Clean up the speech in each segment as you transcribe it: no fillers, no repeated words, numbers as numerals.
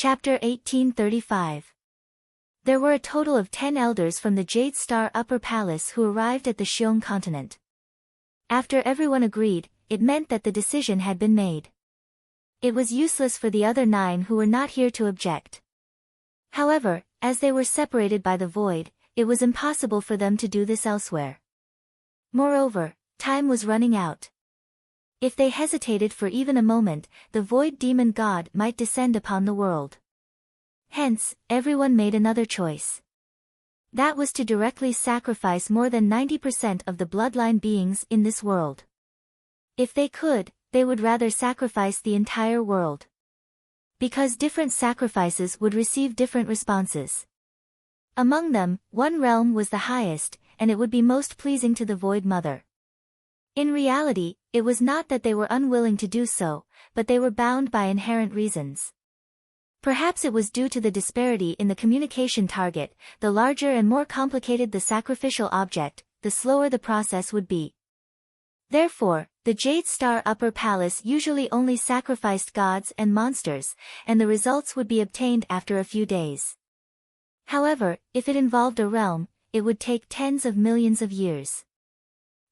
Chapter 1835. There were a total of 10 elders from the Jade Star Upper Palace who arrived at the Xiong continent. After everyone agreed, it meant that the decision had been made. It was useless for the other 9 who were not here to object. However, as they were separated by the void, it was impossible for them to do this elsewhere. Moreover, time was running out. If they hesitated for even a moment, the void demon god might descend upon the world. Hence, everyone made another choice. That was to directly sacrifice more than 90% of the bloodline beings in this world. If they could, they would rather sacrifice the entire world. Because different sacrifices would receive different responses. Among them, one realm was the highest, and it would be most pleasing to the Void Mother. In reality, it was not that they were unwilling to do so, but they were bound by inherent reasons. Perhaps it was due to the disparity in the communication target. The larger and more complicated the sacrificial object, the slower the process would be. Therefore, the Jade Star Upper Palace usually only sacrificed gods and monsters, and the results would be obtained after a few days. However, if it involved a realm, it would take tens of millions of years.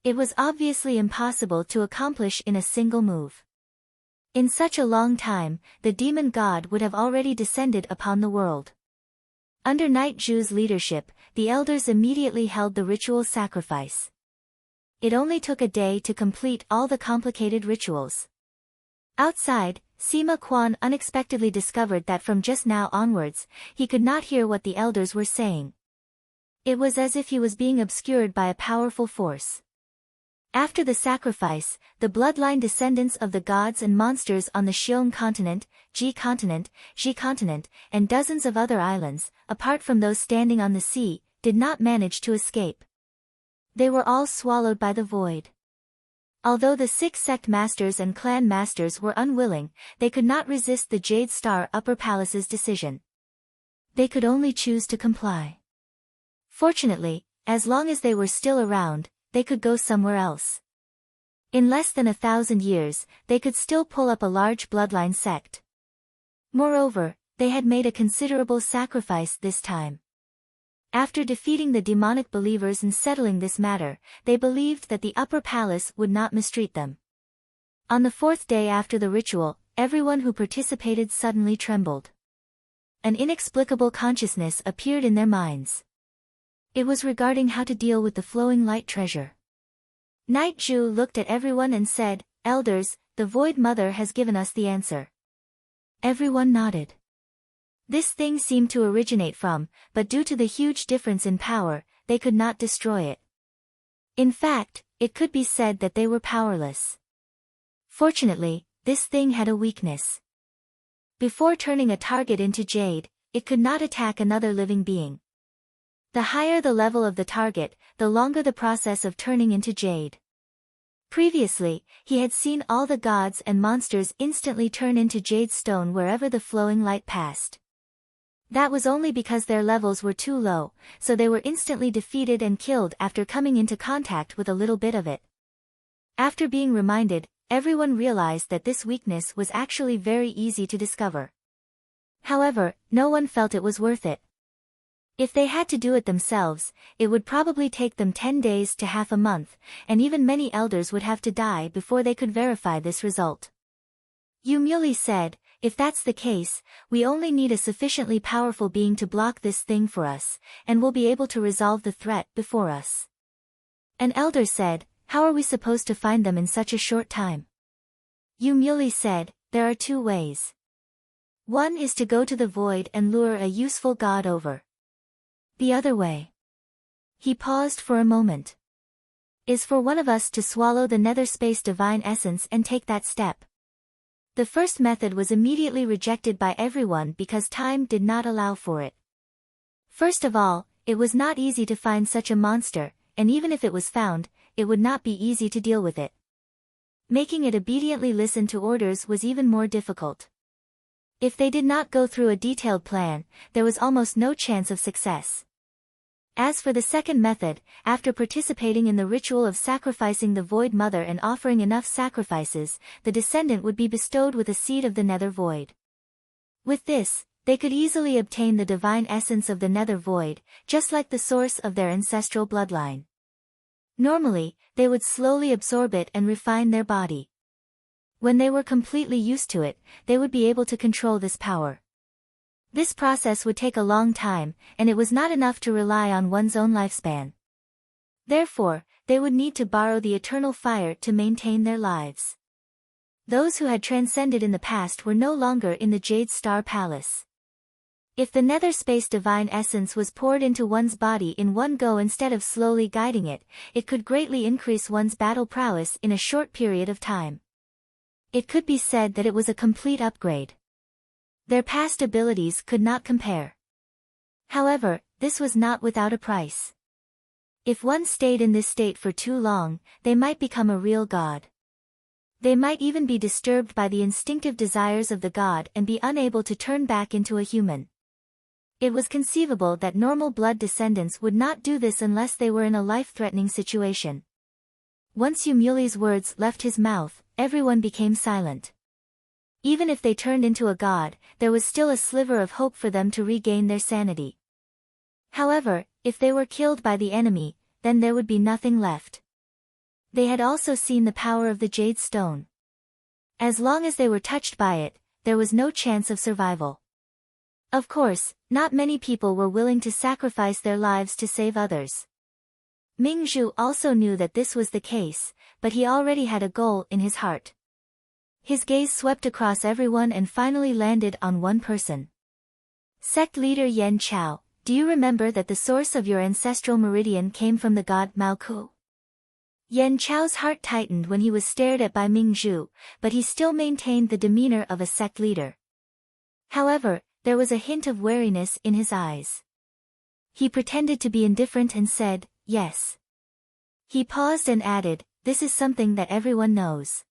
It was obviously impossible to accomplish in a single move. In such a long time, the demon god would have already descended upon the world. Under Night Ju's leadership, the elders immediately held the ritual sacrifice. It only took a day to complete all the complicated rituals. Outside, Sima Quan unexpectedly discovered that from just now onwards, he could not hear what the elders were saying. It was as if he was being obscured by a powerful force. After the sacrifice, the bloodline descendants of the gods and monsters on the Xiong continent, Ji continent, and dozens of other islands, apart from those standing on the sea, did not manage to escape. They were all swallowed by the void. Although the 6 sect masters and clan masters were unwilling, they could not resist the Jade Star Upper Palace's decision. They could only choose to comply. Fortunately, as long as they were still around, they could go somewhere else. In less than 1,000 years, they could still pull up a large bloodline sect. Moreover, they had made a considerable sacrifice this time. After defeating the demonic believers and settling this matter, they believed that the Upper Palace would not mistreat them. On the 4th day after the ritual, everyone who participated suddenly trembled. An inexplicable consciousness appeared in their minds. It was regarding how to deal with the flowing light treasure. Night Ju looked at everyone and said, "Elders, the Void Mother has given us the answer." Everyone nodded. This thing seemed to originate from, but due to the huge difference in power, they could not destroy it. In fact, it could be said that they were powerless. Fortunately, this thing had a weakness. Before turning a target into jade, it could not attack another living being. The higher the level of the target, the longer the process of turning into jade. Previously, he had seen all the gods and monsters instantly turn into jade stone wherever the flowing light passed. That was only because their levels were too low, so they were instantly defeated and killed after coming into contact with a little bit of it. After being reminded, everyone realized that this weakness was actually very easy to discover. However, no one felt it was worth it. If they had to do it themselves, it would probably take them 10 days to half a month, and even many elders would have to die before they could verify this result. Yu Muley said, "If that's the case, we only need a sufficiently powerful being to block this thing for us, and we'll be able to resolve the threat before us." An elder said, "How are we supposed to find them in such a short time?" Yu Muley said, "There are 2 ways. One is to go to the void and lure a useful god over. The other way," he paused for a moment, "is for one of us to swallow the nether space divine essence and take that step." The first method was immediately rejected by everyone because time did not allow for it. First of all, it was not easy to find such a monster, and even if it was found, it would not be easy to deal with it. Making it obediently listen to orders was even more difficult. If they did not go through a detailed plan, there was almost no chance of success. As for the second method, after participating in the ritual of sacrificing the Void Mother and offering enough sacrifices, the descendant would be bestowed with a seed of the Nether Void. With this, They could easily obtain the divine essence of the nether void, just like the source of their ancestral bloodline. Normally, they would slowly absorb it and refine their body. When they were completely used to it, they would be able to control this power. This process would take a long time, and it was not enough to rely on one's own lifespan. Therefore, they would need to borrow the eternal fire to maintain their lives. Those who had transcended in the past were no longer in the Jade Star Palace. If the nether space divine essence was poured into one's body in one go instead of slowly guiding it, it could greatly increase one's battle prowess in a short period of time. It could be said that it was a complete upgrade. Their past abilities could not compare. However, this was not without a price. If one stayed in this state for too long, they might become a real god. They might even be disturbed by the instinctive desires of the god and be unable to turn back into a human. It was conceivable that normal blood descendants would not do this unless they were in a life-threatening situation. Once Yumuli's words left his mouth, everyone became silent. Even if they turned into a god, there was still a sliver of hope for them to regain their sanity. However, if they were killed by the enemy, then there would be nothing left. They had also seen the power of the Jade Stone. As long as they were touched by it, there was no chance of survival. Of course, not many people were willing to sacrifice their lives to save others. Mingzhu also knew that this was the case, but he already had a goal in his heart. His gaze swept across everyone and finally landed on one person. Sect leader Yan Chao, do you remember that the source of your ancestral meridian came from the god Maoku? Yan Chao's heart tightened when he was stared at by Mingzhu, but he still maintained the demeanor of a sect leader. However, there was a hint of wariness in his eyes. He pretended to be indifferent and said, yes. He paused and added, this is something that everyone knows.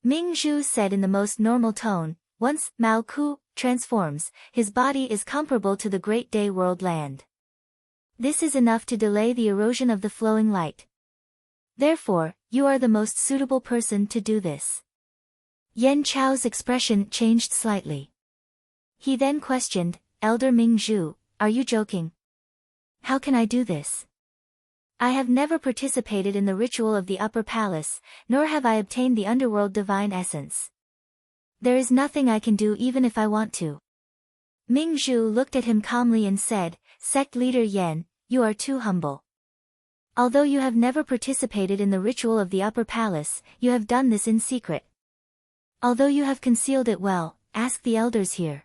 Mingzhu said in the most normal tone, once Mao Ku transforms, his body is comparable to the Great Day World Land. This is enough to delay the erosion of the flowing light. Therefore, you are the most suitable person to do this. Yan Chao's expression changed slightly. He then questioned, Elder Mingzhu, are you joking? How can I do this? I have never participated in the ritual of the Upper Palace, nor have I obtained the underworld divine essence. There is nothing I can do even if I want to. Mingzhu looked at him calmly and said, Sect leader Yan, you are too humble. Although you have never participated in the ritual of the Upper Palace, you have done this in secret. Although you have concealed it well, ask the elders here.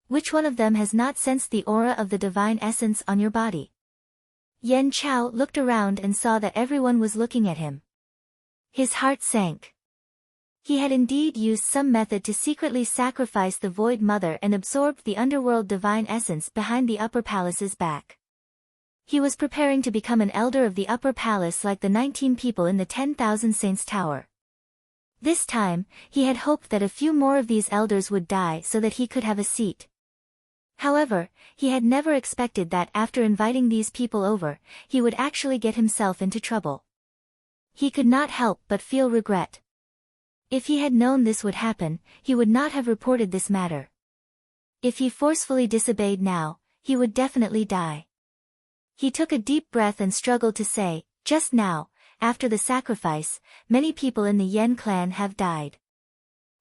Which one of them has not sensed the aura of the divine essence on your body? Yan Chao looked around and saw that everyone was looking at him. His heart sank. He had indeed used some method to secretly sacrifice the Void Mother and absorbed the underworld divine essence behind the Upper Palace's back. He was preparing to become an elder of the Upper Palace like the 19 people in the 10,000 Saints Tower. This time, he had hoped that a few more of these elders would die so that he could have a seat. However, he had never expected that after inviting these people over, he would actually get himself into trouble. He could not help but feel regret. If he had known this would happen, he would not have reported this matter. If he forcefully disobeyed now, he would definitely die. He took a deep breath and struggled to say, just now, after the sacrifice, many people in the Yen clan have died.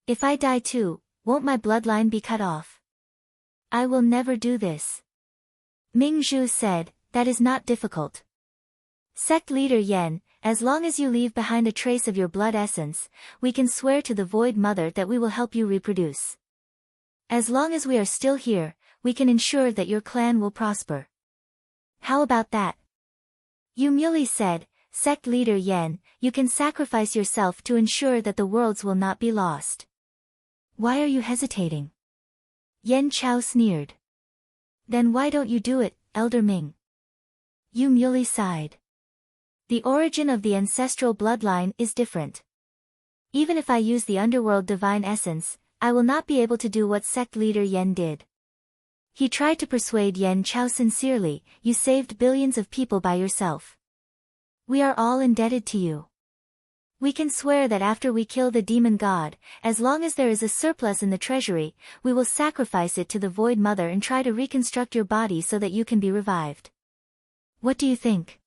If I die too, won't my bloodline be cut off? I will never do this. Mingzhu said, that is not difficult. Sect leader Yen, as long as you leave behind a trace of your blood essence, we can swear to the Void Mother that we will help you reproduce. As long as we are still here, we can ensure that your clan will prosper. How about that? Yumuli said, Sect leader Yen, you can sacrifice yourself to ensure that the worlds will not be lost. Why are you hesitating? Yan Chao sneered. Then why don't you do it, Elder Ming? Yumuli sighed. The origin of the ancestral bloodline is different. Even if I use the underworld divine essence, I will not be able to do what sect leader Yen did. He tried to persuade Yan Chao sincerely, you saved billions of people by yourself. We are all indebted to you. We can swear that after we kill the demon god, as long as there is a surplus in the treasury, we will sacrifice it to the Void Mother and try to reconstruct your body so that you can be revived. What do you think?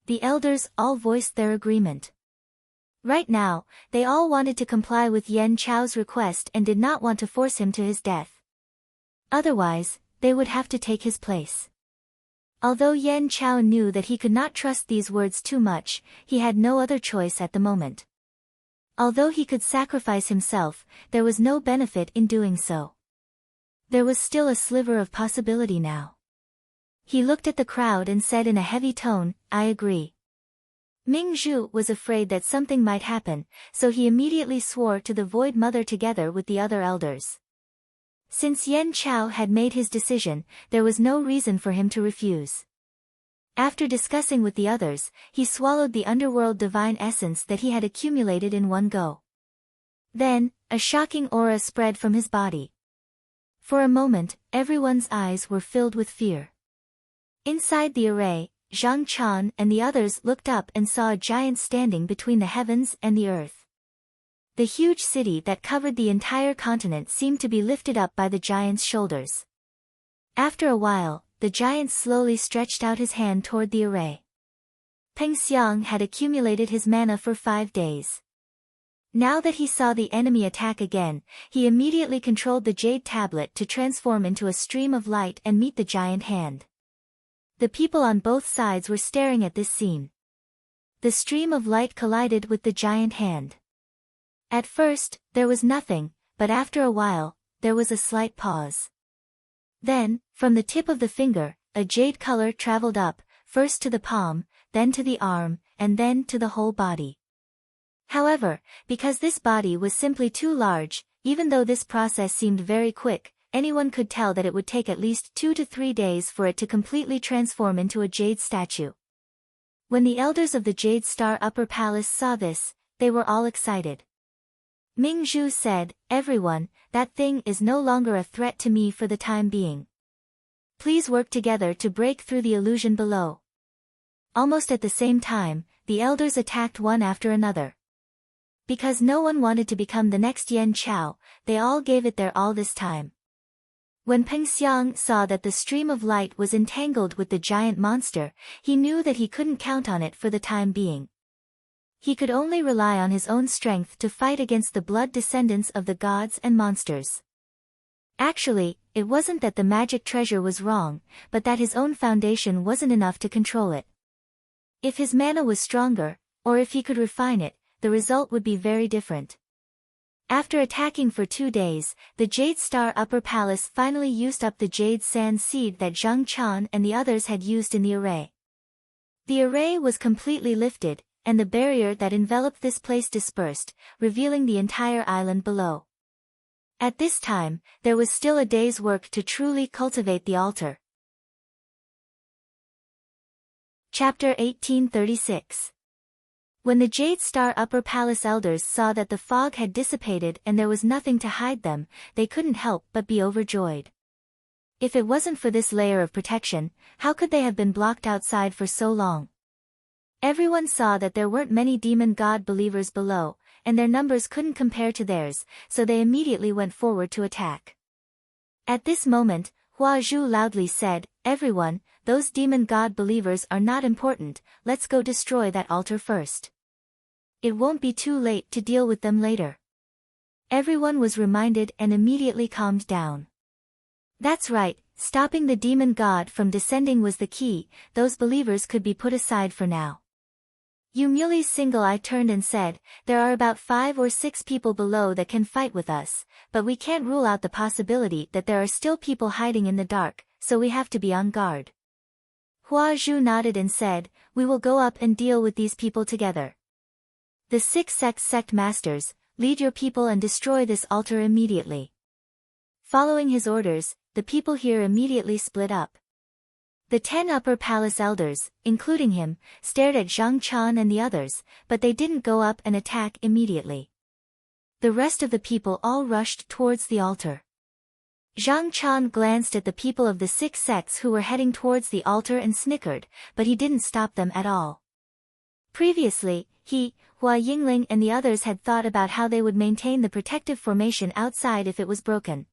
The elders all voiced their agreement. Right now, they all wanted to comply with Yen Chao's request and did not want to force him to his death. Otherwise, they would have to take his place. Although Yen Chao knew that he could not trust these words too much, he had no other choice at the moment. Although he could sacrifice himself, there was no benefit in doing so. There was still a sliver of possibility now. He looked at the crowd and said in a heavy tone, "I agree." Ming Zhu was afraid that something might happen, so he immediately swore to the Void Mother together with the other elders. Since Yen Chao had made his decision, there was no reason for him to refuse. After discussing with the others, he swallowed the underworld divine essence that he had accumulated in one go. Then, a shocking aura spread from his body. For a moment, everyone's eyes were filled with fear. Inside the array, Zhang Chan and the others looked up and saw a giant standing between the heavens and the earth. The huge city that covered the entire continent seemed to be lifted up by the giant's shoulders. After a while, the giant slowly stretched out his hand toward the array. Peng Xiang had accumulated his mana for 5 days. Now that he saw the enemy attack again, he immediately controlled the jade tablet to transform into a stream of light and meet the giant hand. The people on both sides were staring at this scene. The stream of light collided with the giant hand. At first, there was nothing, but after a while, there was a slight pause. Then, from the tip of the finger, a jade color traveled up, first to the palm, then to the arm, and then to the whole body. However, because this body was simply too large, even though this process seemed very quick, anyone could tell that it would take at least 2 to 3 days for it to completely transform into a jade statue. When the elders of the Jade Star Upper Palace saw this, they were all excited. Ming Zhu said, "Everyone, that thing is no longer a threat to me for the time being. Please work together to break through the illusion below." Almost at the same time, the elders attacked one after another. Because no one wanted to become the next Yen Chao, they all gave it their all this time. When Peng Xiang saw that the stream of light was entangled with the giant monster, he knew that he couldn't count on it for the time being. He could only rely on his own strength to fight against the blood descendants of the gods and monsters. Actually, it wasn't that the magic treasure was wrong, but that his own foundation wasn't enough to control it. If his mana was stronger, or if he could refine it, the result would be very different. After attacking for 2 days, the Jade Star Upper Palace finally used up the Jade Sand Seed that Zhang Chan and the others had used in the array. The array was completely lifted, and the barrier that enveloped this place dispersed, revealing the entire island below. At this time, there was still a day's work to truly cultivate the altar. Chapter 1836. When the Jade Star Upper Palace elders saw that the fog had dissipated and there was nothing to hide them, they couldn't help but be overjoyed. If it wasn't for this layer of protection, how could they have been blocked outside for so long? Everyone saw that there weren't many demon god believers below, and their numbers couldn't compare to theirs, so they immediately went forward to attack. At this moment, Hua Zhu loudly said, "Everyone, those demon god believers are not important, let's go destroy that altar first. It won't be too late to deal with them later." Everyone was reminded and immediately calmed down. That's right, stopping the demon god from descending was the key, those believers could be put aside for now. Yu Muli's single eye turned and said, "There are about 5 or 6 people below that can fight with us, but we can't rule out the possibility that there are still people hiding in the dark, so we have to be on guard." Hua Zhu nodded and said, "We will go up and deal with these people together. The 6 sect masters, lead your people and destroy this altar immediately." Following his orders, the people here immediately split up. The 10 Upper Palace elders, including him, stared at Zhang Chan and the others, but they didn't go up and attack immediately. The rest of the people all rushed towards the altar. Zhang Chan glanced at the people of the 6 sects who were heading towards the altar and snickered, but he didn't stop them at all. Previously, he, Hua Yingling and the others had thought about how they would maintain the protective formation outside if it was broken.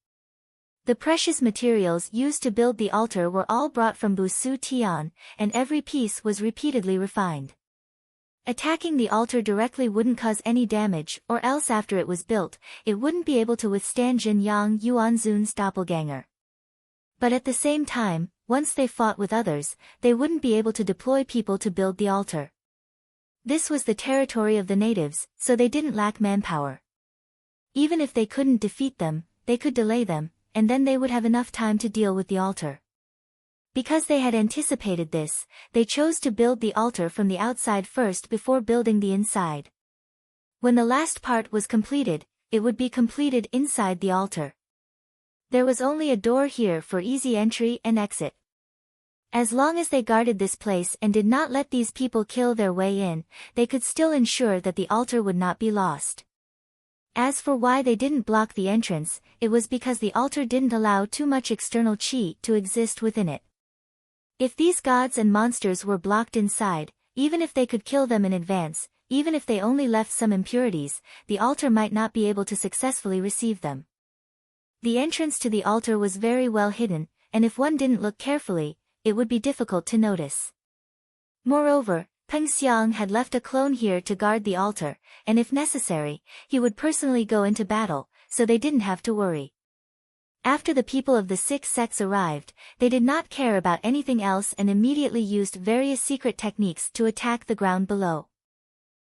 The precious materials used to build the altar were all brought from Busu Tian, and every piece was repeatedly refined. Attacking the altar directly wouldn't cause any damage, or else after it was built, it wouldn't be able to withstand Jin Yang Yuanzun's doppelganger. But at the same time, once they fought with others, they wouldn't be able to deploy people to build the altar. This was the territory of the natives, so they didn't lack manpower. Even if they couldn't defeat them, they could delay them, and then they would have enough time to deal with the altar. Because they had anticipated this, they chose to build the altar from the outside first before building the inside. When the last part was completed, it would be completed inside the altar. There was only a door here for easy entry and exit. As long as they guarded this place and did not let these people kill their way in, they could still ensure that the altar would not be lost. As for why they didn't block the entrance, it was because the altar didn't allow too much external qi to exist within it. If these gods and monsters were blocked inside, even if they could kill them in advance, even if they only left some impurities, the altar might not be able to successfully receive them. The entrance to the altar was very well hidden, and if one didn't look carefully, it would be difficult to notice. Moreover, Peng Xiang had left a clone here to guard the altar, and if necessary, he would personally go into battle, so they didn't have to worry. After the people of the 6 sects arrived, they did not care about anything else and immediately used various secret techniques to attack the ground below.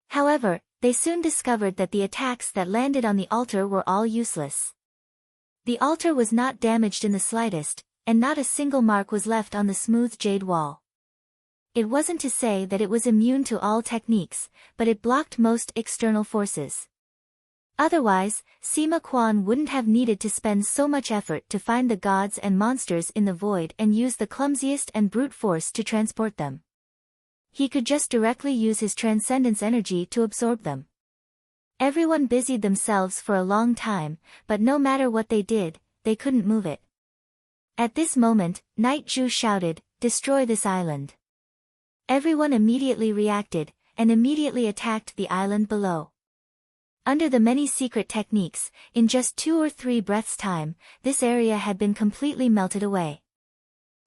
However, they soon discovered that the attacks that landed on the altar were all useless. The altar was not damaged in the slightest, and not a single mark was left on the smooth jade wall. It wasn't to say that it was immune to all techniques, but it blocked most external forces. Otherwise, Sima Quan wouldn't have needed to spend so much effort to find the gods and monsters in the void and use the clumsiest and brute force to transport them. He could just directly use his transcendence energy to absorb them. Everyone busied themselves for a long time, but no matter what they did, they couldn't move it. At this moment, Knight Zhu shouted, "Destroy this island." Everyone immediately reacted, and immediately attacked the island below. Under the many secret techniques, in just 2 or 3 breaths' time, this area had been completely melted away.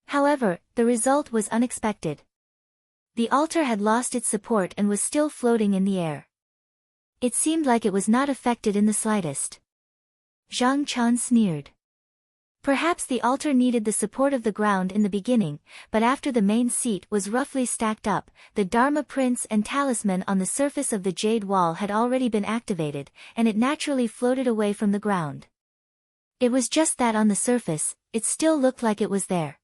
However, the result was unexpected. The altar had lost its support and was still floating in the air. It seemed like it was not affected in the slightest. Zhang Chan sneered. Perhaps the altar needed the support of the ground in the beginning, but after the main seat was roughly stacked up, the Dharma Prince and Talisman on the surface of the jade wall had already been activated, and it naturally floated away from the ground. It was just that on the surface, it still looked like it was there.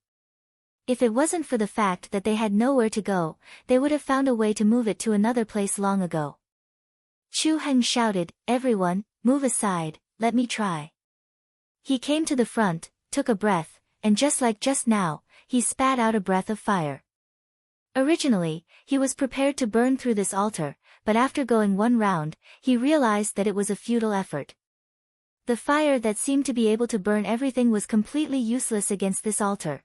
If it wasn't for the fact that they had nowhere to go, they would have found a way to move it to another place long ago. Chu Heng shouted, "Everyone, move aside, let me try." He came to the front, took a breath, and just like just now, he spat out a breath of fire. Originally, he was prepared to burn through this altar, but after going one round, he realized that it was a futile effort. The fire that seemed to be able to burn everything was completely useless against this altar.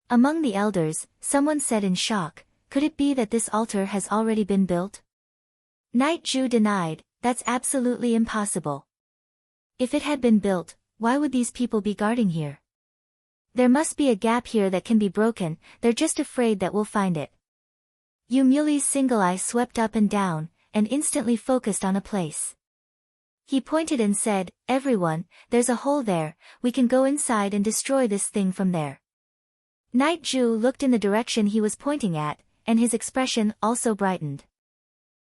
Among the elders, someone said in shock, "Could it be that this altar has already been built?" Knight Zhu denied, "That's absolutely impossible. If it had been built, why would these people be guarding here? There must be a gap here that can be broken, they're just afraid that we'll find it." Yu Muli's single eye swept up and down, and instantly focused on a place. He pointed and said, "Everyone, there's a hole there, we can go inside and destroy this thing from there." Knight Zhu looked in the direction he was pointing at, and his expression also brightened.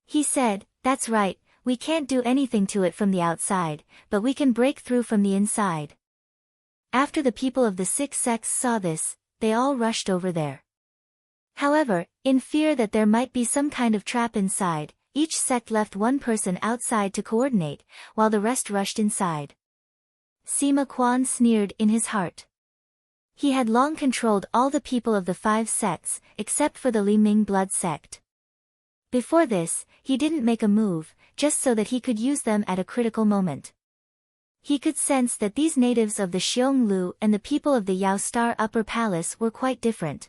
He said, "That's right, we can't do anything to it from the outside, but we can break through from the inside." After the people of the 6 sects saw this, they all rushed over there. However, in fear that there might be some kind of trap inside, each sect left one person outside to coordinate, while the rest rushed inside. Sima Quan sneered in his heart. He had long controlled all the people of the 5 sects, except for the Li Ming blood sect. Before this, he didn't make a move, just so that he could use them at a critical moment. He could sense that these natives of the Xionglu and the people of the Yao Star Upper Palace were quite different.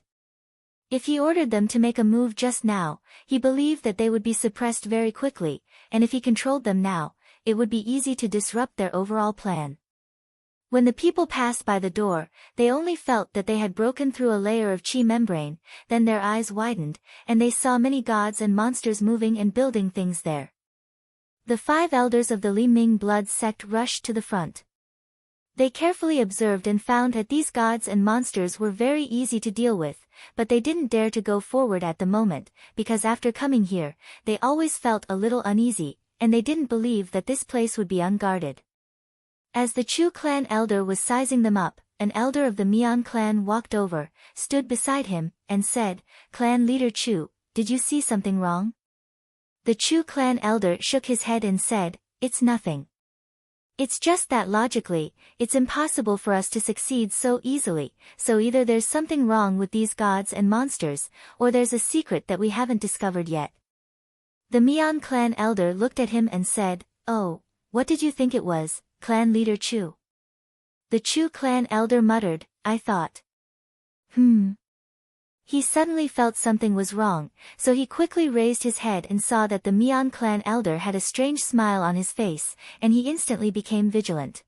If he ordered them to make a move just now, he believed that they would be suppressed very quickly, and if he controlled them now, it would be easy to disrupt their overall plan. When the people passed by the door, they only felt that they had broken through a layer of chi membrane, then their eyes widened, and they saw many gods and monsters moving and building things there. The 5 elders of the Li Ming blood sect rushed to the front. They carefully observed and found that these gods and monsters were very easy to deal with, but they didn't dare to go forward at the moment, because after coming here, they always felt a little uneasy, and they didn't believe that this place would be unguarded. As the Chu clan elder was sizing them up, an elder of the Mian clan walked over, stood beside him, and said, "Clan leader Chu, did you see something wrong?" The Chu clan elder shook his head and said, "It's nothing. It's just that logically, it's impossible for us to succeed so easily, so either there's something wrong with these gods and monsters, or there's a secret that we haven't discovered yet." The Mian clan elder looked at him and said, "Oh, what did you think it was, clan leader Chu?" The Chu clan elder muttered, "I thought." He suddenly felt something was wrong, so he quickly raised his head and saw that the Mian clan elder had a strange smile on his face, and he instantly became vigilant.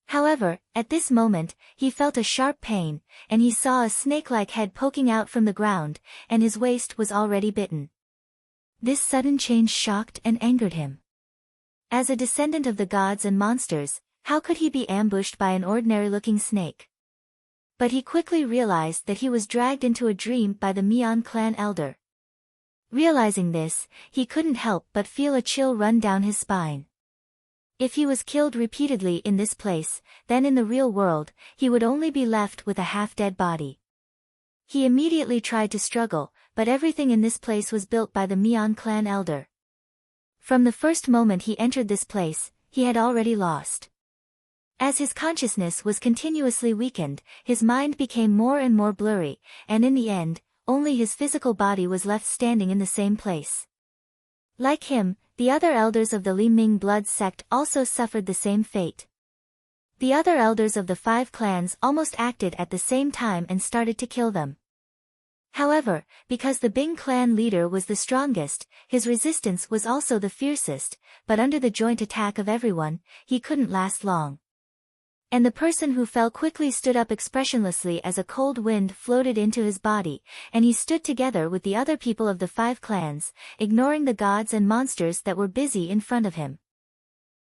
However, at this moment, he felt a sharp pain, and he saw a snake-like head poking out from the ground, and his waist was already bitten. This sudden change shocked and angered him. As a descendant of the gods and monsters, how could he be ambushed by an ordinary-looking snake? But he quickly realized that he was dragged into a dream by the Mian clan elder. Realizing this, he couldn't help but feel a chill run down his spine. If he was killed repeatedly in this place, then in the real world, he would only be left with a half-dead body. He immediately tried to struggle, but everything in this place was built by the Mian clan elder. From the first moment he entered this place, he had already lost. As his consciousness was continuously weakened, his mind became more and more blurry, and in the end, only his physical body was left standing in the same place. Like him, the other elders of the Li Ming blood sect also suffered the same fate. The other elders of the 5 clans almost acted at the same time and started to kill them. However, because the Bing clan leader was the strongest, his resistance was also the fiercest, but under the joint attack of everyone, he couldn't last long. And the person who fell quickly stood up expressionlessly as a cold wind floated into his body, and he stood together with the other people of the 5 clans, ignoring the gods and monsters that were busy in front of him.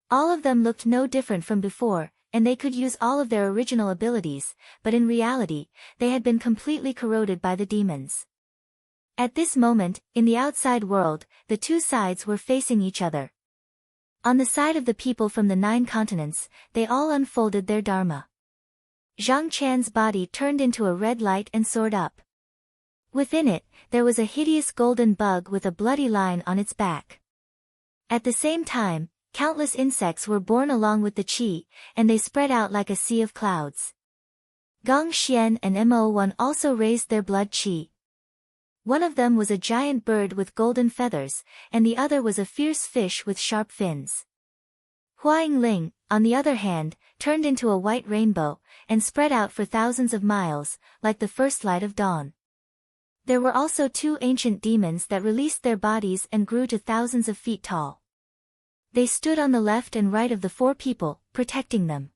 All of them looked no different from before, and they could use all of their original abilities, but in reality, they had been completely corroded by the demons. At this moment, in the outside world, the 2 sides were facing each other. On the side of the people from the 9 continents, they all unfolded their dharma. Zhang Chan's body turned into a red light and soared up. Within it, there was a hideous golden bug with a bloody line on its back. At the same time, countless insects were born along with the qi, and they spread out like a sea of clouds. Gong Xian and Mo1 also raised their blood qi. One of them was a giant bird with golden feathers, and the other was a fierce fish with sharp fins. Huang Ling, on the other hand, turned into a white rainbow, and spread out for thousands of miles, like the first light of dawn. There were also 2 ancient demons that released their bodies and grew to thousands of feet tall. They stood on the left and right of the 4 people, protecting them.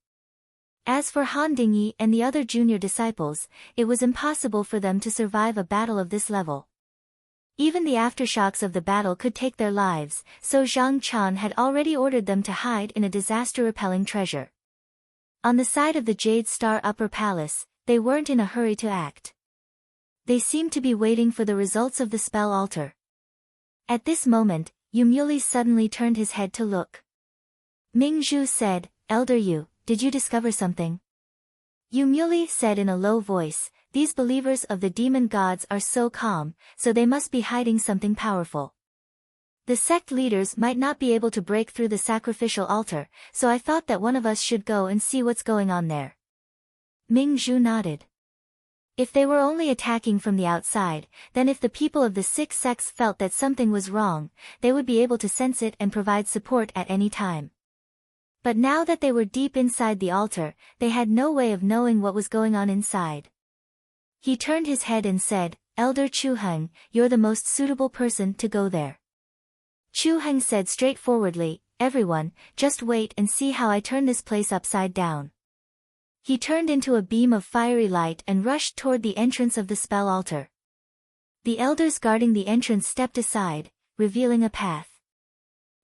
As for Han Dingyi and the other junior disciples, it was impossible for them to survive a battle of this level. Even the aftershocks of the battle could take their lives, so Zhang Chan had already ordered them to hide in a disaster-repelling treasure. On the side of the Jade Star Upper Palace, they weren't in a hurry to act. They seemed to be waiting for the results of the spell altar. At this moment, Yumuli suddenly turned his head to look. Ming Zhu said, "Elder Yu, did you discover something?" Yumuli said in a low voice, "These believers of the demon gods are so calm, so they must be hiding something powerful. The sect leaders might not be able to break through the sacrificial altar, so I thought that one of us should go and see what's going on there." Ming Zhu nodded. If they were only attacking from the outside, then if the people of the 6 sects felt that something was wrong, they would be able to sense it and provide support at any time. But now that they were deep inside the altar, they had no way of knowing what was going on inside. He turned his head and said, Elder Chu Heng, you're the most suitable person to go there. Chu Heng said straightforwardly, everyone, just wait and see how I turn this place upside down. He turned into a beam of fiery light and rushed toward the entrance of the spell altar. The elders guarding the entrance stepped aside, revealing a path.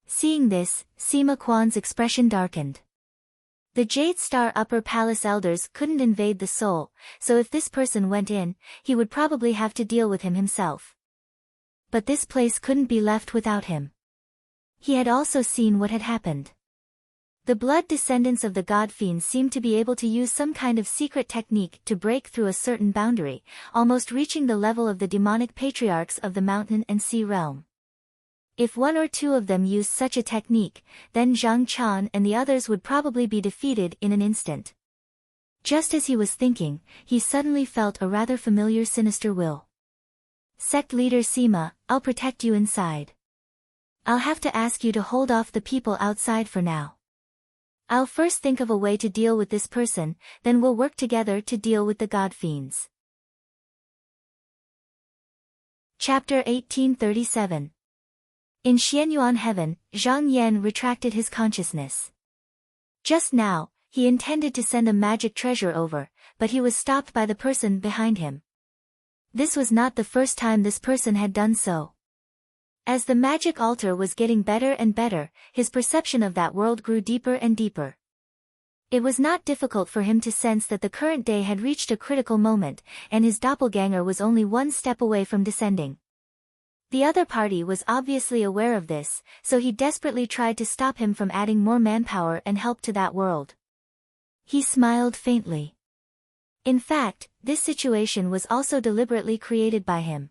Seeing this, Sima Quan's expression darkened. The Jade Star Upper Palace elders couldn't invade the soul, so if this person went in, he would probably have to deal with him himself. But this place couldn't be left without him. He had also seen what had happened. The blood descendants of the god fiends seemed to be able to use some kind of secret technique to break through a certain boundary, almost reaching the level of the demonic patriarchs of the mountain and sea realm. If one or two of them used such a technique, then Zhang Chan and the others would probably be defeated in an instant. Just as he was thinking, he suddenly felt a rather familiar sinister will. Sect leader Sima, I'll protect you inside. I'll have to ask you to hold off the people outside for now. I'll first think of a way to deal with this person, then we'll work together to deal with the god fiends. Chapter 1837. In Xianyuan heaven, Zhang Yan retracted his consciousness. Just now, he intended to send a magic treasure over, but he was stopped by the person behind him. This was not the first time this person had done so. As the magic altar was getting better and better, his perception of that world grew deeper and deeper. It was not difficult for him to sense that the current day had reached a critical moment, and his doppelganger was only one step away from descending. The other party was obviously aware of this, so he desperately tried to stop him from adding more manpower and help to that world. He smiled faintly. In fact, this situation was also deliberately created by him.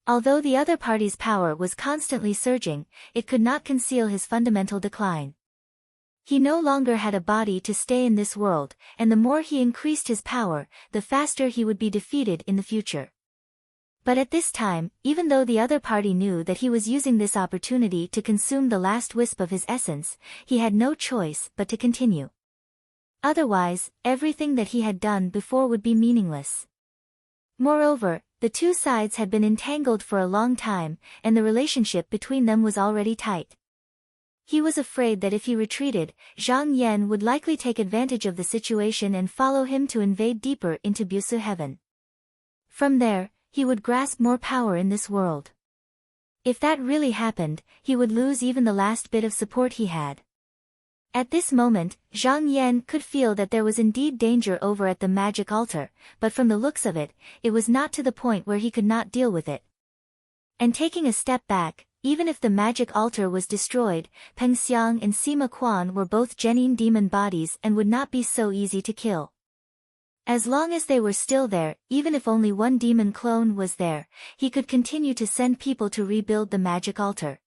Although the other party's power was constantly surging, it could not conceal his fundamental decline. He no longer had a body to stay in this world, and the more he increased his power, the faster he would be defeated in the future. But at this time, even though the other party knew that he was using this opportunity to consume the last wisp of his essence, he had no choice but to continue. Otherwise, everything that he had done before would be meaningless. Moreover, the two sides had been entangled for a long time, and the relationship between them was already tight. He was afraid that if he retreated, Zhang Yan would likely take advantage of the situation and follow him to invade deeper into Busu heaven. From there, he would grasp more power in this world. If that really happened, he would lose even the last bit of support he had. At this moment, Zhang Yan could feel that there was indeed danger over at the magic altar, but from the looks of it, it was not to the point where he could not deal with it. And taking a step back, even if the magic altar was destroyed, Peng Xiang and Sima Quan were both genuine demon bodies and would not be so easy to kill. As long as they were still there, even if only one demon clone was there, he could continue to send people to rebuild the magic altar.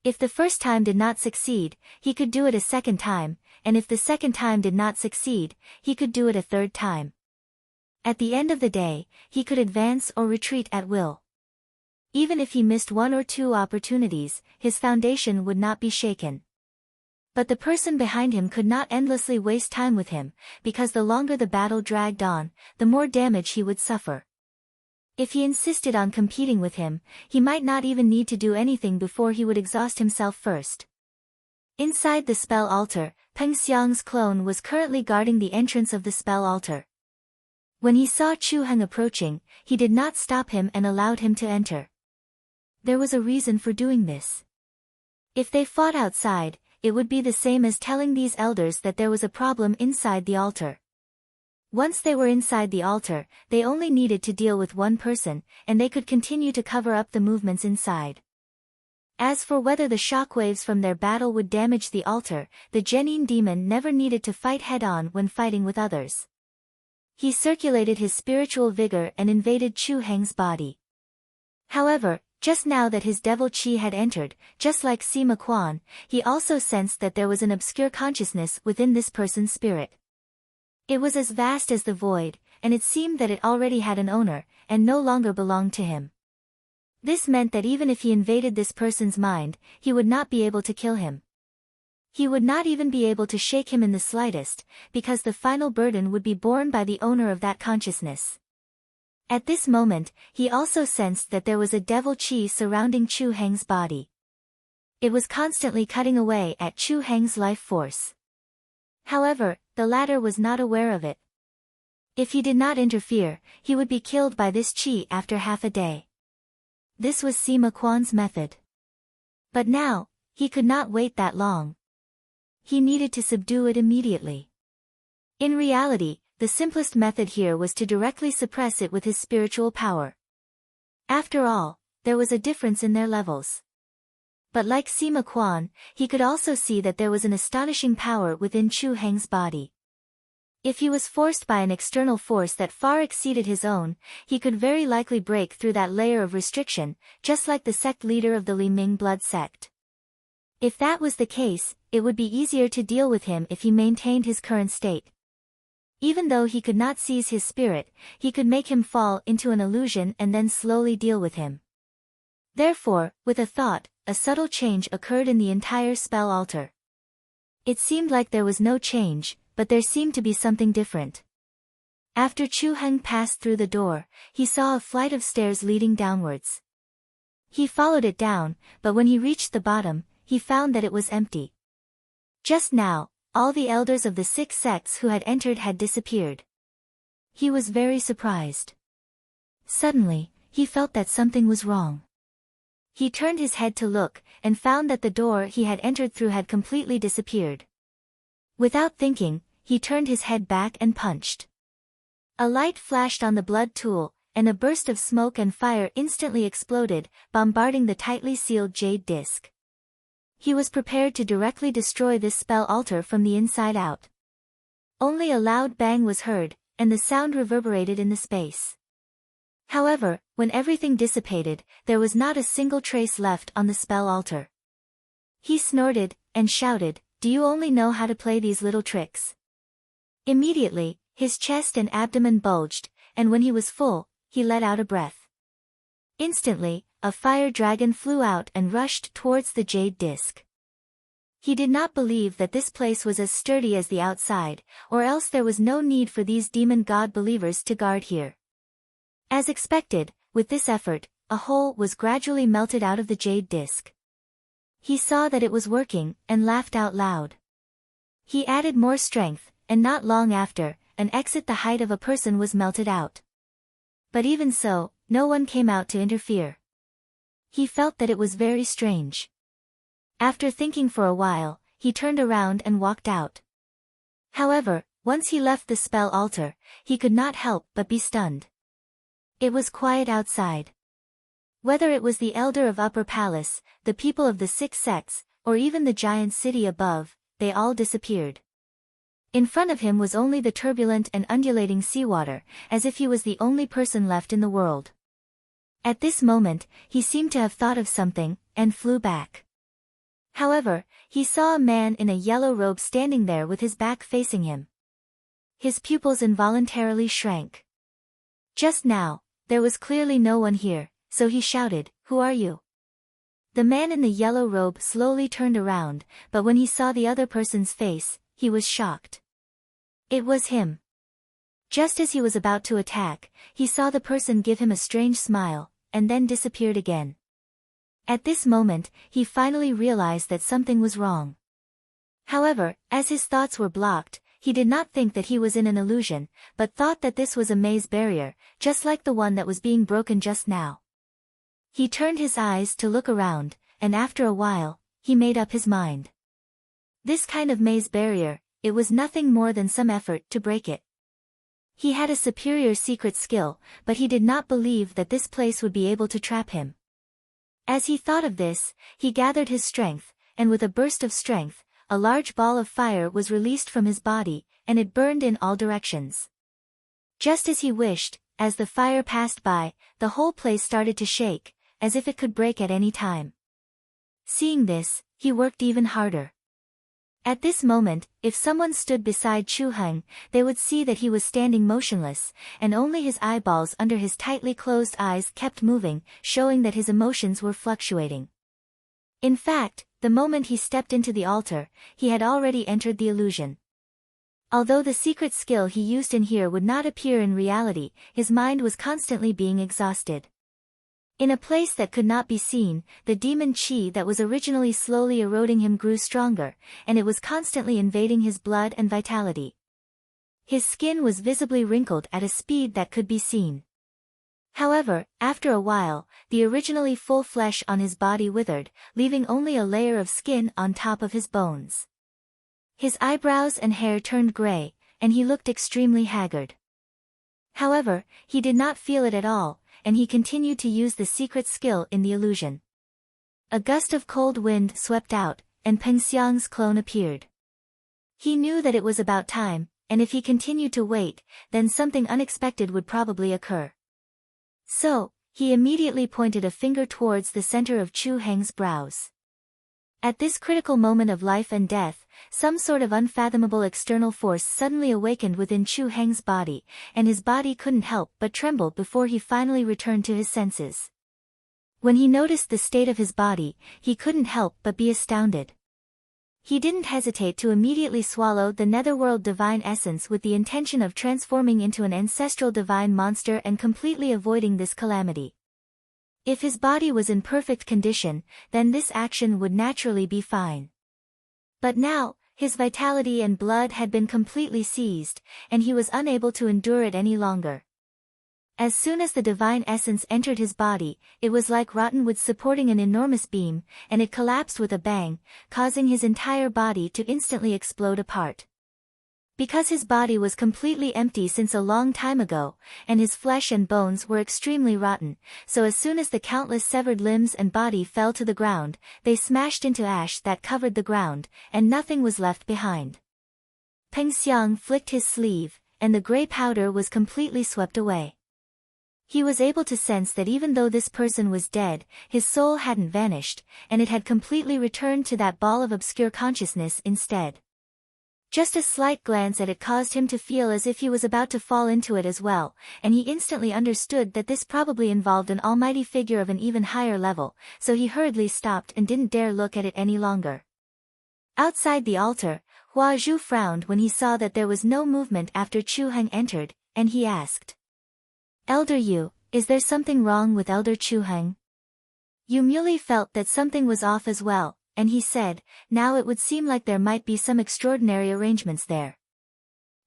If the first time did not succeed, he could do it a second time, and if the second time did not succeed, he could do it a third time. At the end of the day, he could advance or retreat at will. Even if he missed one or two opportunities, his foundation would not be shaken. But the person behind him could not endlessly waste time with him, because the longer the battle dragged on, the more damage he would suffer. If he insisted on competing with him, he might not even need to do anything before he would exhaust himself first. Inside the spell altar, Peng Xiang's clone was currently guarding the entrance of the spell altar. When he saw Chu Heng approaching, he did not stop him and allowed him to enter. There was a reason for doing this. If they fought outside, it would be the same as telling these elders that there was a problem inside the altar. Once they were inside the altar, they only needed to deal with one person, and they could continue to cover up the movements inside. As for whether the shockwaves from their battle would damage the altar, the genuine demon never needed to fight head-on when fighting with others. He circulated his spiritual vigor and invaded Chu Heng's body. However, just now that his devil chi had entered, just like Sima Quan, he also sensed that there was an obscure consciousness within this person's spirit. It was as vast as the void, and it seemed that it already had an owner, and no longer belonged to him. This meant that even if he invaded this person's mind, he would not be able to kill him. He would not even be able to shake him in the slightest, because the final burden would be borne by the owner of that consciousness. At this moment, he also sensed that there was a devil chi surrounding Chu Heng's body. It was constantly cutting away at Chu Heng's life force. However, the latter was not aware of it. If he did not interfere, he would be killed by this chi after half a day. This was Sima Quan's method. But now, he could not wait that long. He needed to subdue it immediately. In reality, the simplest method here was to directly suppress it with his spiritual power. After all, there was a difference in their levels. But like Sima Quan, he could also see that there was an astonishing power within Chu Heng's body. If he was forced by an external force that far exceeded his own, he could very likely break through that layer of restriction, just like the sect leader of the Li Ming blood sect. If that was the case, it would be easier to deal with him if he maintained his current state. Even though he could not seize his spirit, he could make him fall into an illusion and then slowly deal with him. Therefore, with a thought, a subtle change occurred in the entire spell altar. It seemed like there was no change, but there seemed to be something different. After Chu Heng passed through the door, he saw a flight of stairs leading downwards. He followed it down, but when he reached the bottom, he found that it was empty. Just now, all the elders of the 6 sects who had entered had disappeared. He was very surprised. Suddenly, he felt that something was wrong. He turned his head to look, and found that the door he had entered through had completely disappeared. Without thinking, he turned his head back and punched. A light flashed on the blood tool, and a burst of smoke and fire instantly exploded, bombarding the tightly sealed jade disc. He was prepared to directly destroy this spell altar from the inside out. Only a loud bang was heard, and the sound reverberated in the space. However, when everything dissipated, there was not a single trace left on the spell altar. He snorted, and shouted, "Do you only know how to play these little tricks?" Immediately, his chest and abdomen bulged, and when he was full, he let out a breath. Instantly, a fire dragon flew out and rushed towards the jade disc. He did not believe that this place was as sturdy as the outside, or else there was no need for these demon god believers to guard here. As expected, with this effort, a hole was gradually melted out of the jade disc. He saw that it was working, and laughed out loud. He added more strength, and not long after, an exit the height of a person was melted out. But even so, no one came out to interfere. He felt that it was very strange. After thinking for a while, he turned around and walked out. However, once he left the spell altar, he could not help but be stunned. It was quiet outside. Whether it was the elder of Upper Palace, the people of the 6 sects, or even the giant city above, they all disappeared. In front of him was only the turbulent and undulating seawater, as if he was the only person left in the world. At this moment, he seemed to have thought of something, and flew back. However, he saw a man in a yellow robe standing there with his back facing him. His pupils involuntarily shrank. Just now, there was clearly no one here, so he shouted, "Who are you?" The man in the yellow robe slowly turned around, but when he saw the other person's face, he was shocked. It was him. Just as he was about to attack, he saw the person give him a strange smile, and then disappeared again. At this moment, he finally realized that something was wrong. However, as his thoughts were blocked, he did not think that he was in an illusion, but thought that this was a maze barrier, just like the one that was being broken just now. He turned his eyes to look around, and after a while, he made up his mind. This kind of maze barrier, it was nothing more than some effort to break it. He had a superior secret skill, but he did not believe that this place would be able to trap him. As he thought of this, he gathered his strength, and with a burst of strength, a large ball of fire was released from his body, and it burned in all directions. Just as he wished, as the fire passed by, the whole place started to shake, as if it could break at any time. Seeing this, he worked even harder. At this moment, if someone stood beside Chu Heng, they would see that he was standing motionless, and only his eyeballs under his tightly closed eyes kept moving, showing that his emotions were fluctuating. In fact, the moment he stepped into the altar, he had already entered the illusion. Although the secret skill he used in here would not appear in reality, his mind was constantly being exhausted. In a place that could not be seen, the demon chi that was originally slowly eroding him grew stronger, and it was constantly invading his blood and vitality. His skin was visibly wrinkled at a speed that could be seen. However, after a while, the originally full flesh on his body withered, leaving only a layer of skin on top of his bones. His eyebrows and hair turned gray, and he looked extremely haggard. However, he did not feel it at all, and he continued to use the secret skill in the illusion. A gust of cold wind swept out, and Peng Xiang's clone appeared. He knew that it was about time, and if he continued to wait, then something unexpected would probably occur. So, he immediately pointed a finger towards the center of Chu Heng's brows. At this critical moment of life and death, some sort of unfathomable external force suddenly awakened within Chu Heng's body, and his body couldn't help but tremble before he finally returned to his senses. When he noticed the state of his body, he couldn't help but be astounded. He didn't hesitate to immediately swallow the netherworld divine essence with the intention of transforming into an ancestral divine monster and completely avoiding this calamity. If his body was in perfect condition, then this action would naturally be fine. But now, his vitality and blood had been completely seized, and he was unable to endure it any longer. As soon as the divine essence entered his body, it was like rotten wood supporting an enormous beam, and it collapsed with a bang, causing his entire body to instantly explode apart. Because his body was completely empty since a long time ago, and his flesh and bones were extremely rotten, so as soon as the countless severed limbs and body fell to the ground, they smashed into ash that covered the ground, and nothing was left behind. Peng Xiang flicked his sleeve, and the gray powder was completely swept away. He was able to sense that even though this person was dead, his soul hadn't vanished, and it had completely returned to that ball of obscure consciousness instead. Just a slight glance at it caused him to feel as if he was about to fall into it as well, and he instantly understood that this probably involved an almighty figure of an even higher level, so he hurriedly stopped and didn't dare look at it any longer. Outside the altar, Hua Zhu frowned when he saw that there was no movement after Chu Heng entered, and he asked, "Elder Yu, is there something wrong with Elder Chu Heng?" Yu Muley felt that something was off as well, and he said, "Now it would seem like there might be some extraordinary arrangements there.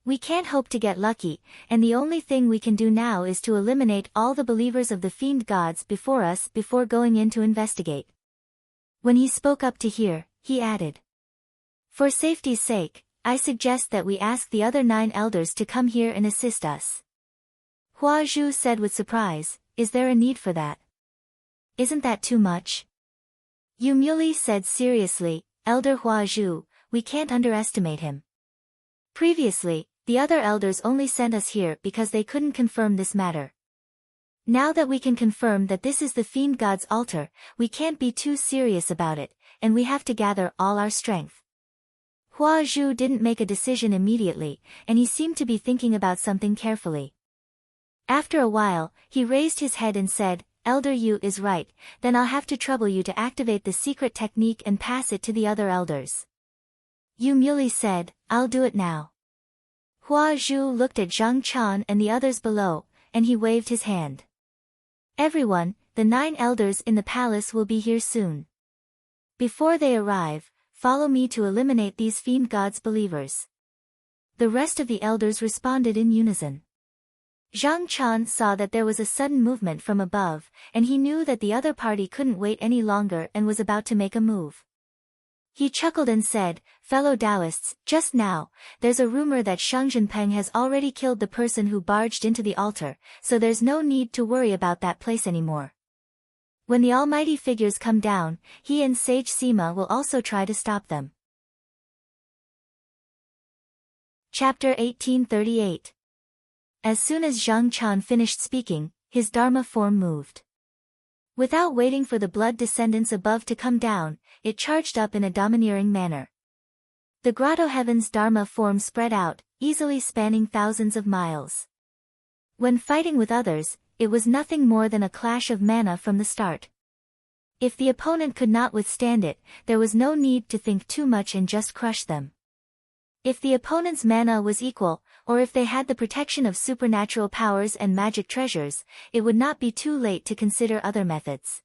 We can't hope to get lucky, and the only thing we can do now is to eliminate all the believers of the fiend gods before us before going in to investigate." When he spoke up to here, he added, "For safety's sake, I suggest that we ask the other 9 elders to come here and assist us." Hua Zhu said with surprise, "Is there a need for that? Isn't that too much?" Yu Muley said seriously, "Elder Hua Zhu, we can't underestimate him. Previously, the other elders only sent us here because they couldn't confirm this matter. Now that we can confirm that this is the fiend god's altar, we can't be too serious about it, and we have to gather all our strength." Hua Zhu didn't make a decision immediately, and he seemed to be thinking about something carefully. After a while, he raised his head and said, "Elder Yu is right, then I'll have to trouble you to activate the secret technique and pass it to the other elders." Yu Muley said, "I'll do it now." Hua Zhu looked at Zhang Chan and the others below, and he waved his hand. "Everyone, the 9 elders in the palace will be here soon. Before they arrive, follow me to eliminate these fiend gods' believers." The rest of the elders responded in unison. Zhang Chan saw that there was a sudden movement from above, and he knew that the other party couldn't wait any longer and was about to make a move. He chuckled and said, "Fellow Taoists, just now, there's a rumor that Shang Zhenpeng has already killed the person who barged into the altar, so there's no need to worry about that place anymore. When the almighty figures come down, he and Sage Sima will also try to stop them." Chapter 1838. As soon as Zhang Chan finished speaking, his Dharma form moved. Without waiting for the blood descendants above to come down, it charged up in a domineering manner. The grotto heaven's Dharma form spread out, easily spanning thousands of miles. When fighting with others, it was nothing more than a clash of mana from the start. If the opponent could not withstand it, there was no need to think too much and just crush them. If the opponent's mana was equal, or if they had the protection of supernatural powers and magic treasures, it would not be too late to consider other methods.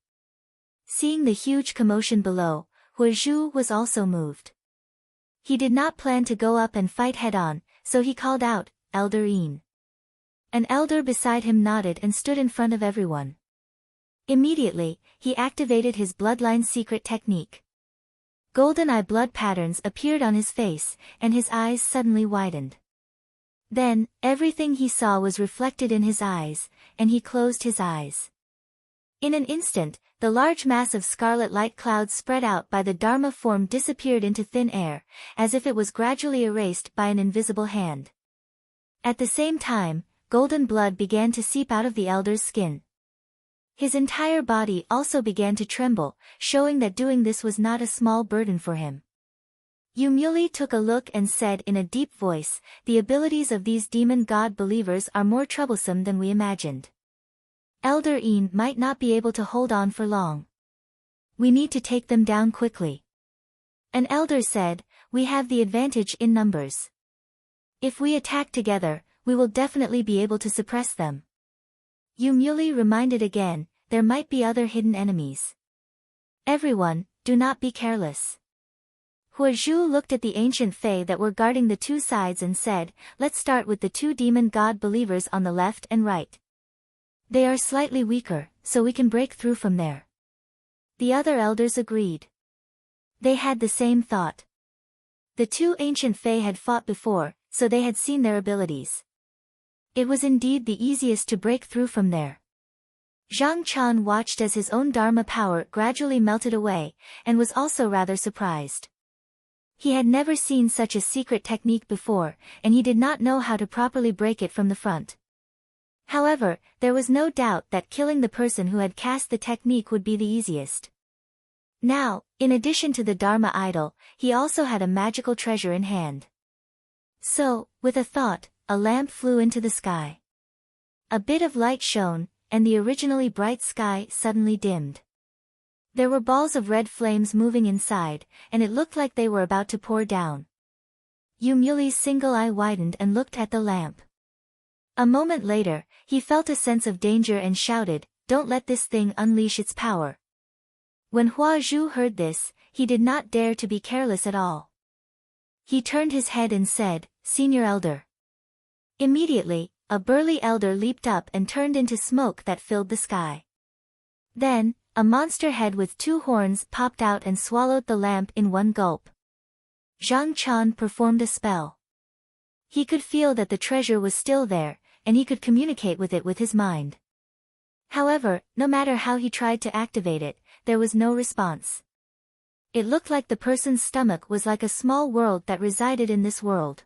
Seeing the huge commotion below, Huazhu was also moved. He did not plan to go up and fight head-on, so he called out, "Elder Een." An elder beside him nodded and stood in front of everyone. Immediately, he activated his bloodline secret technique. Golden eye blood patterns appeared on his face, and his eyes suddenly widened. Then, everything he saw was reflected in his eyes, and he closed his eyes. In an instant, the large mass of scarlet light clouds spread out by the Dharma form disappeared into thin air, as if it was gradually erased by an invisible hand. At the same time, golden blood began to seep out of the elder's skin. His entire body also began to tremble, showing that doing this was not a small burden for him. Yumuli took a look and said in a deep voice, "The abilities of these demon god believers are more troublesome than we imagined. Elder Een might not be able to hold on for long. We need to take them down quickly." An elder said, "We have the advantage in numbers. If we attack together, we will definitely be able to suppress them." Yumuli reminded again, there might be other hidden enemies. "Everyone, do not be careless." Huazhu looked at the ancient Fae that were guarding the two sides and said, "Let's start with the two demon god believers on the left and right. They are slightly weaker, so we can break through from there." The other elders agreed. They had the same thought. The two ancient Fae had fought before, so they had seen their abilities. It was indeed the easiest to break through from there. Zhang Chan watched as his own Dharma power gradually melted away, and was also rather surprised. He had never seen such a secret technique before, and he did not know how to properly break it from the front. However, there was no doubt that killing the person who had cast the technique would be the easiest. Now, in addition to the Dharma idol, he also had a magical treasure in hand. So, with a thought, a lamp flew into the sky. A bit of light shone, and the originally bright sky suddenly dimmed. There were balls of red flames moving inside, and it looked like they were about to pour down. Yumuli's single eye widened and looked at the lamp. A moment later, he felt a sense of danger and shouted, "Don't let this thing unleash its power." When Huazhu heard this, he did not dare to be careless at all. He turned his head and said, "Senior Elder." Immediately, a burly elder leaped up and turned into smoke that filled the sky. Then, a monster head with two horns popped out and swallowed the lamp in one gulp. Zhang Chan performed a spell. He could feel that the treasure was still there, and he could communicate with it with his mind. However, no matter how he tried to activate it, there was no response. It looked like the person's stomach was like a small world that resided in this world.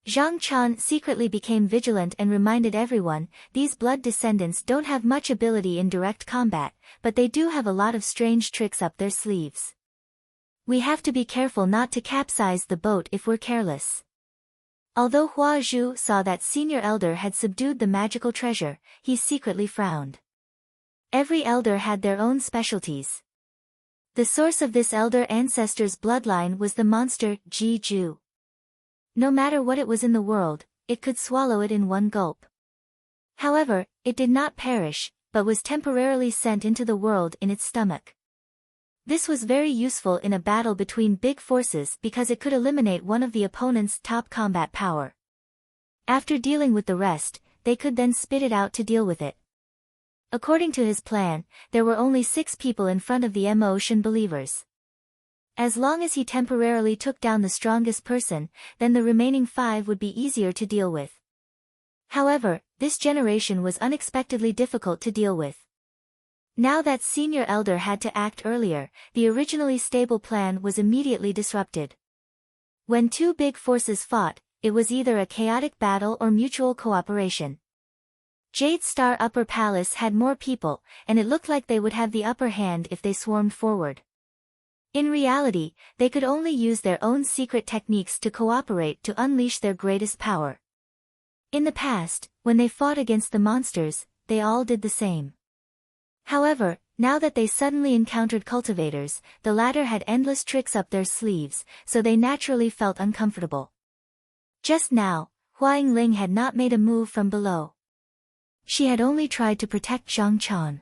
Zhang Chan secretly became vigilant and reminded everyone, these blood descendants don't have much ability in direct combat, but they do have a lot of strange tricks up their sleeves. We have to be careful not to capsize the boat if we're careless. Although Huazhu saw that Senior Elder had subdued the magical treasure, he secretly frowned. Every elder had their own specialties. The source of this elder ancestor's bloodline was the monster, Ji-Ju. No matter what it was in the world, it could swallow it in one gulp. However, it did not perish, but was temporarily sent into the world in its stomach. This was very useful in a battle between big forces because it could eliminate one of the opponent's top combat power. After dealing with the rest, they could then spit it out to deal with it. According to his plan, there were only 6 people in front of the Ocean believers. As long as he temporarily took down the strongest person, then the remaining 5 would be easier to deal with. However, this generation was unexpectedly difficult to deal with. Now that Senior Elder had to act earlier, the originally stable plan was immediately disrupted. When 2 big forces fought, it was either a chaotic battle or mutual cooperation. Jade Star Upper Palace had more people, and it looked like they would have the upper hand if they swarmed forward. In reality, they could only use their own secret techniques to cooperate to unleash their greatest power. In the past, when they fought against the monsters, they all did the same. However, now that they suddenly encountered cultivators, the latter had endless tricks up their sleeves, so they naturally felt uncomfortable. Just now, Hua Yingling had not made a move from below. She had only tried to protect Zhang Quan.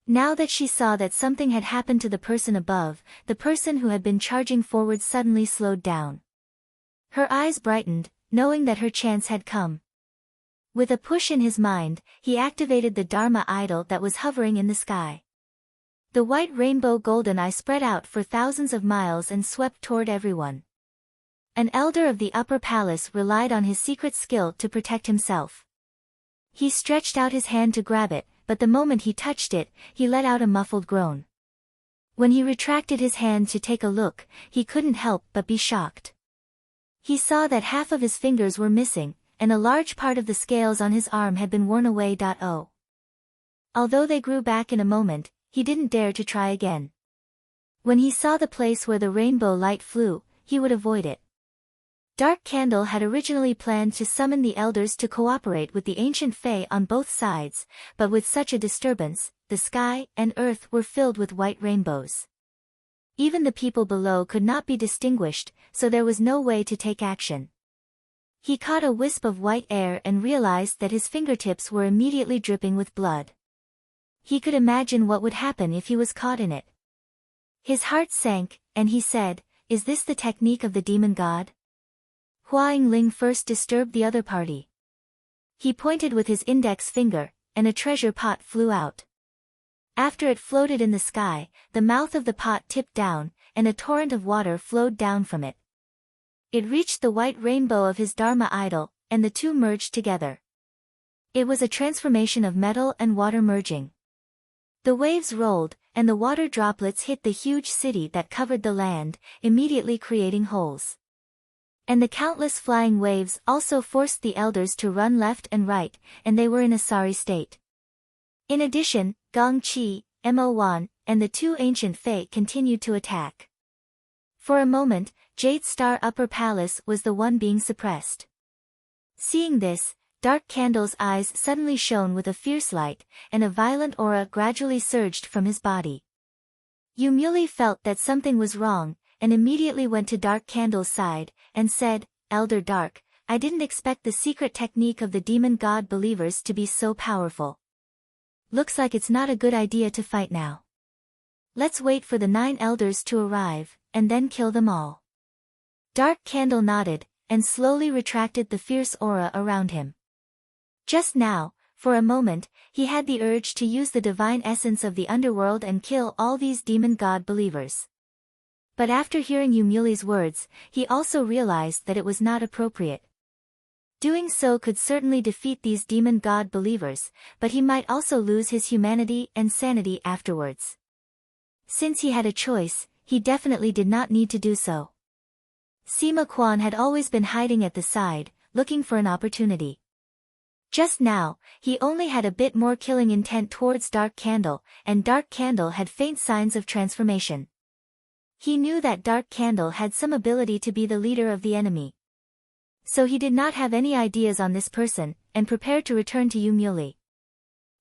Now that she saw that something had happened to the person above, the person who had been charging forward suddenly slowed down. Her eyes brightened, knowing that her chance had come. With a push in his mind, he activated the Dharma idol that was hovering in the sky. The white rainbow golden eye spread out for thousands of miles and swept toward everyone. An elder of the upper palace relied on his secret skill to protect himself. He stretched out his hand to grab it, but the moment he touched it, he let out a muffled groan. When he retracted his hand to take a look, he couldn't help but be shocked. He saw that half of his fingers were missing, and a large part of the scales on his arm had been worn away. Although they grew back in a moment, he didn't dare to try again. When he saw the place where the rainbow light flew, he would avoid it. Dark Candle had originally planned to summon the elders to cooperate with the ancient Fae on both sides, but with such a disturbance, the sky and earth were filled with white rainbows. Even the people below could not be distinguished, so there was no way to take action. He caught a wisp of white air and realized that his fingertips were immediately dripping with blood. He could imagine what would happen if he was caught in it. His heart sank, and he said, "Is this the technique of the demon god?" Hua Yingling first disturbed the other party. He pointed with his index finger, and a treasure pot flew out. After it floated in the sky, the mouth of the pot tipped down, and a torrent of water flowed down from it. It reached the white rainbow of his Dharma idol, and the two merged together. It was a transformation of metal and water merging. The waves rolled, and the water droplets hit the huge city that covered the land, immediately creating holes. And the countless flying waves also forced the elders to run left and right, and they were in a sorry state. In addition, Gong Qi, Mo Wan, and the two ancient Fae continued to attack. For a moment, Jade Star Upper Palace was the one being suppressed. Seeing this, Dark Candle's eyes suddenly shone with a fierce light, and a violent aura gradually surged from his body. Yumuli felt that something was wrong, and immediately went to Dark Candle's side, and said, "Elder Dark, I didn't expect the secret technique of the demon god believers to be so powerful. Looks like it's not a good idea to fight now. Let's wait for the 9 elders to arrive, and then kill them all." Dark Candle nodded, and slowly retracted the fierce aura around him. Just now, for a moment, he had the urge to use the divine essence of the underworld and kill all these demon god believers. But after hearing Yumuli's words, he also realized that it was not appropriate. Doing so could certainly defeat these demon god believers, but he might also lose his humanity and sanity afterwards. Since he had a choice, he definitely did not need to do so. Sima Quan had always been hiding at the side, looking for an opportunity. Just now, he only had a bit more killing intent towards Dark Candle, and Dark Candle had faint signs of transformation. He knew that Dark Candle had some ability to be the leader of the enemy. So he did not have any ideas on this person, and prepared to return to Yumuli.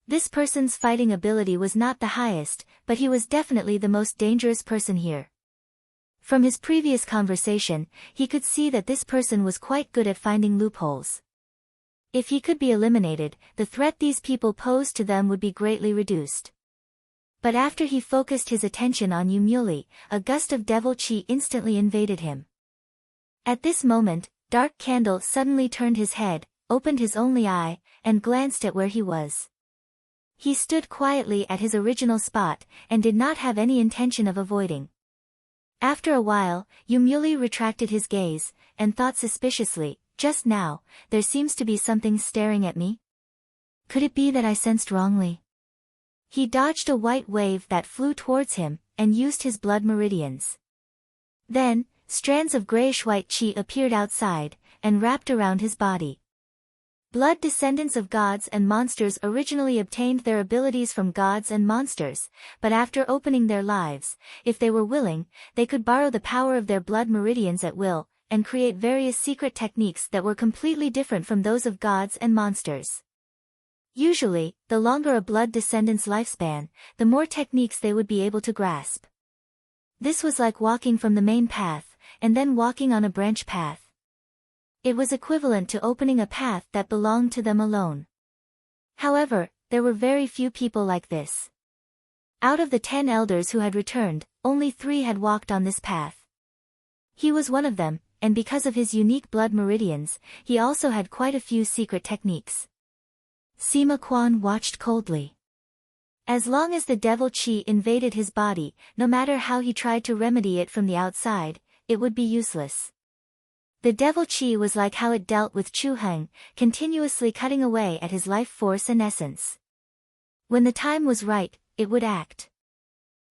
This person's fighting ability was not the highest, but he was definitely the most dangerous person here. From his previous conversation, he could see that this person was quite good at finding loopholes. If he could be eliminated, the threat these people posed to them would be greatly reduced. But after he focused his attention on Yumuli, a gust of devil chi instantly invaded him. At this moment, Dark Candle suddenly turned his head, opened his only eye, and glanced at where he was. He stood quietly at his original spot, and did not have any intention of avoiding. After a while, Yumuli retracted his gaze, and thought suspiciously, "Just now, there seems to be something staring at me. Could it be that I sensed wrongly?" He dodged a white wave that flew towards him, and used his blood meridians. Then, strands of grayish-white chi appeared outside, and wrapped around his body. Blood descendants of gods and monsters originally obtained their abilities from gods and monsters, but after opening their lives, if they were willing, they could borrow the power of their blood meridians at will, and create various secret techniques that were completely different from those of gods and monsters. Usually, the longer a blood descendant's lifespan, the more techniques they would be able to grasp. This was like walking from the main path, and then walking on a branch path. It was equivalent to opening a path that belonged to them alone. However, there were very few people like this. Out of the 10 elders who had returned, only 3 had walked on this path. He was one of them, and because of his unique blood meridians, he also had quite a few secret techniques. Sima Qian watched coldly. As long as the devil qi invaded his body, no matter how he tried to remedy it from the outside, it would be useless. The devil qi was like how it dealt with Chu Heng, continuously cutting away at his life force and essence. When the time was right, it would act.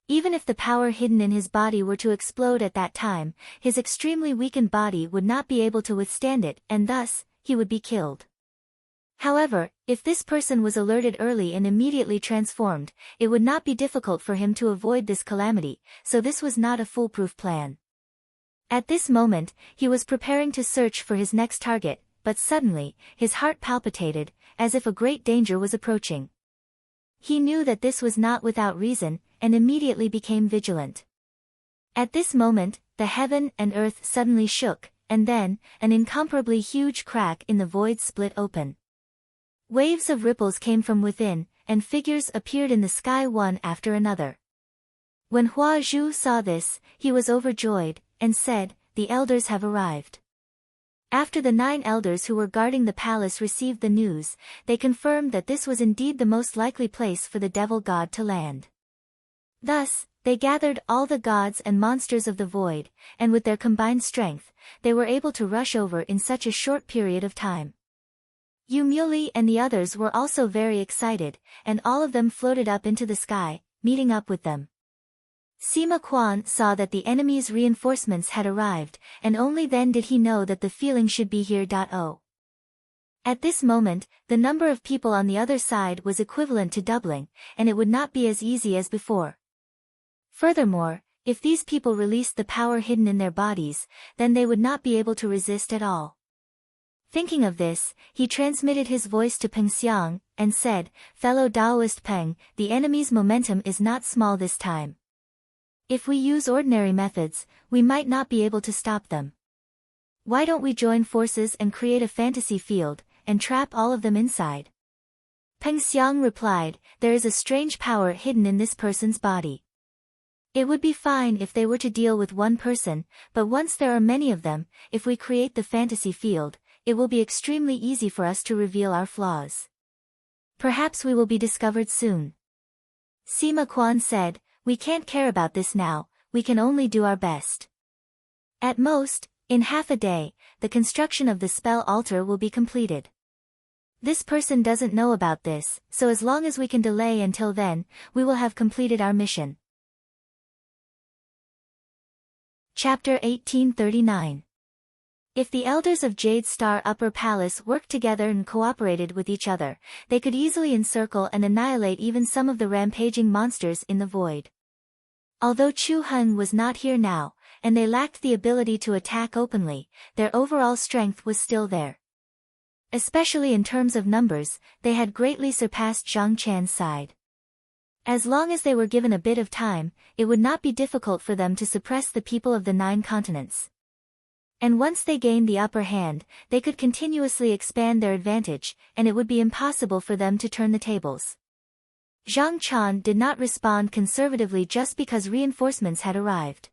Even if the power hidden in his body were to explode at that time, his extremely weakened body would not be able to withstand it, and thus, he would be killed. However, if this person was alerted early and immediately transformed, it would not be difficult for him to avoid this calamity, so this was not a foolproof plan. At this moment, he was preparing to search for his next target, but suddenly, his heart palpitated, as if a great danger was approaching. He knew that this was not without reason, and immediately became vigilant. At this moment, the heaven and earth suddenly shook, and then, an incomparably huge crack in the void split open. Waves of ripples came from within, and figures appeared in the sky one after another. When Hua Zhu saw this, he was overjoyed, and said, "The elders have arrived." After the 9 elders who were guarding the palace received the news, they confirmed that this was indeed the most likely place for the devil god to land. Thus, they gathered all the gods and monsters of the void, and with their combined strength, they were able to rush over in such a short period of time. Yu Muley and the others were also very excited, and all of them floated up into the sky, meeting up with them. Sima Qian saw that the enemy's reinforcements had arrived, and only then did he know that the feeling should be here. At this moment, the number of people on the other side was equivalent to doubling, and it would not be as easy as before. Furthermore, if these people released the power hidden in their bodies, then they would not be able to resist at all. Thinking of this, he transmitted his voice to Peng Xiang, and said, "Fellow Taoist Peng, the enemy's momentum is not small this time. If we use ordinary methods, we might not be able to stop them. Why don't we join forces and create a fantasy field, and trap all of them inside?" Peng Xiang replied, "There is a strange power hidden in this person's body. It would be fine if they were to deal with one person, but once there are many of them, if we create the fantasy field, it will be extremely easy for us to reveal our flaws. Perhaps we will be discovered soon." Sima Qian said, "We can't care about this now, we can only do our best. At most, in half a day, the construction of the spell altar will be completed. This person doesn't know about this, so as long as we can delay until then, we will have completed our mission." Chapter 1839. If the elders of Jade Star Upper Palace worked together and cooperated with each other, they could easily encircle and annihilate even some of the rampaging monsters in the void. Although Chu Heng was not here now, and they lacked the ability to attack openly, their overall strength was still there. Especially in terms of numbers, they had greatly surpassed Zhang Chan's side. As long as they were given a bit of time, it would not be difficult for them to suppress the people of the 9 continents. And once they gained the upper hand, they could continuously expand their advantage, and it would be impossible for them to turn the tables. Zhang Chan did not respond conservatively just because reinforcements had arrived.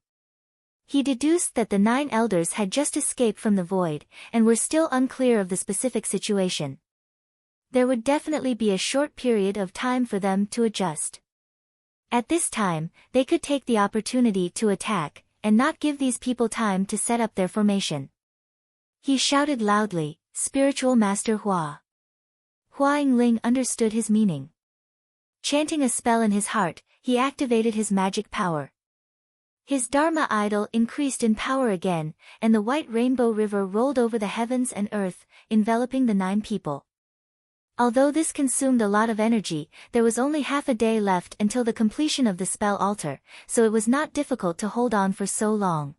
He deduced that the 9 elders had just escaped from the void, and were still unclear of the specific situation. There would definitely be a short period of time for them to adjust. At this time, they could take the opportunity to attack, and not give these people time to set up their formation. He shouted loudly, "Spiritual Master Hua." Hua Yingling understood his meaning. Chanting a spell in his heart, he activated his magic power. His Dharma idol increased in power again, and the white rainbow river rolled over the heavens and earth, enveloping the 9 people. Although this consumed a lot of energy, there was only half a day left until the completion of the spell altar, so it was not difficult to hold on for so long.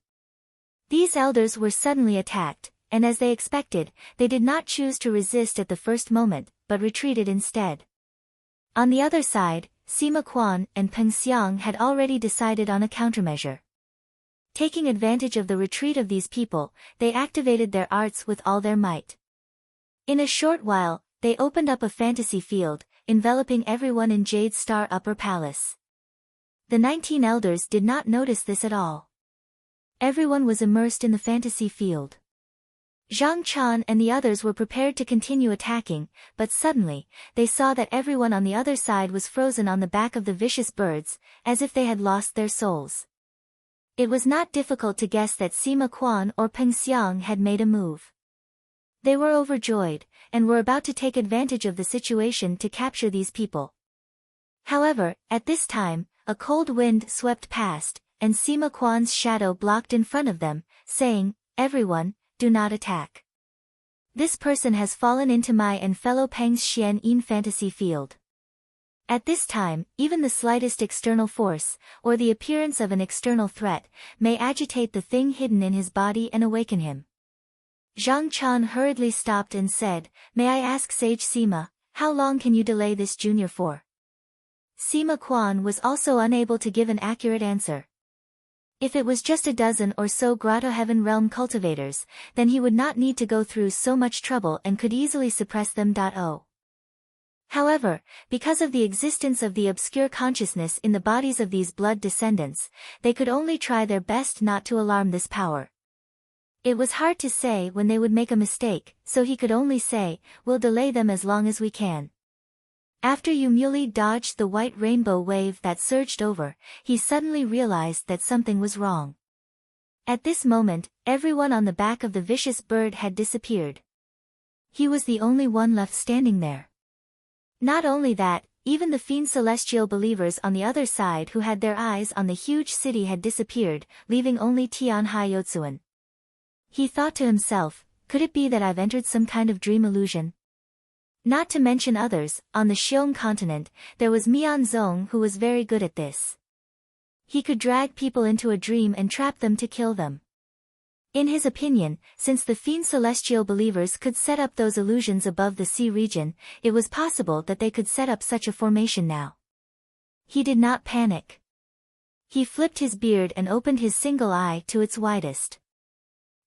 These elders were suddenly attacked, and as they expected, they did not choose to resist at the first moment, but retreated instead. On the other side, Sima Qian and Peng Xiang had already decided on a countermeasure. Taking advantage of the retreat of these people, they activated their arts with all their might. In a short while, they opened up a fantasy field, enveloping everyone in Jade Star Upper Palace. The 19 elders did not notice this at all. Everyone was immersed in the fantasy field. Zhang Chan and the others were prepared to continue attacking, but suddenly, they saw that everyone on the other side was frozen on the back of the vicious birds, as if they had lost their souls. It was not difficult to guess that Sima Quan or Peng Xiang had made a move. They were overjoyed, and were about to take advantage of the situation to capture these people. However, at this time, a cold wind swept past, and Sima Quan's shadow blocked in front of them, saying, "Everyone, do not attack. This person has fallen into my and fellow Peng's Xian Yin fantasy field." At this time, even the slightest external force, or the appearance of an external threat, may agitate the thing hidden in his body and awaken him. Zhang Chan hurriedly stopped and said, "May I ask Sage Sima, how long can you delay this junior for?" Sima Quan was also unable to give an accurate answer. If it was just a dozen or so Grotto Heaven Realm cultivators, then he would not need to go through so much trouble and could easily suppress them. However, because of the existence of the obscure consciousness in the bodies of these blood descendants, they could only try their best not to alarm this power. It was hard to say when they would make a mistake, so he could only say, "We'll delay them as long as we can." After Yumuli dodged the white rainbow wave that surged over, he suddenly realized that something was wrong. At this moment, everyone on the back of the vicious bird had disappeared. He was the only one left standing there. Not only that, even the fiend celestial believers on the other side who had their eyes on the huge city had disappeared, leaving only Tian Hai Yotsuan. He thought to himself, could it be that I've entered some kind of dream illusion? Not to mention others, on the Xiong continent, there was Mian Zong who was very good at this. He could drag people into a dream and trap them to kill them. In his opinion, since the fiend celestial believers could set up those illusions above the sea region, it was possible that they could set up such a formation now. He did not panic. He flipped his beard and opened his single eye to its widest.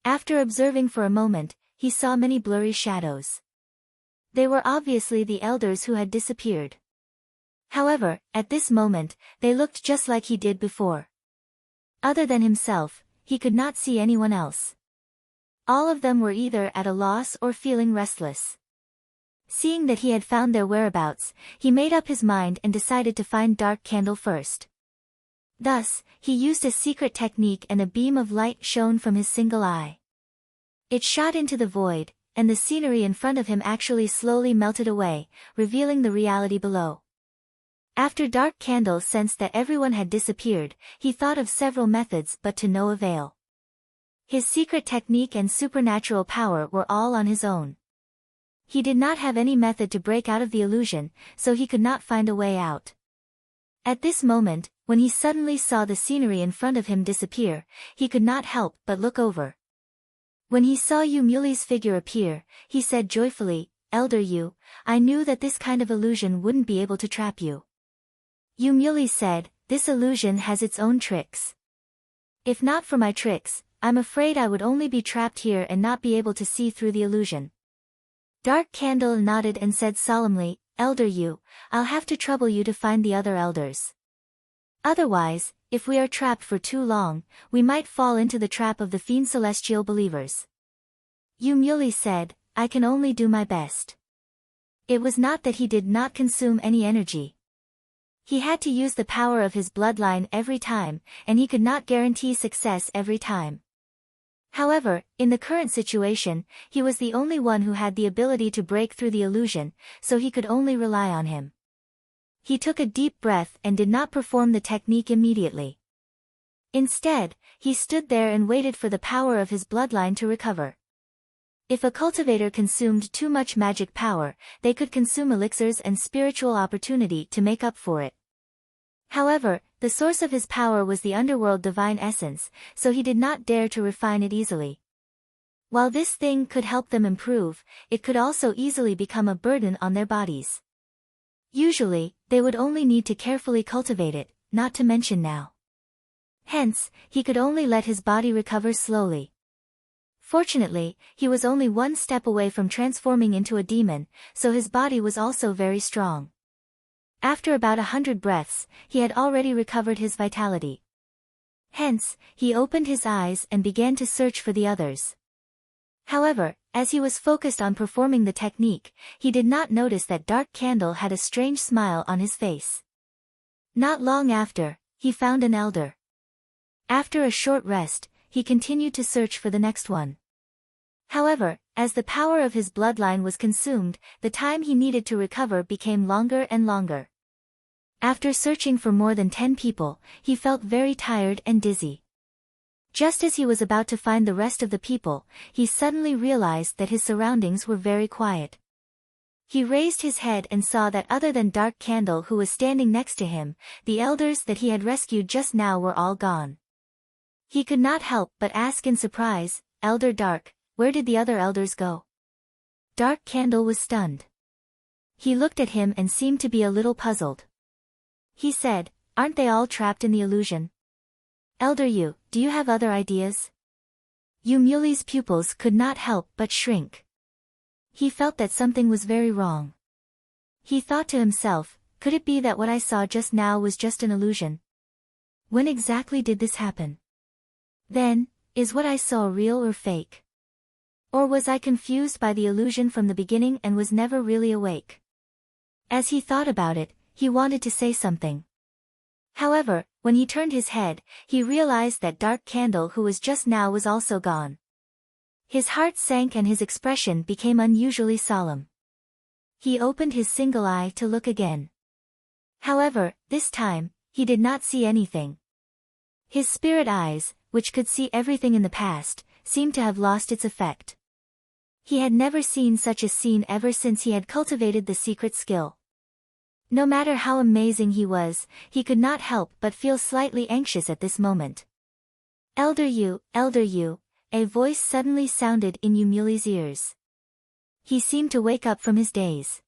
After observing for a moment, he saw many blurry shadows. They were obviously the elders who had disappeared. However, at this moment, they looked just like he did before. Other than himself, he could not see anyone else. All of them were either at a loss or feeling restless. Seeing that he had found their whereabouts, he made up his mind and decided to find Dark Candle first. Thus, he used a secret technique and a beam of light shone from his single eye. It shot into the void, and the scenery in front of him actually slowly melted away, revealing the reality below. After Dark Candle sensed that everyone had disappeared, he thought of several methods but to no avail. His secret technique and supernatural power were all on his own. He did not have any method to break out of the illusion, so he could not find a way out. At this moment, when he suddenly saw the scenery in front of him disappear, he could not help but look over. When he saw Yu Muli's figure appear, he said joyfully, "Elder Yu, I knew that this kind of illusion wouldn't be able to trap you." Yu Muli said, "This illusion has its own tricks. If not for my tricks, I'm afraid I would only be trapped here and not be able to see through the illusion." Dark Candle nodded and said solemnly, "Elder Yu, I'll have to trouble you to find the other elders. Otherwise, if we are trapped for too long, we might fall into the trap of the fiend celestial believers." Yu Muli said, "I can only do my best." It was not that he did not consume any energy. He had to use the power of his bloodline every time, and he could not guarantee success every time. However, in the current situation, he was the only one who had the ability to break through the illusion, so he could only rely on him. He took a deep breath and did not perform the technique immediately. Instead, he stood there and waited for the power of his bloodline to recover. If a cultivator consumed too much magic power, they could consume elixirs and spiritual opportunity to make up for it. However, the source of his power was the underworld divine essence, so he did not dare to refine it easily. While this thing could help them improve, it could also easily become a burden on their bodies. Usually, they would only need to carefully cultivate it, not to mention now. Hence, he could only let his body recover slowly. Fortunately, he was only one step away from transforming into a demon, so his body was also very strong. After about 100 breaths, he had already recovered his vitality. Hence, he opened his eyes and began to search for the others. However, as he was focused on performing the technique, he did not notice that Dark Candle had a strange smile on his face. Not long after, he found an elder. After a short rest, he continued to search for the next one. However, as the power of his bloodline was consumed, the time he needed to recover became longer and longer. After searching for more than 10 people, he felt very tired and dizzy. Just as he was about to find the rest of the people, he suddenly realized that his surroundings were very quiet. He raised his head and saw that other than Dark Candle who was standing next to him, the elders that he had rescued just now were all gone. He could not help but ask in surprise, "Elder Dark, where did the other elders go?" Dark Candle was stunned. He looked at him and seemed to be a little puzzled. He said, "Aren't they all trapped in the illusion?" "Elder Yu, do you have other ideas?" Yu Muli's pupils could not help but shrink. He felt that something was very wrong. He thought to himself, could it be that what I saw just now was just an illusion? When exactly did this happen? Then, is what I saw real or fake? Or was I confused by the illusion from the beginning and was never really awake? As he thought about it, he wanted to say something. However, when he turned his head, he realized that Dark Candle who was just now was also gone. His heart sank and his expression became unusually solemn. He opened his single eye to look again. However, this time, he did not see anything. His spirit eyes, which could see everything in the past, seemed to have lost its effect. He had never seen such a scene ever since he had cultivated the secret skill. No matter how amazing he was, he could not help but feel slightly anxious at this moment. Elder Yu, a voice suddenly sounded in Yu Muli's ears. He seemed to wake up from his daze.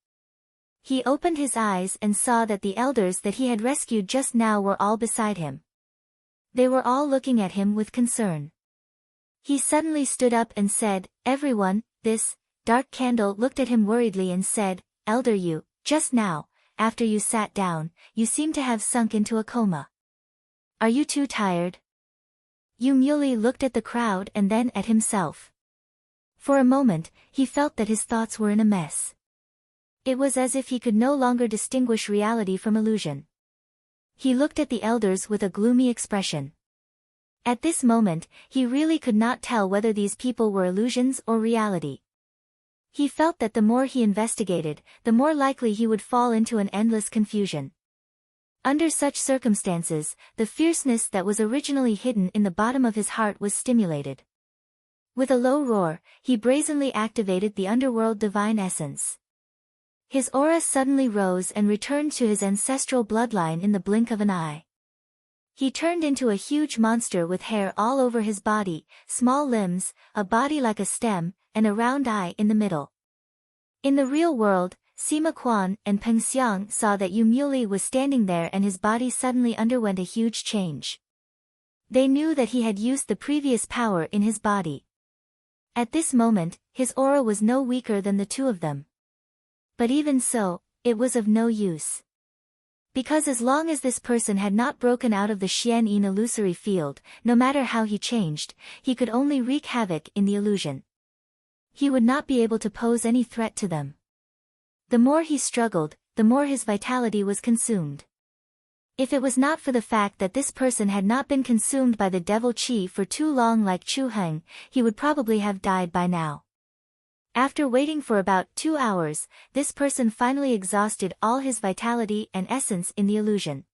He opened his eyes and saw that the elders that he had rescued just now were all beside him. They were all looking at him with concern. He suddenly stood up and said, "Everyone, this." Dark Candle looked at him worriedly and said, "Elder Yu, just now, after you sat down, you seem to have sunk into a coma. Are you too tired?" Yu Muli looked at the crowd and then at himself. For a moment, he felt that his thoughts were in a mess. It was as if he could no longer distinguish reality from illusion. He looked at the elders with a gloomy expression. At this moment, he really could not tell whether these people were illusions or reality. He felt that the more he investigated, the more likely he would fall into an endless confusion. Under such circumstances, the fierceness that was originally hidden in the bottom of his heart was stimulated. With a low roar, he brazenly activated the underworld divine essence. His aura suddenly rose and returned to his ancestral bloodline in the blink of an eye. He turned into a huge monster with hair all over his body, small limbs, a body like a stem, and a round eye in the middle. In the real world, Sima Quan and Peng Xiang saw that Yu Muli was standing there and his body suddenly underwent a huge change. They knew that he had used the previous power in his body. At this moment, his aura was no weaker than the two of them. But even so, it was of no use. Because as long as this person had not broken out of the Xian-Yin illusory field, no matter how he changed, he could only wreak havoc in the illusion. He would not be able to pose any threat to them. The more he struggled, the more his vitality was consumed. If it was not for the fact that this person had not been consumed by the devil qi for too long like Chu Heng, he would probably have died by now. After waiting for about 2 hours, this person finally exhausted all his vitality and essence in the illusion.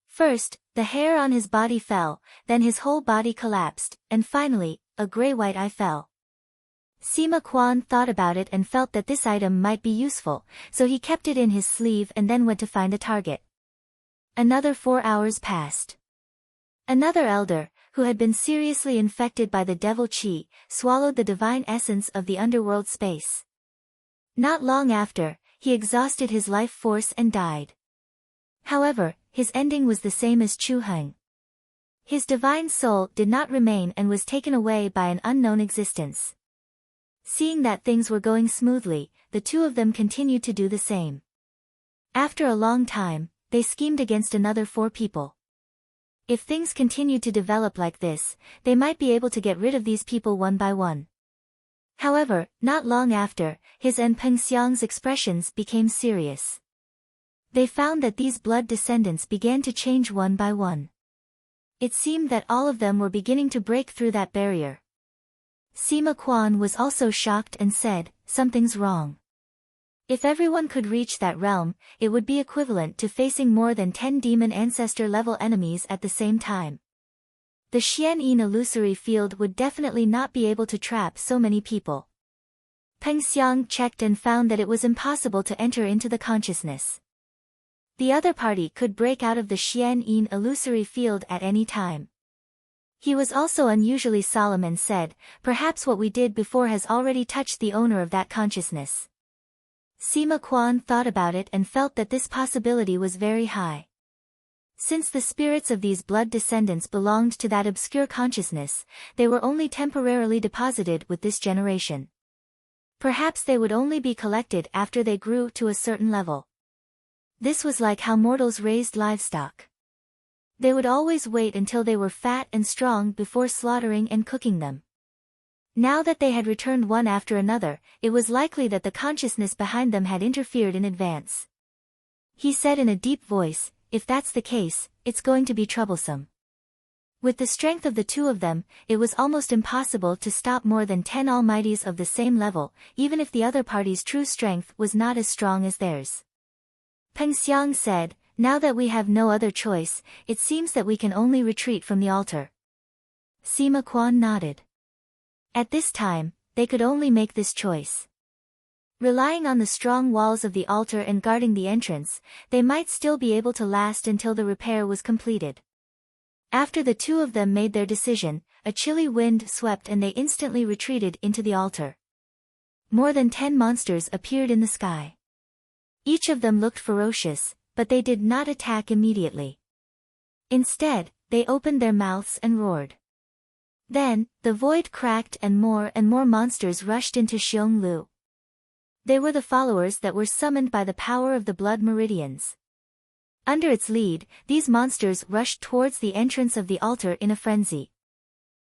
First, the hair on his body fell, then his whole body collapsed, and finally, a gray-white eye fell. Sima Quan thought about it and felt that this item might be useful, so he kept it in his sleeve and then went to find a target. Another 4 hours passed. Another elder, who had been seriously infected by the devil qi, swallowed the divine essence of the underworld space. Not long after, he exhausted his life force and died. However, his ending was the same as Chu Heng. His divine soul did not remain and was taken away by an unknown existence. Seeing that things were going smoothly, the two of them continued to do the same. After a long time, they schemed against another 4 people. If things continued to develop like this, they might be able to get rid of these people one by one. However, not long after, his and Peng Xiang's expressions became serious. They found that these blood descendants began to change one by one. It seemed that all of them were beginning to break through that barrier. Sima Quan was also shocked and said, "Something's wrong. If everyone could reach that realm, it would be equivalent to facing more than 10 demon ancestor-level enemies at the same time. The Xian-Yin illusory field would definitely not be able to trap so many people." Peng Xiang checked and found that it was impossible to enter into the consciousness. The other party could break out of the Xian-Yin illusory field at any time. He was also unusually solemn and said, "Perhaps what we did before has already touched the owner of that consciousness." Sima Quan thought about it and felt that this possibility was very high. Since the spirits of these blood descendants belonged to that obscure consciousness, they were only temporarily deposited with this generation. Perhaps they would only be collected after they grew to a certain level. This was like how mortals raised livestock. They would always wait until they were fat and strong before slaughtering and cooking them. Now that they had returned one after another, it was likely that the consciousness behind them had interfered in advance. He said in a deep voice, "If that's the case, it's going to be troublesome." With the strength of the two of them, it was almost impossible to stop more than 10 almighties of the same level, even if the other party's true strength was not as strong as theirs. Peng Xiang said, "Now that we have no other choice, it seems that we can only retreat from the altar." Sima Quan nodded. At this time, they could only make this choice. Relying on the strong walls of the altar and guarding the entrance, they might still be able to last until the repair was completed. After the two of them made their decision, a chilly wind swept and they instantly retreated into the altar. More than 10 monsters appeared in the sky. Each of them looked ferocious, but they did not attack immediately. Instead, they opened their mouths and roared. Then, the void cracked and more monsters rushed into Xionglu. They were the followers that were summoned by the power of the blood meridians. Under its lead, these monsters rushed towards the entrance of the altar in a frenzy.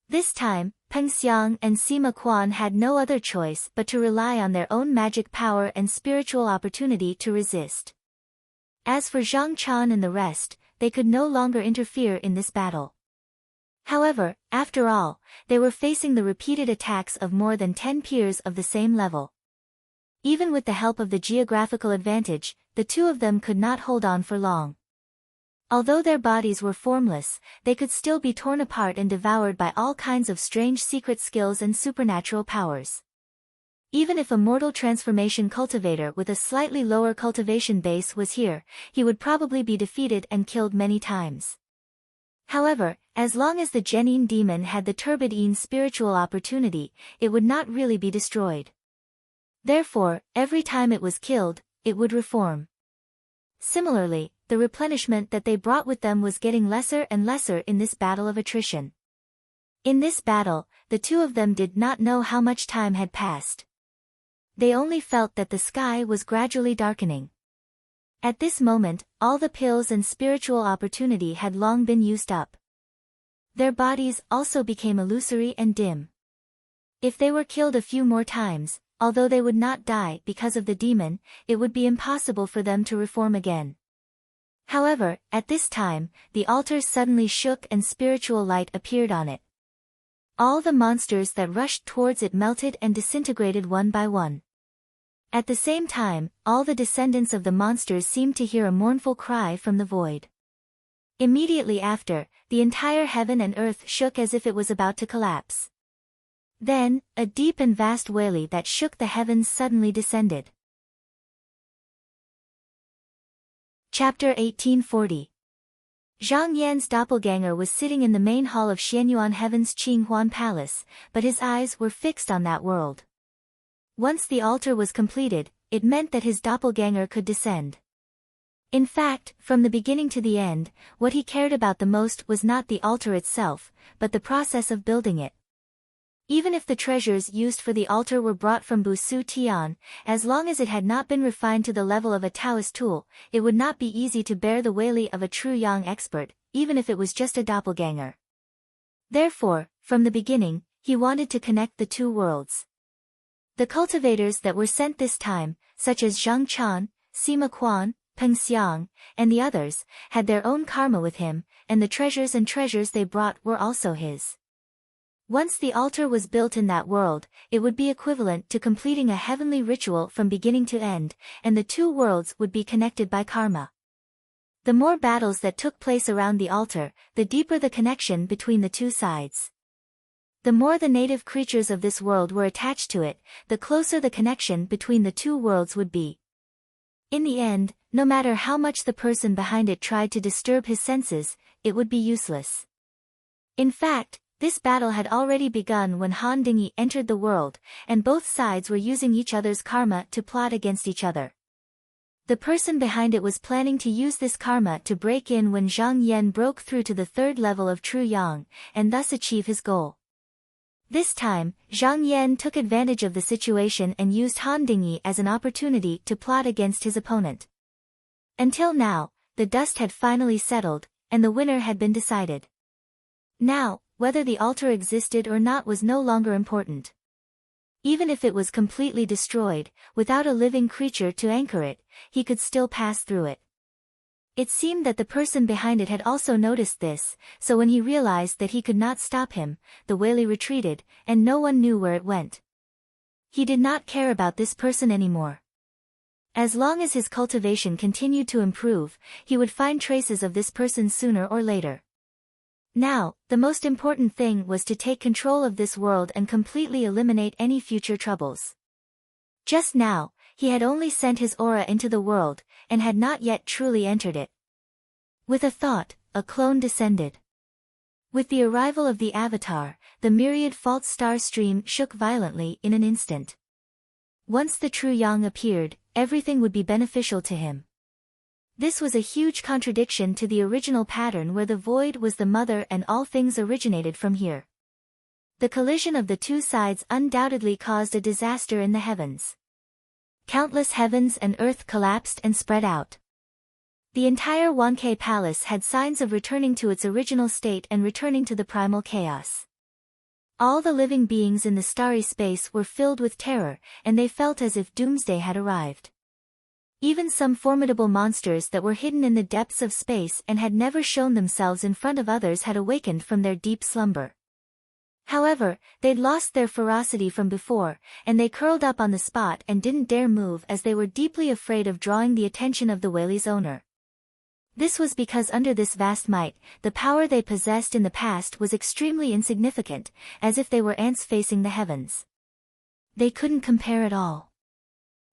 This time, Peng Xiang and Sima Quan had no other choice but to rely on their own magic power and spiritual opportunity to resist. As for Zhang Chan and the rest, they could no longer interfere in this battle. However, after all, they were facing the repeated attacks of more than 10 peers of the same level. Even with the help of the geographical advantage, the two of them could not hold on for long. Although their bodies were formless, they could still be torn apart and devoured by all kinds of strange secret skills and supernatural powers. Even if a mortal transformation cultivator with a slightly lower cultivation base was here, he would probably be defeated and killed many times. However, as long as the Genin demon had the turbid-yin spiritual opportunity, it would not really be destroyed. Therefore, every time it was killed, it would reform. Similarly, the replenishment that they brought with them was getting lesser and lesser in this battle of attrition. In this battle, the two of them did not know how much time had passed. They only felt that the sky was gradually darkening. At this moment, all the pills and spiritual opportunity had long been used up. Their bodies also became illusory and dim. If they were killed a few more times, although they would not die because of the demon, it would be impossible for them to reform again. However, at this time, the altar suddenly shook and spiritual light appeared on it. All the monsters that rushed towards it melted and disintegrated one by one. At the same time, all the descendants of the monsters seemed to hear a mournful cry from the void. Immediately after, the entire heaven and earth shook as if it was about to collapse. Then, a deep and vast wailing that shook the heavens suddenly descended. Chapter 1840. Zhang Yan's doppelganger was sitting in the main hall of Xianyuan Heaven's Qinghuan Palace, but his eyes were fixed on that world. Once the altar was completed, it meant that his doppelganger could descend. In fact, from the beginning to the end, what he cared about the most was not the altar itself, but the process of building it. Even if the treasures used for the altar were brought from Busu Tian, as long as it had not been refined to the level of a Taoist tool, it would not be easy to bear the weight of a true yang expert, even if it was just a doppelganger. Therefore, from the beginning, he wanted to connect the two worlds. The cultivators that were sent this time, such as Zhang Chan, Sima Quan, Peng Xiang, and the others, had their own karma with him, and the treasures they brought were also his. Once the altar was built in that world, it would be equivalent to completing a heavenly ritual from beginning to end, and the two worlds would be connected by karma. The more battles that took place around the altar, the deeper the connection between the two sides. The more the native creatures of this world were attached to it, the closer the connection between the two worlds would be. In the end, no matter how much the person behind it tried to disturb his senses, it would be useless. In fact, this battle had already begun when Han Dingyi entered the world, and both sides were using each other's karma to plot against each other. The person behind it was planning to use this karma to break in when Zhang Yan broke through to the third level of True Yang, and thus achieve his goal. This time, Zhang Yan took advantage of the situation and used Han Dingyi as an opportunity to plot against his opponent. Until now, the dust had finally settled, and the winner had been decided. Now, whether the altar existed or not was no longer important. Even if it was completely destroyed, without a living creature to anchor it, he could still pass through it. It seemed that the person behind it had also noticed this, so when he realized that he could not stop him, the whaley retreated, and no one knew where it went. He did not care about this person anymore. As long as his cultivation continued to improve, he would find traces of this person sooner or later. Now, the most important thing was to take control of this world and completely eliminate any future troubles. Just now, he had only sent his aura into the world, and had not yet truly entered it. With a thought, a clone descended. With the arrival of the avatar, the myriad fault star stream shook violently in an instant. Once the true Yang appeared, everything would be beneficial to him. This was a huge contradiction to the original pattern where the void was the mother and all things originated from here. The collision of the two sides undoubtedly caused a disaster in the heavens. Countless heavens and earth collapsed and spread out. The entire Wanke Palace had signs of returning to its original state and returning to the primal chaos. All the living beings in the starry space were filled with terror, and they felt as if doomsday had arrived. Even some formidable monsters that were hidden in the depths of space and had never shown themselves in front of others had awakened from their deep slumber. However, they'd lost their ferocity from before, and they curled up on the spot and didn't dare move as they were deeply afraid of drawing the attention of the whaley's owner. This was because under this vast might, the power they possessed in the past was extremely insignificant, as if they were ants facing the heavens. They couldn't compare at all.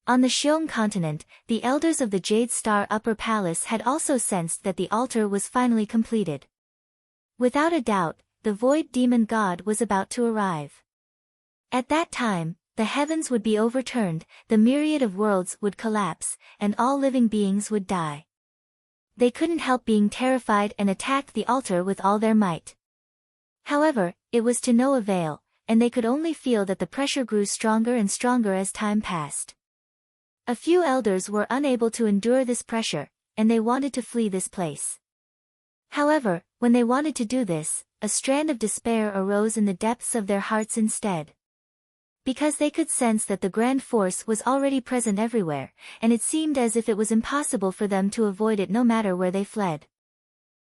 On the Xiong continent, the elders of the Jade Star Upper Palace had also sensed that the altar was finally completed. Without a doubt, the Void Demon God was about to arrive. At that time, the heavens would be overturned, the myriad of worlds would collapse, and all living beings would die. They couldn't help being terrified and attacked the altar with all their might. However, it was to no avail, and they could only feel that the pressure grew stronger and stronger as time passed. A few elders were unable to endure this pressure, and they wanted to flee this place. However, when they wanted to do this, a strand of despair arose in the depths of their hearts instead. Because they could sense that the grand force was already present everywhere, and it seemed as if it was impossible for them to avoid it no matter where they fled.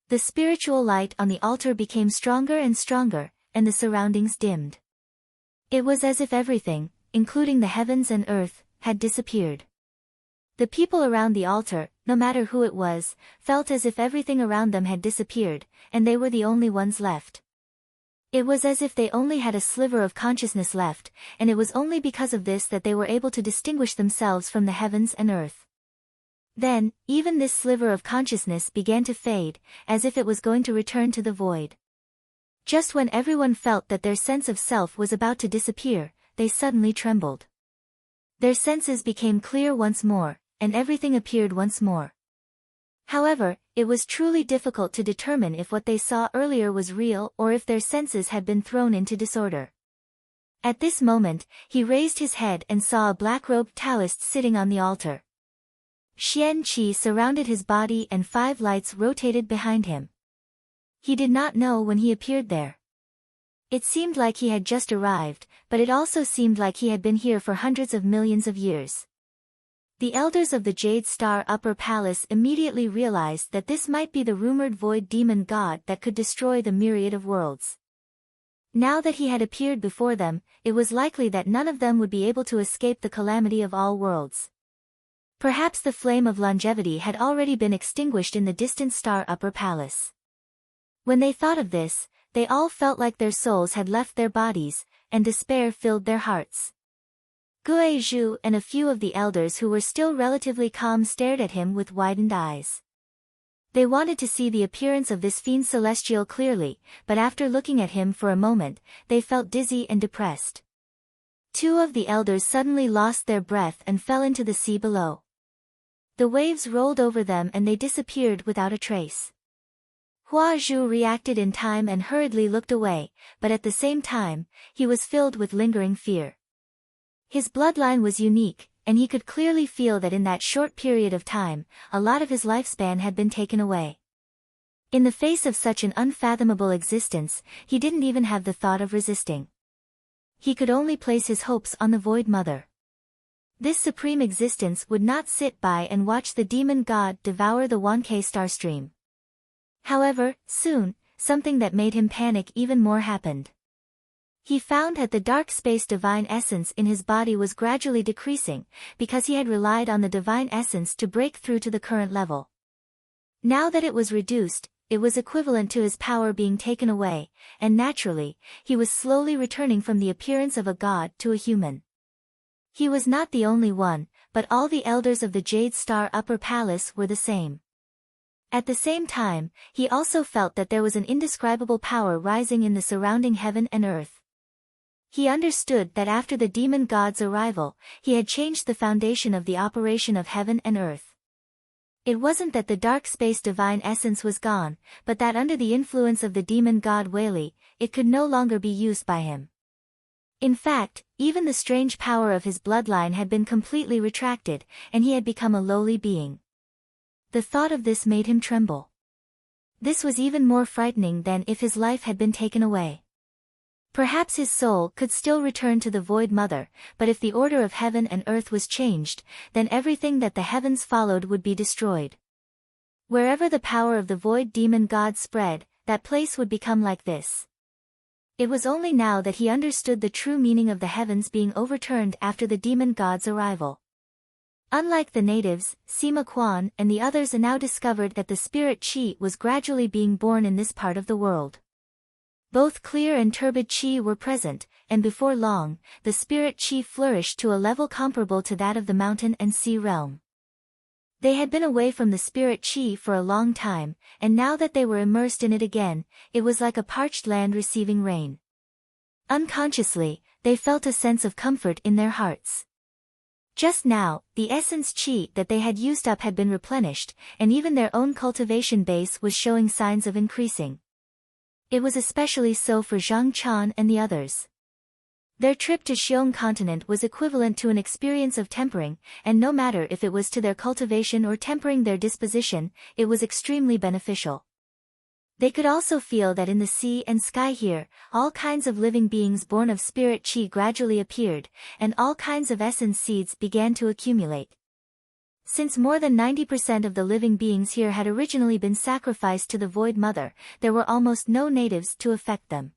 The spiritual light on the altar became stronger and stronger, and the surroundings dimmed. It was as if everything, including the heavens and earth, had disappeared. The people around the altar, no matter who it was, felt as if everything around them had disappeared, and they were the only ones left. It was as if they only had a sliver of consciousness left, and it was only because of this that they were able to distinguish themselves from the heavens and earth. Then, even this sliver of consciousness began to fade, as if it was going to return to the void. Just when everyone felt that their sense of self was about to disappear, they suddenly trembled. Their senses became clear once more, and everything appeared once more. However, it was truly difficult to determine if what they saw earlier was real or if their senses had been thrown into disorder. At this moment, he raised his head and saw a black-robed Taoist sitting on the altar. Xian Qi surrounded his body and 5 lights rotated behind him. He did not know when he appeared there. It seemed like he had just arrived, but it also seemed like he had been here for hundreds of millions of years. The elders of the Jade Star Upper Palace immediately realized that this might be the rumored void demon god that could destroy the myriad of worlds. Now that he had appeared before them, it was likely that none of them would be able to escape the calamity of all worlds. Perhaps the flame of longevity had already been extinguished in the distant Star Upper Palace. When they thought of this, they all felt like their souls had left their bodies, and despair filled their hearts. Gue Zhu and a few of the elders who were still relatively calm stared at him with widened eyes. They wanted to see the appearance of this fiend celestial clearly, but after looking at him for a moment, they felt dizzy and depressed. 2 of the elders suddenly lost their breath and fell into the sea below. The waves rolled over them and they disappeared without a trace. Hua Zhu reacted in time and hurriedly looked away, but at the same time, he was filled with lingering fear. His bloodline was unique, and he could clearly feel that in that short period of time, a lot of his lifespan had been taken away. In the face of such an unfathomable existence, he didn't even have the thought of resisting. He could only place his hopes on the Void Mother. This supreme existence would not sit by and watch the demon god devour the Wanke Starstream. However, soon, something that made him panic even more happened. He found that the dark space divine essence in his body was gradually decreasing, because he had relied on the divine essence to break through to the current level. Now that it was reduced, it was equivalent to his power being taken away, and naturally, he was slowly returning from the appearance of a god to a human. He was not the only one, but all the elders of the Jade Star Upper Palace were the same. At the same time, he also felt that there was an indescribable power rising in the surrounding heaven and earth. He understood that after the demon god's arrival, he had changed the foundation of the operation of heaven and earth. It wasn't that the dark space divine essence was gone, but that under the influence of the demon god Wei, it could no longer be used by him. In fact, even the strange power of his bloodline had been completely retracted, and he had become a lowly being. The thought of this made him tremble. This was even more frightening than if his life had been taken away. Perhaps his soul could still return to the Void Mother, but if the order of heaven and earth was changed, then everything that the heavens followed would be destroyed. Wherever the power of the Void Demon God spread, that place would become like this. It was only now that he understood the true meaning of the heavens being overturned after the demon god's arrival. Unlike the natives, Sima Quan and the others now discovered that the spirit qi was gradually being born in this part of the world. Both clear and turbid qi were present, and before long, the spirit qi flourished to a level comparable to that of the mountain and sea realm. They had been away from the spirit qi for a long time, and now that they were immersed in it again, it was like a parched land receiving rain. Unconsciously, they felt a sense of comfort in their hearts. Just now, the essence qi that they had used up had been replenished, and even their own cultivation base was showing signs of increasing. It was especially so for Zhang Chan and the others. Their trip to Xiong continent was equivalent to an experience of tempering, and no matter if it was to their cultivation or tempering their disposition, it was extremely beneficial. They could also feel that in the sea and sky here, all kinds of living beings born of spirit qi gradually appeared, and all kinds of essence seeds began to accumulate. Since more than 90% of the living beings here had originally been sacrificed to the Void Mother, there were almost no natives to affect them.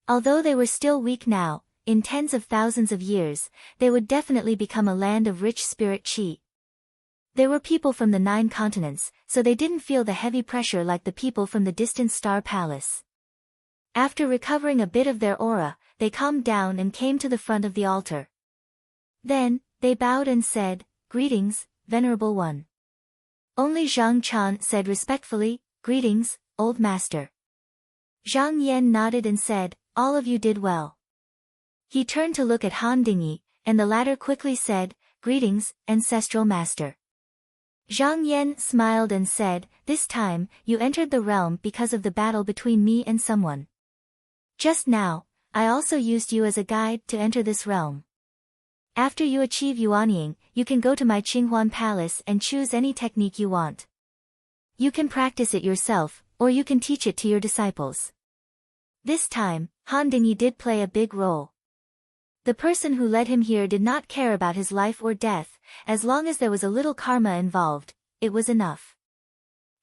Although they were still weak now, in tens of thousands of years, they would definitely become a land of rich spirit qi. There were people from the 9 continents, so they didn't feel the heavy pressure like the people from the distant Star Palace. After recovering a bit of their aura, they calmed down and came to the front of the altar. Then, they bowed and said, "Greetings, Venerable One." Only Zhang Chan said respectfully, "Greetings, Old Master." Zhang Yan nodded and said, "All of you did well." He turned to look at Han Dingyi, and the latter quickly said, "Greetings, Ancestral Master." Zhang Yan smiled and said, "This time, you entered the realm because of the battle between me and someone. Just now, I also used you as a guide to enter this realm. After you achieve Yuanying, you can go to my Qinghuan Palace and choose any technique you want. You can practice it yourself, or you can teach it to your disciples." This time, Han Dingyi did play a big role. The person who led him here did not care about his life or death, as long as there was a little karma involved, it was enough.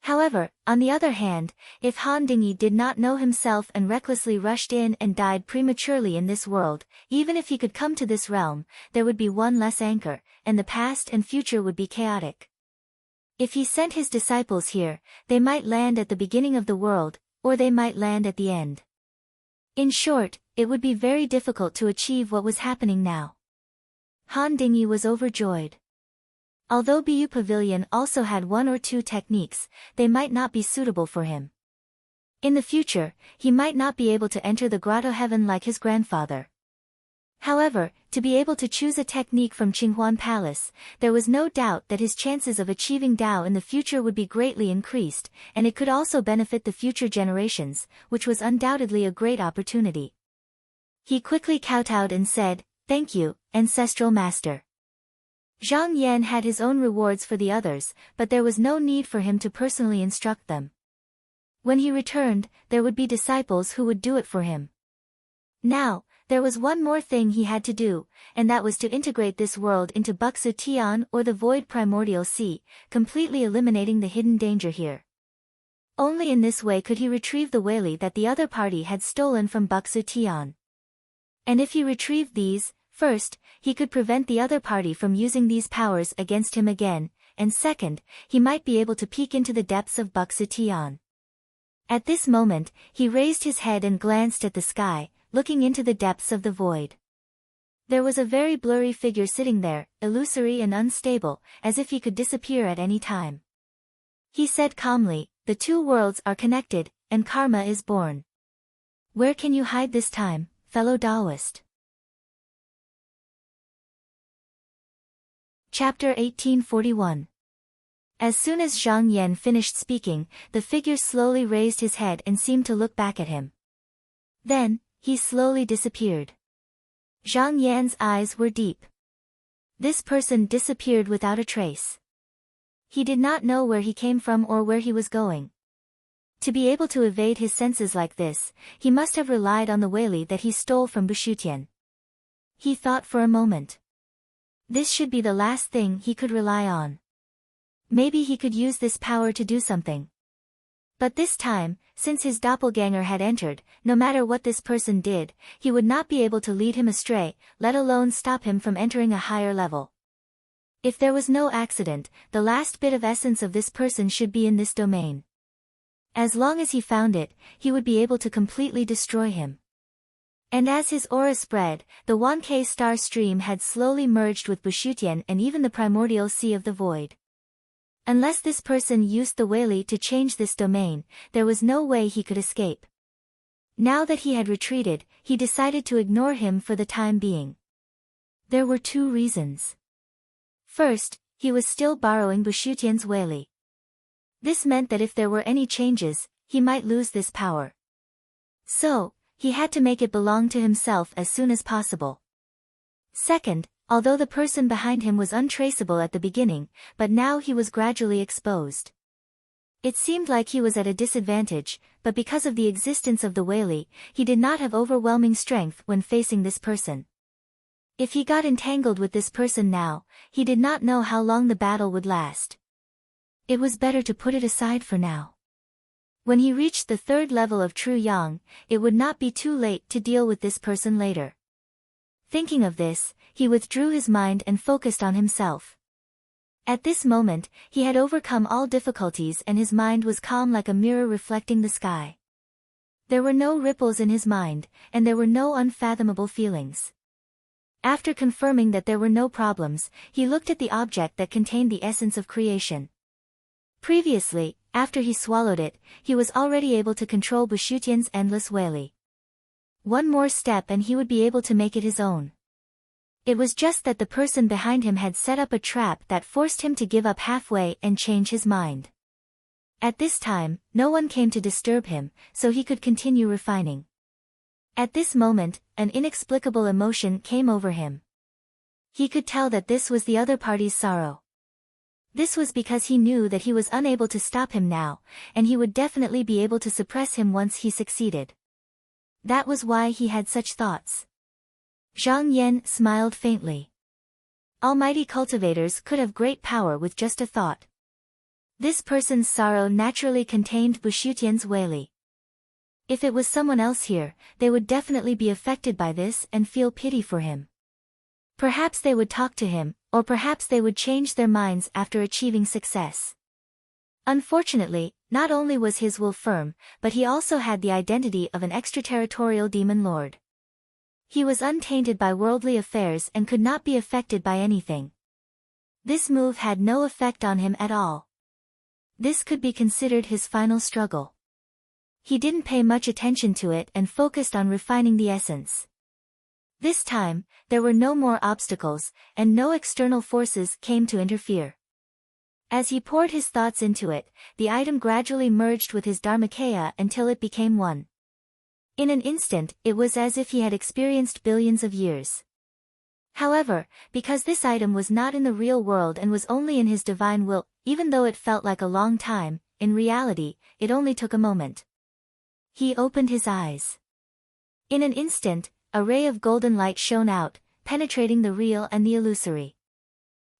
However, on the other hand, if Han Dingyi did not know himself and recklessly rushed in and died prematurely in this world, even if he could come to this realm, there would be one less anchor, and the past and future would be chaotic. If he sent his disciples here, they might land at the beginning of the world, or they might land at the end. In short, it would be very difficult to achieve what was happening now. Han Dingyi was overjoyed. Although Bu Pavilion also had one or two techniques, they might not be suitable for him. In the future, he might not be able to enter the grotto heaven like his grandfather. However, to be able to choose a technique from Qinghuan Palace, there was no doubt that his chances of achieving Dao in the future would be greatly increased, and it could also benefit the future generations, which was undoubtedly a great opportunity. He quickly kowtowed and said, "Thank you, ancestral master." Zhang Yan had his own rewards for the others, but there was no need for him to personally instruct them. When he returned, there would be disciples who would do it for him. Now, there was one more thing he had to do, and that was to integrate this world into Buxu Tian or the Void Primordial Sea, completely eliminating the hidden danger here. Only in this way could he retrieve the Weili that the other party had stolen from Buxu Tian. And if he retrieved these, first, he could prevent the other party from using these powers against him again, and second, he might be able to peek into the depths of Buxu Tian. At this moment, he raised his head and glanced at the sky, looking into the depths of the void. There was a very blurry figure sitting there, illusory and unstable, as if he could disappear at any time. He said calmly, "The two worlds are connected, and karma is born. Where can you hide this time, fellow Taoist?" Chapter 1841. As soon as Zhang Yan finished speaking, the figure slowly raised his head and seemed to look back at him. Then, he slowly disappeared. Zhang Yan's eyes were deep. This person disappeared without a trace. He did not know where he came from or where he was going. To be able to evade his senses like this, he must have relied on the Weili that he stole from Bushutian. He thought for a moment. This should be the last thing he could rely on. Maybe he could use this power to do something. But this time, since his doppelganger had entered, no matter what this person did, he would not be able to lead him astray, let alone stop him from entering a higher level. If there was no accident, the last bit of essence of this person should be in this domain. As long as he found it, he would be able to completely destroy him. And as his aura spread, the 1K star stream had slowly merged with Bushutian and even the primordial sea of the void. Unless this person used the Weili to change this domain, there was no way he could escape. Now that he had retreated, he decided to ignore him for the time being. There were two reasons. First, he was still borrowing Bushutian's Weili. This meant that if there were any changes, he might lose this power. So, he had to make it belong to himself as soon as possible. Second, although the person behind him was untraceable at the beginning, but now he was gradually exposed. It seemed like he was at a disadvantage, but because of the existence of the Weili, he did not have overwhelming strength when facing this person. If he got entangled with this person now, he did not know how long the battle would last. It was better to put it aside for now. When he reached the third level of True Yang, it would not be too late to deal with this person later. Thinking of this, he withdrew his mind and focused on himself. At this moment, he had overcome all difficulties and his mind was calm like a mirror reflecting the sky. There were no ripples in his mind, and there were no unfathomable feelings. After confirming that there were no problems, he looked at the object that contained the essence of creation. Previously, after he swallowed it, he was already able to control Bushutian's endless Weili. One more step and he would be able to make it his own. It was just that the person behind him had set up a trap that forced him to give up halfway and change his mind. At this time, no one came to disturb him, so he could continue refining. At this moment, an inexplicable emotion came over him. He could tell that this was the other party's sorrow. This was because he knew that he was unable to stop him now, and he would definitely be able to suppress him once he succeeded. That was why he had such thoughts. Zhang Yan smiled faintly. Almighty cultivators could have great power with just a thought. This person's sorrow naturally contained Bushutian's Weili. If it was someone else here, they would definitely be affected by this and feel pity for him. Perhaps they would talk to him, or perhaps they would change their minds after achieving success. Unfortunately, not only was his will firm, but he also had the identity of an extraterritorial demon lord. He was untainted by worldly affairs and could not be affected by anything. This move had no effect on him at all. This could be considered his final struggle. He didn't pay much attention to it and focused on refining the essence. This time, there were no more obstacles, and no external forces came to interfere. As he poured his thoughts into it, the item gradually merged with his Dharmakaya until it became one. In an instant, it was as if he had experienced billions of years. However, because this item was not in the real world and was only in his divine will, even though it felt like a long time, in reality, it only took a moment. He opened his eyes. In an instant, a ray of golden light shone out, penetrating the real and the illusory.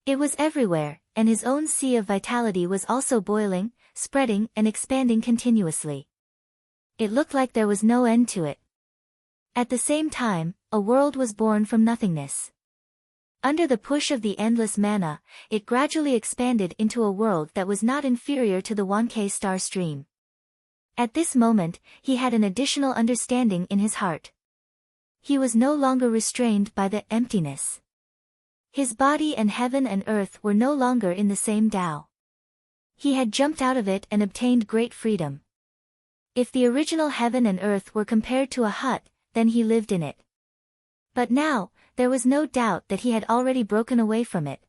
It was everywhere, and his own sea of vitality was also boiling, spreading and expanding continuously. It looked like there was no end to it. At the same time, a world was born from nothingness. Under the push of the endless mana, it gradually expanded into a world that was not inferior to the 1K star stream. At this moment, he had an additional understanding in his heart. He was no longer restrained by the emptiness. His body and heaven and earth were no longer in the same Tao. He had jumped out of it and obtained great freedom. If the original heaven and earth were compared to a hut, then he lived in it. But now, there was no doubt that he had already broken away from it.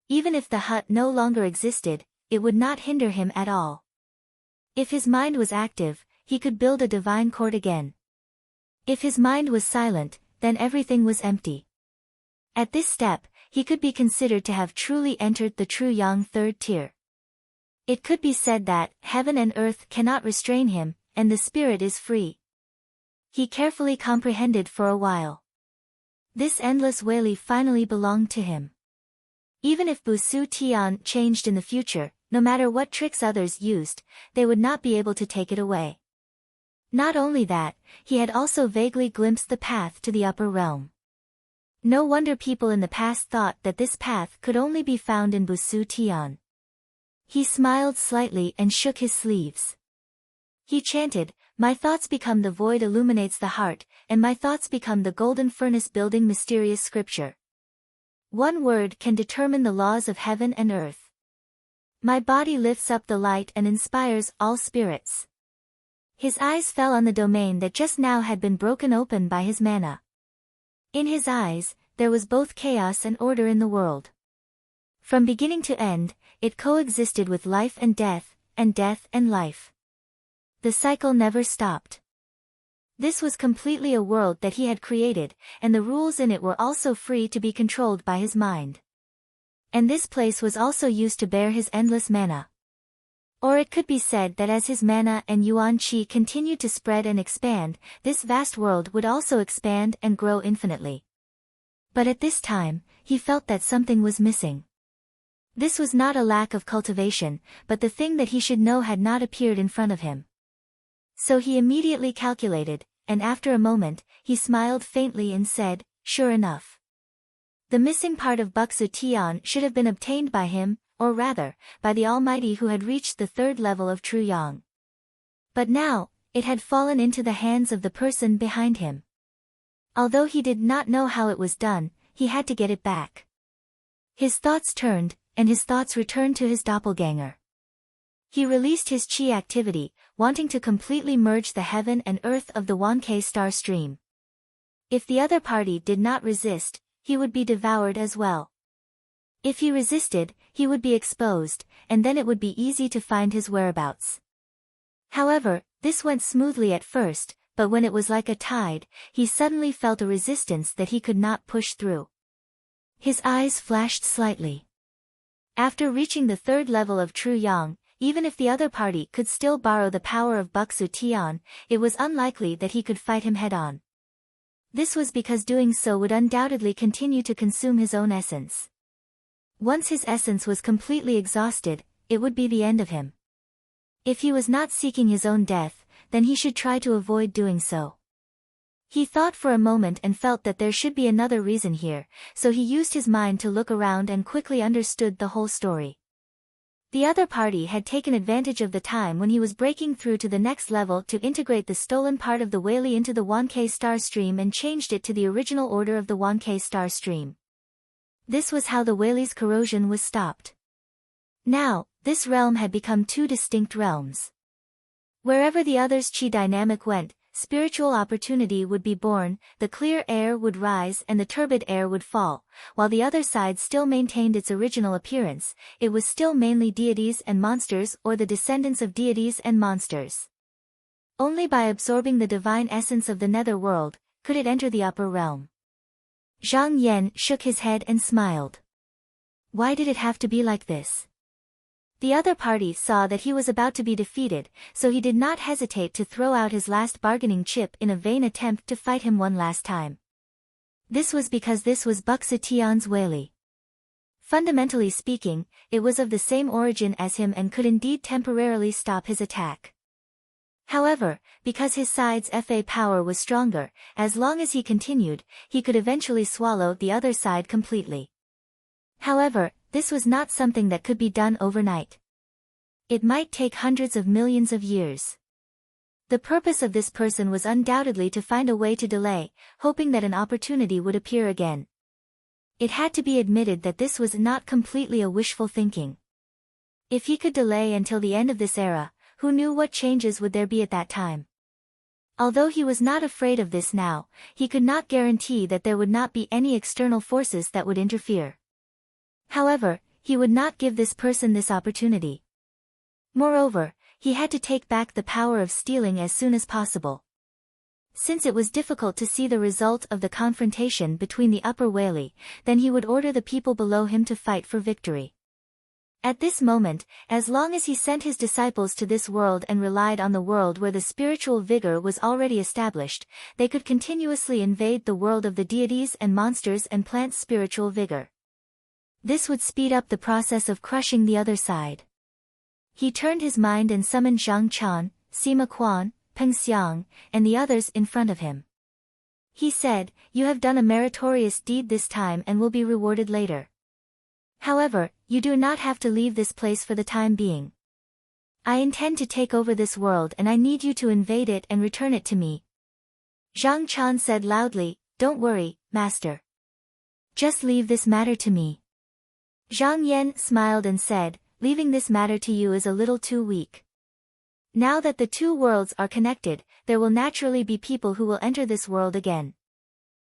Even if the hut no longer existed, it would not hinder him at all. If his mind was active, he could build a divine court again. If his mind was silent, then everything was empty. At this step, he could be considered to have truly entered the true Yang third tier. It could be said that heaven and earth cannot restrain him, and the spirit is free. He carefully comprehended for a while. This endless Weili finally belonged to him. Even if Busu Tian changed in the future, no matter what tricks others used, they would not be able to take it away. Not only that, he had also vaguely glimpsed the path to the upper realm. No wonder people in the past thought that this path could only be found in Busu Tian. He smiled slightly and shook his sleeves. He chanted, "My thoughts become the void illuminates the heart, and my thoughts become the golden furnace building mysterious scripture. One word can determine the laws of heaven and earth. My body lifts up the light and inspires all spirits." His eyes fell on the domain that just now had been broken open by his mana. In his eyes, there was both chaos and order in the world. From beginning to end, it coexisted with life and death and life. The cycle never stopped. This was completely a world that he had created, and the rules in it were also free to be controlled by his mind. And this place was also used to bear his endless mana. Or it could be said that as his mana and yuan qi continued to spread and expand, this vast world would also expand and grow infinitely. But at this time, he felt that something was missing. This was not a lack of cultivation, but the thing that he should know had not appeared in front of him. So he immediately calculated, and after a moment, he smiled faintly and said, "Sure enough. The missing part of Buxu Tian should have been obtained by him, or rather, by the Almighty who had reached the third level of true Yang. But now, it had fallen into the hands of the person behind him. Although he did not know how it was done, he had to get it back." His thoughts turned, and his thoughts returned to his doppelganger. He released his chi activity, wanting to completely merge the heaven and earth of the 1K star stream. If the other party did not resist, he would be devoured as well. If he resisted, he would be exposed, and then it would be easy to find his whereabouts. However, this went smoothly at first, but when it was like a tide, he suddenly felt a resistance that he could not push through. His eyes flashed slightly. After reaching the third level of True Yang, even if the other party could still borrow the power of Buxu Tian, it was unlikely that he could fight him head-on. This was because doing so would undoubtedly continue to consume his own essence. Once his essence was completely exhausted, it would be the end of him. If he was not seeking his own death, then he should try to avoid doing so. He thought for a moment and felt that there should be another reason here, so he used his mind to look around and quickly understood the whole story. The other party had taken advantage of the time when he was breaking through to the next level to integrate the stolen part of the Whaley into the Wanke star stream and changed it to the original order of the Wanke star stream. This was how the Whaley's corrosion was stopped. Now, this realm had become two distinct realms. Wherever the other's chi dynamic went, spiritual opportunity would be born, the clear air would rise and the turbid air would fall. While the other side still maintained its original appearance, it was still mainly deities and monsters or the descendants of deities and monsters. Only by absorbing the divine essence of the nether world could it enter the upper realm. Zhang Yan shook his head and smiled. Why did it have to be like this? The other party saw that he was about to be defeated, so he did not hesitate to throw out his last bargaining chip in a vain attempt to fight him one last time. This was because this was Buxu Tian's Whaley. Fundamentally speaking, it was of the same origin as him and could indeed temporarily stop his attack. However, because his side's FA power was stronger, as long as he continued, he could eventually swallow the other side completely. However, this was not something that could be done overnight. It might take hundreds of millions of years. The purpose of this person was undoubtedly to find a way to delay, hoping that an opportunity would appear again. It had to be admitted that this was not completely a wishful thinking. If he could delay until the end of this era, who knew what changes would there be at that time? Although he was not afraid of this now, he could not guarantee that there would not be any external forces that would interfere. However, he would not give this person this opportunity. Moreover, he had to take back the power of stealing as soon as possible. Since it was difficult to see the result of the confrontation between the upper Whaley, then he would order the people below him to fight for victory. At this moment, as long as he sent his disciples to this world and relied on the world where the spiritual vigor was already established, they could continuously invade the world of the deities and monsters and plant spiritual vigor. This would speed up the process of crushing the other side. He turned his mind and summoned Zhang Chan, Sima Quan, Peng Xiang, and the others in front of him. He said, "You have done a meritorious deed this time and will be rewarded later. However, you do not have to leave this place for the time being. I intend to take over this world and I need you to invade it and return it to me." Zhang Chan said loudly, "Don't worry, master. Just leave this matter to me." Zhang Yan smiled and said, "Leaving this matter to you is a little too weak. Now that the two worlds are connected, there will naturally be people who will enter this world again.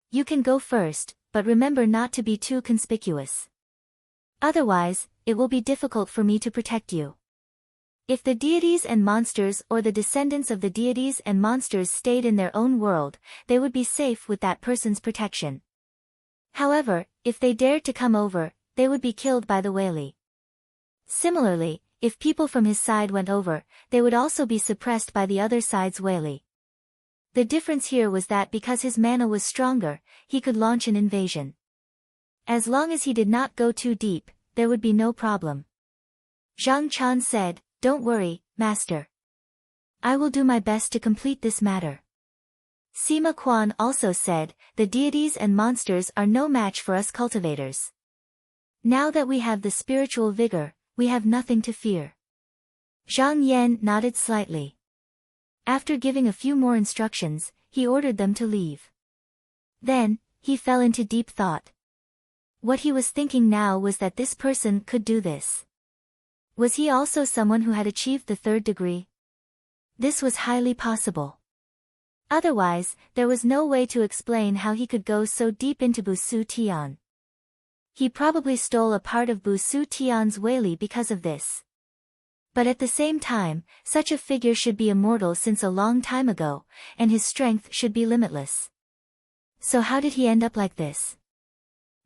You can go first, but remember not to be too conspicuous. Otherwise, it will be difficult for me to protect you. If the deities and monsters or the descendants of the deities and monsters stayed in their own world, they would be safe with that person's protection. However, if they dared to come over, they would be killed by the Whaley. Similarly, if people from his side went over, they would also be suppressed by the other side's Whaley. The difference here was that because his mana was stronger, he could launch an invasion. As long as he did not go too deep, there would be no problem." Zhang Chan said, "Don't worry, master. I will do my best to complete this matter." Sima Quan also said, "The deities and monsters are no match for us cultivators. Now that we have the spiritual vigor, we have nothing to fear." Zhang Yan nodded slightly. After giving a few more instructions, he ordered them to leave. Then, he fell into deep thought. What he was thinking now was that this person could do this. Was he also someone who had achieved the third degree? This was highly possible. Otherwise, there was no way to explain how he could go so deep into Bu Su Tian. He probably stole a part of Bu Su Tian's Weili because of this. But at the same time, such a figure should be immortal since a long time ago, and his strength should be limitless. So how did he end up like this?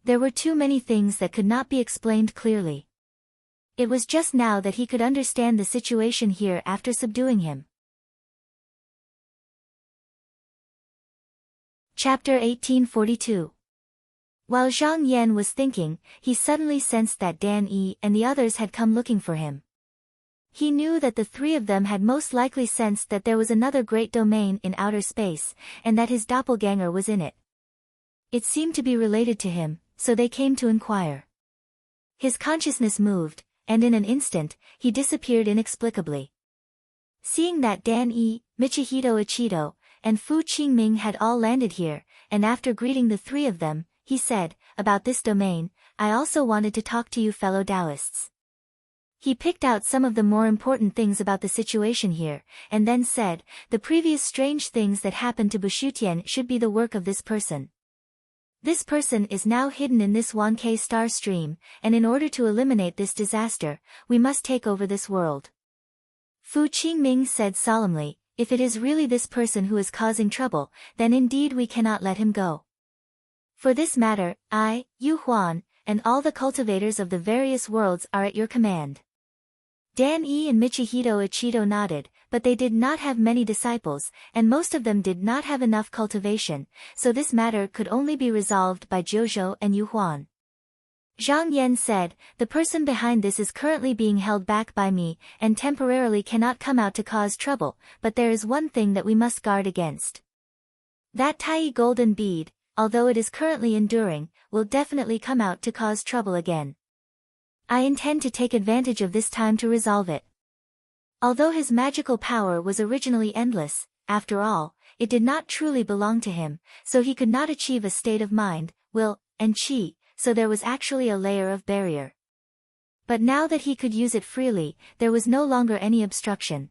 There were too many things that could not be explained clearly. It was just now that he could understand the situation here after subduing him. Chapter 1842. While Zhang Yan was thinking, he suddenly sensed that Dan Yi and the others had come looking for him. He knew that the three of them had most likely sensed that there was another great domain in outer space, and that his doppelganger was in it. It seemed to be related to him, so they came to inquire. His consciousness moved, and in an instant, he disappeared inexplicably. Seeing that Dan Yi, Michihito Ichido, and Fu Qingming had all landed here, and after greeting the three of them, he said, "About this domain, I also wanted to talk to you fellow Taoists." He picked out some of the more important things about the situation here, and then said, "The previous strange things that happened to Bushutian should be the work of this person. This person is now hidden in this Wanke star stream, and in order to eliminate this disaster, we must take over this world." Fu Qingming said solemnly, "If it is really this person who is causing trouble, then indeed we cannot let him go. For this matter, I, Yu Huan, and all the cultivators of the various worlds are at your command." Dan Yi and Michihito Ichido nodded, but they did not have many disciples, and most of them did not have enough cultivation, so this matter could only be resolved by Jiuzhou and Yu Huan. Zhang Yan said, "The person behind this is currently being held back by me, and temporarily cannot come out to cause trouble, but there is one thing that we must guard against. That Tai golden bead, although it is currently enduring, will definitely come out to cause trouble again. I intend to take advantage of this time to resolve it." Although his magical power was originally endless, after all, it did not truly belong to him, so he could not achieve a state of mind, will, and qi, so there was actually a layer of barrier. But now that he could use it freely, there was no longer any obstruction.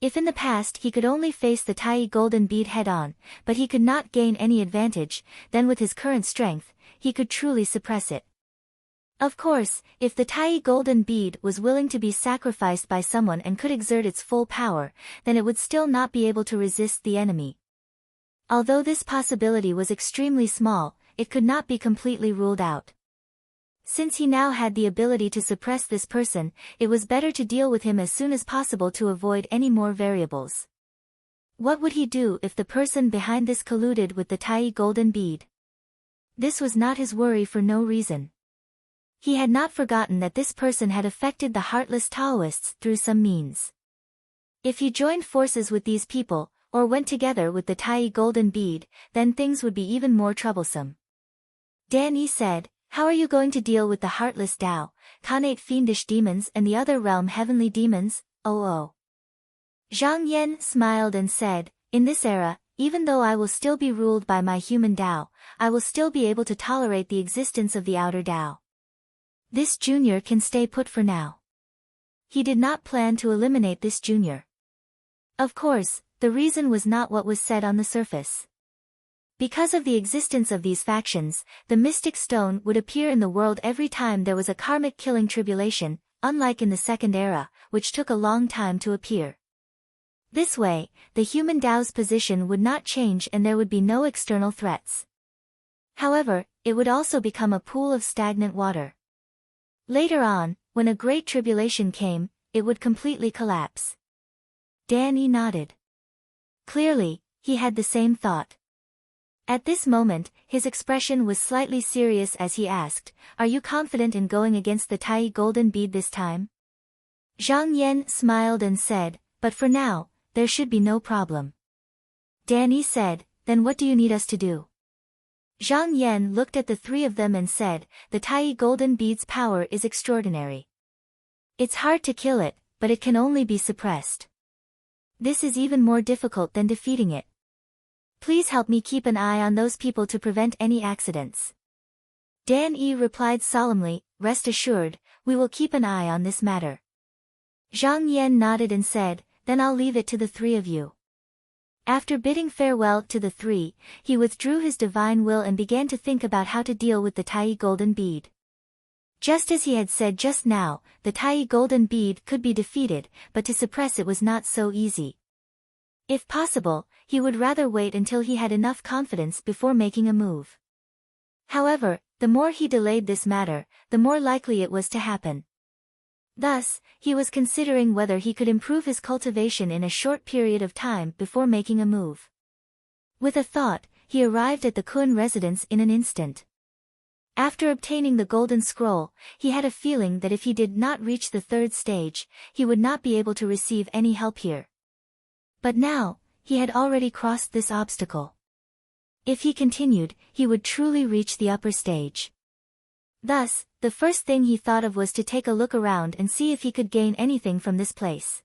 If in the past he could only face the Tai golden bead head-on, but he could not gain any advantage, then with his current strength, he could truly suppress it. Of course, if the Tai golden bead was willing to be sacrificed by someone and could exert its full power, then it would still not be able to resist the enemy. Although this possibility was extremely small, it could not be completely ruled out. Since he now had the ability to suppress this person, it was better to deal with him as soon as possible to avoid any more variables. What would he do if the person behind this colluded with the Tai golden bead? This was not his worry for no reason. He had not forgotten that this person had affected the heartless Taoists through some means. If he joined forces with these people, or went together with the Tai golden bead, then things would be even more troublesome. Dan Yi said, "How are you going to deal with the heartless Tao, Khanate fiendish demons and the other realm heavenly demons, oh? Zhang Yan smiled and said, "In this era, even though I will still be ruled by my human Tao, I will still be able to tolerate the existence of the outer Tao. This junior can stay put for now." He did not plan to eliminate this junior. Of course, the reason was not what was said on the surface. Because of the existence of these factions, the mystic stone would appear in the world every time there was a karmic killing tribulation, unlike in the second era, which took a long time to appear. This way, the human Tao's position would not change and there would be no external threats. However, it would also become a pool of stagnant water. Later on, when a great tribulation came, it would completely collapse. Dan Yi nodded. Clearly, he had the same thought. At this moment, his expression was slightly serious as he asked, "Are you confident in going against the Tai golden bead this time?" Zhang Yan smiled and said, "But for now, there should be no problem." Dan Yi said, "Then what do you need us to do?" Zhang Yan looked at the three of them and said, "The Tai golden bead's power is extraordinary. It's hard to kill it, but it can only be suppressed. This is even more difficult than defeating it. Please help me keep an eye on those people to prevent any accidents." Dan Yi replied solemnly, "Rest assured, we will keep an eye on this matter." Zhang Yan nodded and said, "Then I'll leave it to the three of you." After bidding farewell to the three, he withdrew his divine will and began to think about how to deal with the Tai golden bead. Just as he had said just now, the Tai golden bead could be defeated, but to suppress it was not so easy. If possible, he would rather wait until he had enough confidence before making a move. However, the more he delayed this matter, the more likely it was to happen. Thus, he was considering whether he could improve his cultivation in a short period of time before making a move. With a thought, he arrived at the Kun residence in an instant. After obtaining the golden scroll, he had a feeling that if he did not reach the third stage, he would not be able to receive any help here. But now, he had already crossed this obstacle. If he continued, he would truly reach the upper stage. Thus, the first thing he thought of was to take a look around and see if he could gain anything from this place.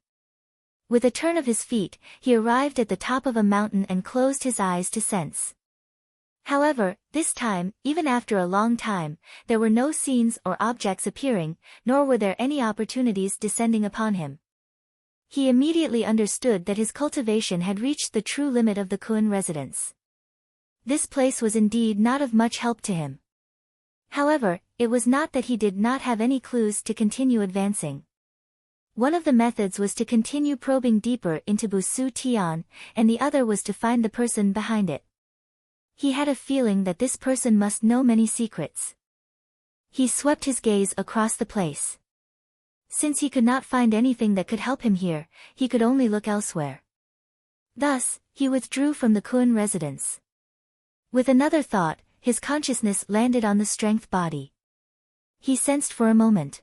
With a turn of his feet, he arrived at the top of a mountain and closed his eyes to sense. However, this time, even after a long time, there were no scenes or objects appearing, nor were there any opportunities descending upon him. He immediately understood that his cultivation had reached the true limit of the Kun residence. This place was indeed not of much help to him. However, it was not that he did not have any clues to continue advancing. One of the methods was to continue probing deeper into Busu Tian, and the other was to find the person behind it. He had a feeling that this person must know many secrets. He swept his gaze across the place. Since he could not find anything that could help him here, he could only look elsewhere. Thus, he withdrew from the Kun residence. With another thought, his consciousness landed on the strength body. He sensed for a moment.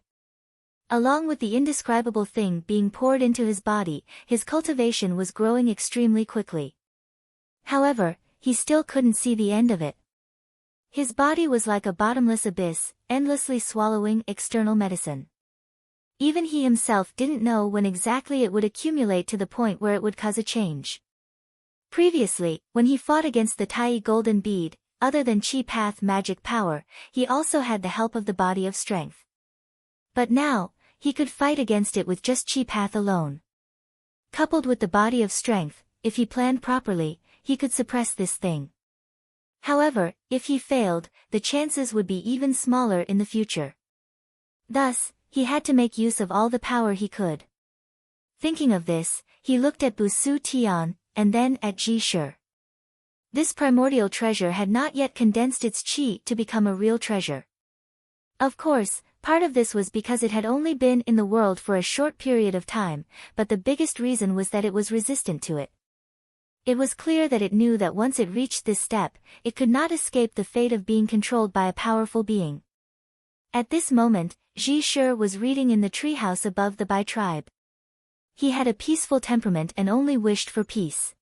Along with the indescribable thing being poured into his body, his cultivation was growing extremely quickly. However, he still couldn't see the end of it. His body was like a bottomless abyss, endlessly swallowing external medicine. Even he himself didn't know when exactly it would accumulate to the point where it would cause a change. Previously, when he fought against the Tai golden bead, other than Chi Path magic power, he also had the help of the body of strength. But now, he could fight against it with just Chi Path alone. Coupled with the body of strength, if he planned properly, he could suppress this thing. However, if he failed, the chances would be even smaller in the future. Thus, he had to make use of all the power he could. Thinking of this, he looked at Busu Tian, and then at Ji Shi. This primordial treasure had not yet condensed its chi to become a real treasure. Of course, part of this was because it had only been in the world for a short period of time, but the biggest reason was that it was resistant to it. It was clear that it knew that once it reached this step, it could not escape the fate of being controlled by a powerful being. At this moment, Ji Shi was reading in the treehouse above the Bai tribe. He had a peaceful temperament and only wished for peace.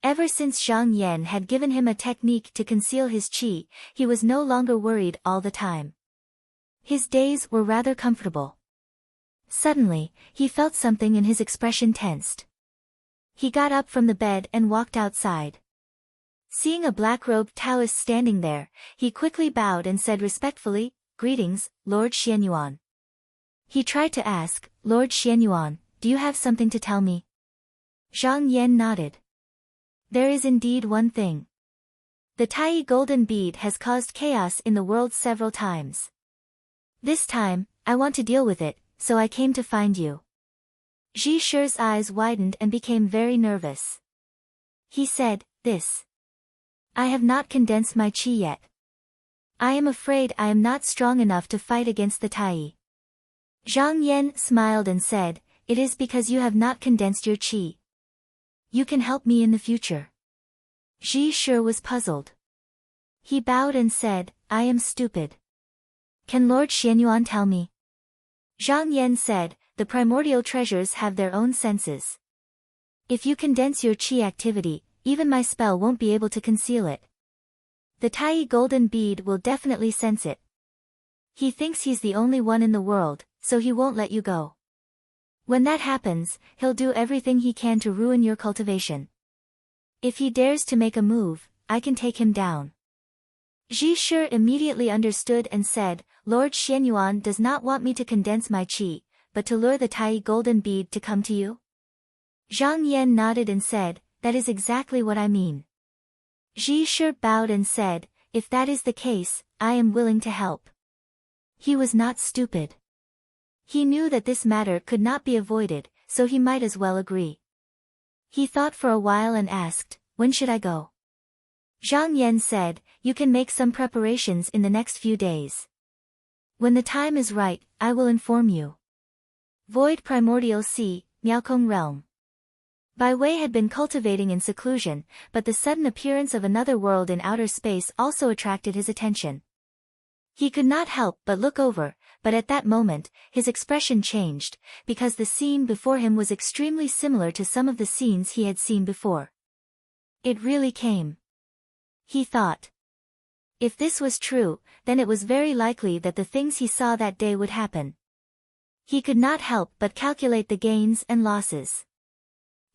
Ever since Zhang Yan had given him a technique to conceal his qi, he was no longer worried all the time. His days were rather comfortable. Suddenly, he felt something in his expression tensed. He got up from the bed and walked outside. Seeing a black-robed Taoist standing there, he quickly bowed and said respectfully, "Greetings, Lord Xianyuan." He tried to ask, "Lord Xianyuan, do you have something to tell me?" Zhang Yan nodded. "There is indeed one thing. The Tai golden bead has caused chaos in the world several times. This time, I want to deal with it, so I came to find you." Ji Shi's eyes widened and became very nervous. He said, I have not condensed my qi yet. I am afraid I am not strong enough to fight against the Tai." Zhang Yan smiled and said, "It is because you have not condensed your qi. You can help me in the future." Ji Shi was puzzled. He bowed and said, "I am stupid. Can Lord Xianyuan tell me?" Zhang Yan said, "The primordial treasures have their own senses. If you condense your qi activity, even my spell won't be able to conceal it. The Tai golden bead will definitely sense it. He thinks he's the only one in the world, so he won't let you go. When that happens, he'll do everything he can to ruin your cultivation. If he dares to make a move, I can take him down." Ji Shi immediately understood and said, "Lord Xianyuan does not want me to condense my qi, but to lure the Tai golden bead to come to you?" Zhang Yan nodded and said, that is exactly what I mean. Ji Shi bowed and said, if that is the case, I am willing to help. He was not stupid. He knew that this matter could not be avoided, so he might as well agree. He thought for a while and asked, when should I go? Zhang Yan said, you can make some preparations in the next few days. When the time is right, I will inform you. Void Primordial Sea, Miaokong Realm. Bai Wei had been cultivating in seclusion, but the sudden appearance of another world in outer space also attracted his attention. He could not help but look over, but at that moment, his expression changed, because the scene before him was extremely similar to some of the scenes he had seen before. It really came. He thought. If this was true, then it was very likely that the things he saw that day would happen. He could not help but calculate the gains and losses.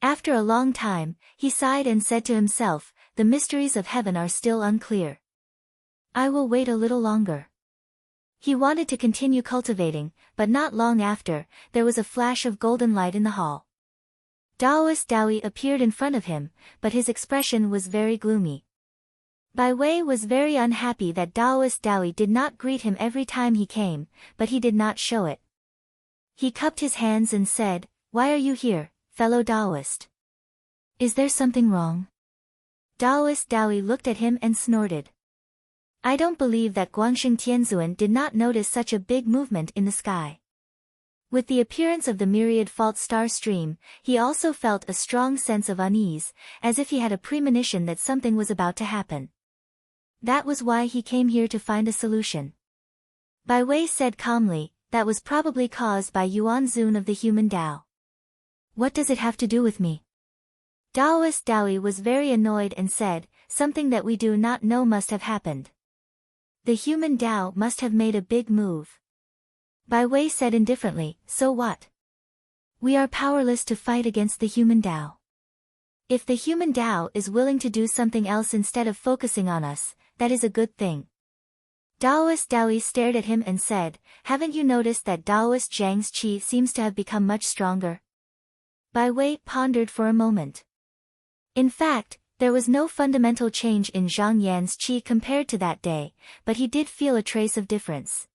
After a long time, he sighed and said to himself, the mysteries of heaven are still unclear. I will wait a little longer. He wanted to continue cultivating, but not long after, there was a flash of golden light in the hall. Daoist Daoi appeared in front of him, but his expression was very gloomy. Bai Wei was very unhappy that Daoist Daoi did not greet him every time he came, but he did not show it. He cupped his hands and said, why are you here, fellow Daoist? Is there something wrong? Daoist Daoi looked at him and snorted. I don't believe that Guangxing Tianzuan did not notice such a big movement in the sky. With the appearance of the myriad fault star stream, he also felt a strong sense of unease, as if he had a premonition that something was about to happen. That was why he came here to find a solution. Bai Wei said calmly, that was probably caused by Yuan Zun of the human Tao. What does it have to do with me? Daoist Daoi was very annoyed and said, something that we do not know must have happened. The human Tao must have made a big move. Bai Wei said indifferently, so what? We are powerless to fight against the human Tao. If the human Tao is willing to do something else instead of focusing on us, that is a good thing. Daoist Daoi stared at him and said, haven't you noticed that Daoist Zhang's qi seems to have become much stronger? Bai Wei pondered for a moment. In fact, there was no fundamental change in Zhang Yan's qi compared to that day, but he did feel a trace of difference.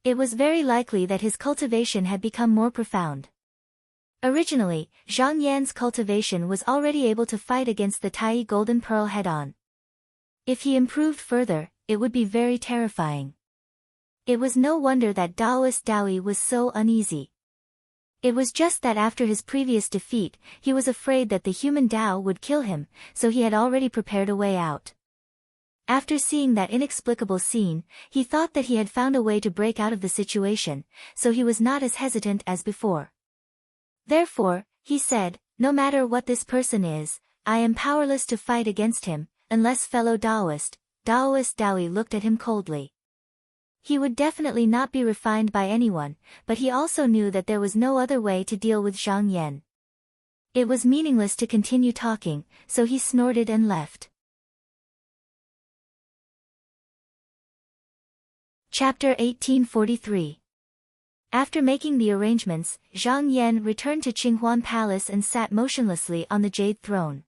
It was very likely that his cultivation had become more profound. Originally, Zhang Yan's cultivation was already able to fight against the Tai Golden Pearl head-on. If he improved further, it would be very terrifying. It was no wonder that Daoist Daoi was so uneasy. It was just that after his previous defeat, he was afraid that the human Tao would kill him, so he had already prepared a way out. After seeing that inexplicable scene, he thought that he had found a way to break out of the situation, so he was not as hesitant as before. Therefore, he said, no matter what this person is, I am powerless to fight against him, unless fellow Daoist Daoi looked at him coldly. He would definitely not be refined by anyone, but he also knew that there was no other way to deal with Zhang Yan. It was meaningless to continue talking, so he snorted and left. Chapter 1843. After making the arrangements, Zhang Yan returned to Qinghuan Palace and sat motionlessly on the jade throne.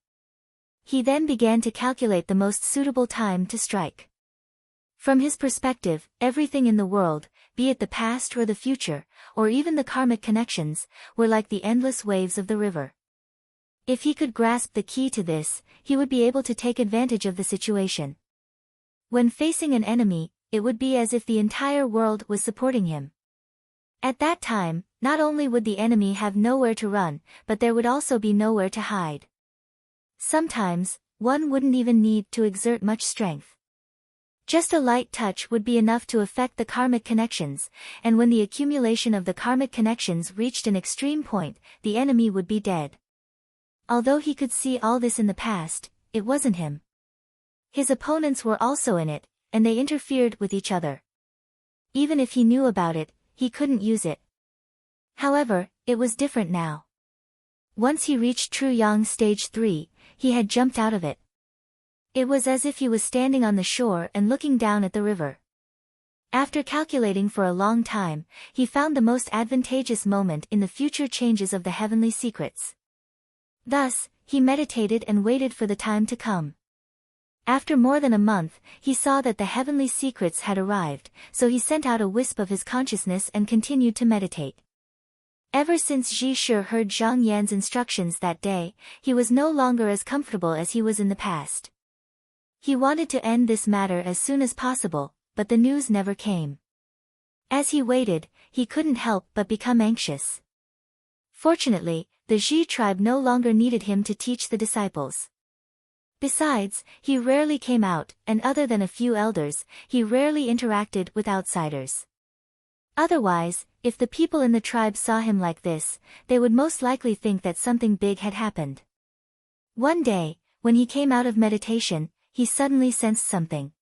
He then began to calculate the most suitable time to strike. From his perspective, everything in the world, be it the past or the future, or even the karmic connections, were like the endless waves of the river. If he could grasp the key to this, he would be able to take advantage of the situation. When facing an enemy, it would be as if the entire world was supporting him. At that time, not only would the enemy have nowhere to run, but there would also be nowhere to hide. Sometimes, one wouldn't even need to exert much strength. Just a light touch would be enough to affect the karmic connections, and when the accumulation of the karmic connections reached an extreme point, the enemy would be dead. Although he could see all this in the past, it wasn't him. His opponents were also in it, and they interfered with each other. Even if he knew about it, he couldn't use it. However, it was different now. Once he reached True Yang Stage 3, he had jumped out of it. It was as if he was standing on the shore and looking down at the river. After calculating for a long time, he found the most advantageous moment in the future changes of the heavenly secrets. Thus, He meditated and waited for the time to come. After more than a month, he saw that the heavenly secrets had arrived, so he sent out a wisp of his consciousness and continued to meditate. Ever since Ji Shi heard Zhang Yan's instructions that day, he was no longer as comfortable as he was in the past. He wanted to end this matter as soon as possible, but the news never came. As he waited, he couldn't help but become anxious. Fortunately, the Ji tribe no longer needed him to teach the disciples. Besides, he rarely came out, and other than a few elders, he rarely interacted with outsiders. Otherwise, if the people in the tribe saw him like this, they would most likely think that something big had happened. One day, when he came out of meditation, he suddenly sensed something.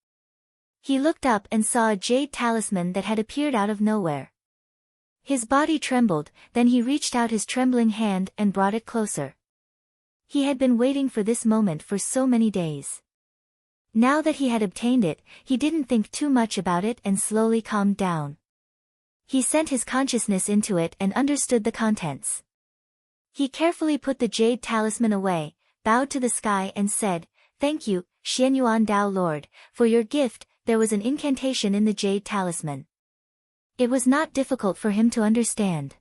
He looked up and saw a jade talisman that had appeared out of nowhere. His body trembled, then he reached out his trembling hand and brought it closer. He had been waiting for this moment for so many days. Now that he had obtained it, he didn't think too much about it and slowly calmed down. He sent his consciousness into it and understood the contents. He carefully put the jade talisman away, bowed to the sky and said, "Thank you, Xianyuan Dao Lord, for your gift." There was an incantation in the jade talisman. It was not difficult for him to understand.